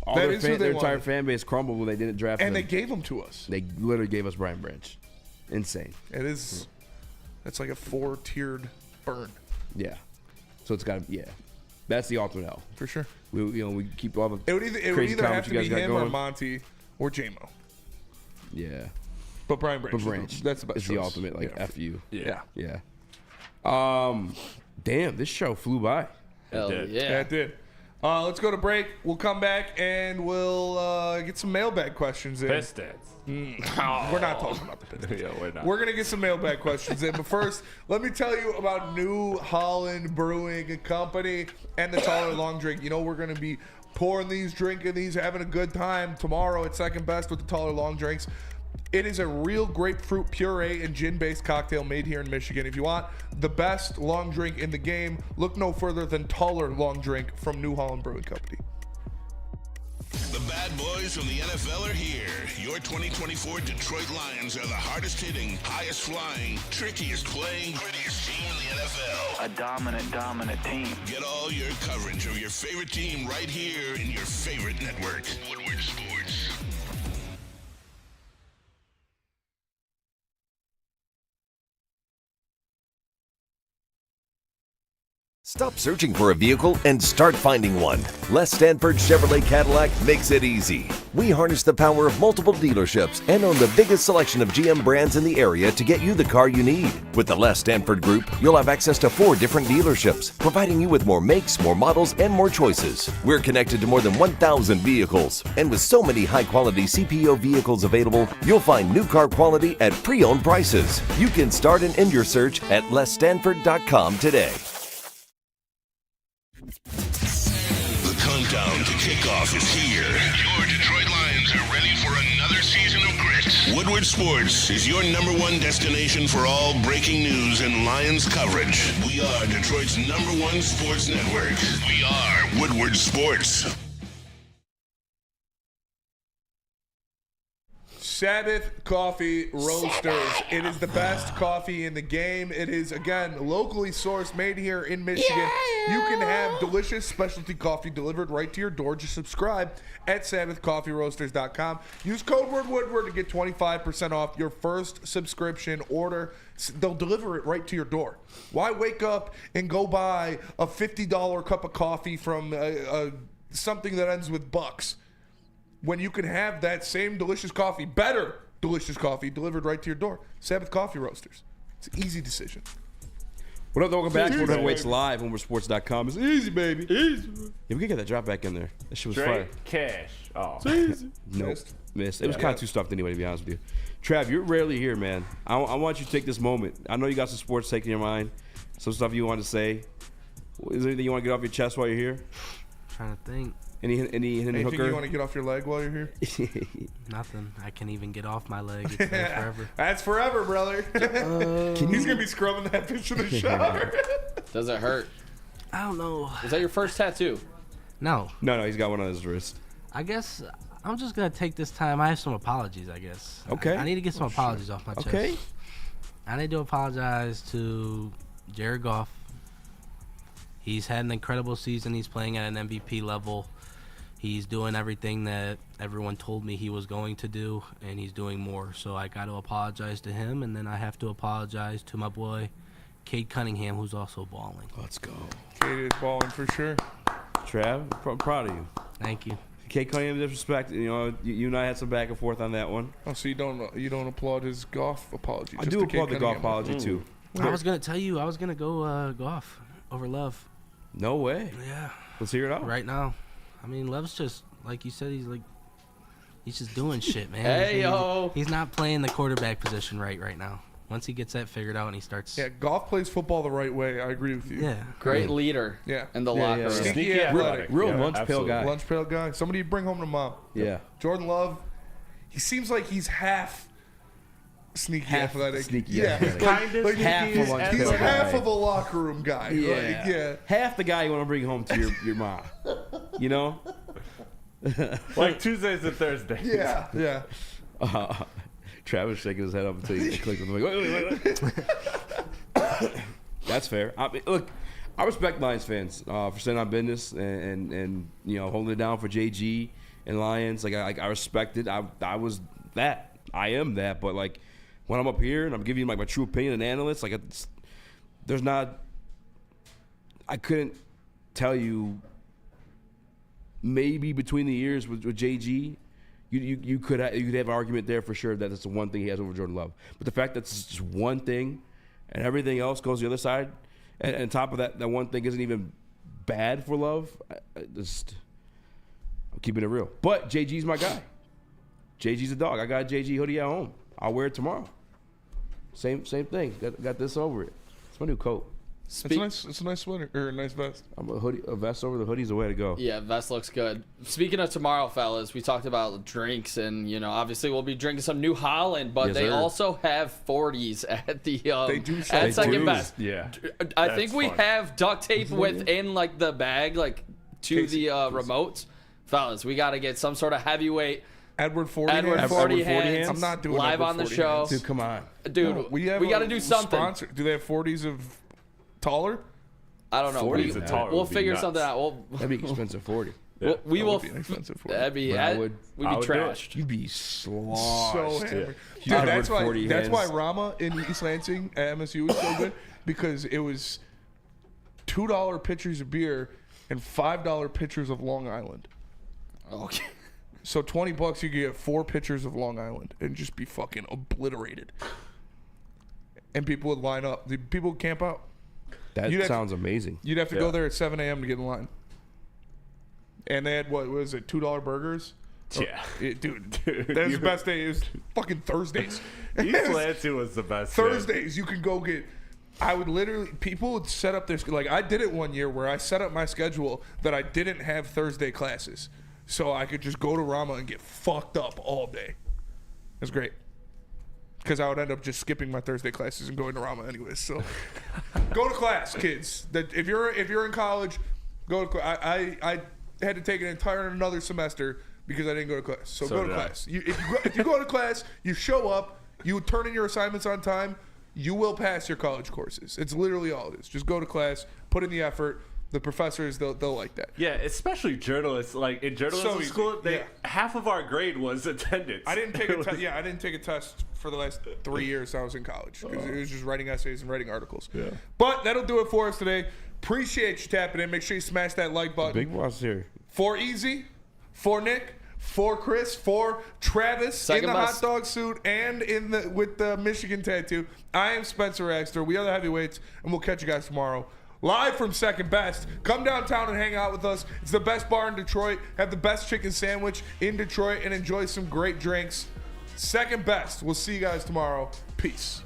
All
That
their,
is who they
their entire
wanted.
fan base crumbled when they didn't draft him.
And they gave him to us.
They literally gave us Brian Branch. Insane.
It is. That's like a 4-tiered burn.
Yeah. So it's got to, that's the ultimate L.
For sure.
We keep all the
It would either
crazy
have
comments
to
you
be
guys got
him or
going.
Monty or J-Mo.
Yeah.
But Brian Branch.
But Branch.
That's the best
It's the
choice.
ultimate, like,
Yeah.
F you.
Yeah.
Damn, this show flew by.
Hell
Yeah,
yeah.
it did. Let's go to break. We'll come back and we'll get some mailbag questions in.
Pistons.
We're not talking about the Pistons.
Yeah, we're not.
We're going to get some mailbag questions in. But first, let me tell you about New Holland Brewing Company and the Taller Long Drink. You know, we're going to be pouring these, drinking these, having a good time tomorrow at Second Best with the Taller Long Drinks. It is a real grapefruit puree and gin-based cocktail made here in Michigan. If you want the best long drink in the game, look no further than Taller Long Drink from New Holland Brewing Company.
The bad boys from the NFL are here. Your 2024 Detroit Lions are the hardest hitting, highest flying, trickiest playing, grittiest team in the NFL.
A dominant team.
Get all your coverage of your favorite team right here in your favorite network. Woodward Sports.
Stop searching for a vehicle and start finding one. Les Stanford Chevrolet Cadillac makes it easy. We harness the power of multiple dealerships and own the biggest selection of GM brands in the area to get you the car you need. With the Les Stanford Group, you'll have access to 4 different dealerships, providing you with more makes, more models, and more choices. We're connected to more than 1,000 vehicles. And with so many high-quality CPO vehicles available, you'll find new car quality at pre-owned prices. You can start and end your search at lesstanford.com today.
The countdown to kickoff is here. Your Detroit Lions are ready for another season of grit. Woodward Sports is your #1 destination for all breaking news and Lions coverage. We are Detroit's #1 sports network. We are Woodward Sports.
Sabbath Coffee Roasters. It is the best coffee in the game. It is, again, locally sourced, made here in Michigan. You can have delicious specialty coffee delivered right to your door. Just subscribe at SabbathCoffeeRoasters.com. Use code word Woodward to get 25% off your first subscription order. They'll deliver it right to your door. Why wake up and go buy a $50 cup of coffee from something that ends with bucks, when you can have that same delicious coffee, better delicious coffee, delivered right to your door? Sabbath Coffee Roasters. It's an easy decision.
What up, welcome back to
Easy,
World Heavyweights
baby.
Live on WoodwardSports.com. It's easy, baby. Easy. Yeah, we can get that drop back in there. That shit was fire.
Straight cash. Oh.
Nope. Missed. It was kind of too stuffed anyway, to be honest with you. Trav, you're rarely here, man. I want you to take this moment. I know you got some sports take in your mind, some stuff you want to say. Is there anything you want to get off your chest while you're here?
Trying to think.
Anything
hooker?
you want to get off your leg while you're here?
Nothing. I can't even get off my leg. It's been forever.
That's forever, brother. He's going to be scrubbing that bitch in the shower.
Does it hurt?
I don't know.
Is that your first tattoo?
No.
No, he's got one on his wrist.
I guess I'm just going to take this time. I have some apologies, I guess.
Okay.
I need to get some apologies off my chest.
Okay.
I need to apologize to Jared Goff. He's had an incredible season. He's playing at an MVP level. He's doing everything that everyone told me he was going to do, and he's doing more. So I got to apologize to him, and then I have to apologize to my boy, Cade Cunningham, who's also balling.
Let's go.
Cade is balling for sure.
Trav, I'm proud of you.
Thank you.
Cade Cunningham disrespect. You know, you and I had some back and forth on that one.
Oh, so you don't applaud his golf apology?
I
just
do
to Cade
applaud the golf
Cunningham?
apology too.
I was going to tell you, I was going to go Goff over Love.
No way.
Yeah.
Let's hear it out.
Right now. I mean, Love's just, like you said, he's just doing shit, man.
Hey, yo.
He's not playing the quarterback position right now. Once he gets that figured out and he starts.
Yeah, Goff plays football the right way. I agree with you.
Yeah.
Great leader.
Yeah.
In the locker room.
Sneaky athletic.
Real lunch pail guy.
Lunch pail guy. Somebody you bring home to mom.
Yeah.
Jordan Love, he seems like he's half sneaky athletic.
Sneaky
yeah.
athletic.
Like
Half
he's,
a lunch
he's
pail
half
guy.
of a locker room guy.
Yeah.
Like, yeah.
Half the guy you want to bring home to your mom. You know?
Like Tuesdays and Thursdays.
Yeah.
Travis shaking his head up until he clicked with him. Like, wait. That's fair. I mean, look, I respect Lions fans for standing on business and you know, holding it down for JG and Lions. Like I respect it. I was that. I am that. But like when I'm up here and I'm giving you like my true opinion and analyst, like there's not. I couldn't tell you maybe between the years with JG, you could have an argument there for sure that that's the one thing he has over Jordan Love. But the fact that it's just one thing and everything else goes the other side, and on top of that one thing isn't even bad for Love, I'm keeping it real. But JG's my guy. JG's a dog. I got a JG hoodie at home. I'll wear it tomorrow. Same thing. Got this over it. It's my new coat.
It's a nice sweater or a nice vest.
A vest over the hoodie's the way to go.
Yeah, vest looks good. Speaking of tomorrow, fellas, we talked about drinks, and obviously we'll be drinking some New Holland, but they also have 40s at the at Second Best.
Yeah,
I think we have duct tape within like the bag, like to the remotes. Fellas, we got to get some sort of heavyweight.
Edward 40
hands.
I'm not doing
live
Edward
on the
40
show.
hands.
Dude, come on.
Dude, we got to do something.
Sponsor. Do they have 40s of taller?
I don't know.
40s of taller.
We'll figure something out.
That'd be expensive 40.
We will.
Be an expensive 40.
That'd be. We'd be trashed.
You'd be sloshed.
So hammered. Dude, that's why Rama in East Lansing at MSU was so good, because it was $2 pitchers of beer and $5 pitchers of Long Island.
Okay.
So $20 you could get 4 pitchers of Long Island and just be fucking obliterated. And people would line up. People would camp out.
That sounds amazing.
You'd have to go there at 7 a.m. to get in line. And they had, what was it, $2 burgers?
Yeah.
Dude, that's the best day. It was fucking Thursdays.
East Lansing was the best.
Thursdays, you could go get... I would literally... People would set up their... Like, I did it one year where I set up my schedule that I didn't have Thursday classes. So I could just go to Rama and get fucked up all day. It was great. Because I would end up just skipping my Thursday classes and going to Rama anyways. So go to class, kids. If you're in college, go to class. I had to take another semester because I didn't go to class. So go to class. If you go to class, you show up, you turn in your assignments on time, you will pass your college courses. It's literally all it is. Just go to class, put in the effort. The professors, they'll like that.
Yeah, especially journalists. Like in journalism school, half of our grade was attendance.
I didn't take a test. Yeah, I didn't take a test for the last 3 years I was in college, because it was just writing essays and writing articles.
Yeah.
But that'll do it for us today. Appreciate you tapping in. Make sure you smash that like button.
Big boss here.
For Easy, for Nick, for Chris, for Travis in the hot dog suit and with the Michigan tattoo. I am Spencer Raxter. We are the Heavyweights, and we'll catch you guys tomorrow. Live from Second Best. Come downtown and hang out with us. It's the best bar in Detroit. Have the best chicken sandwich in Detroit and enjoy some great drinks. Second Best. We'll see you guys tomorrow. Peace.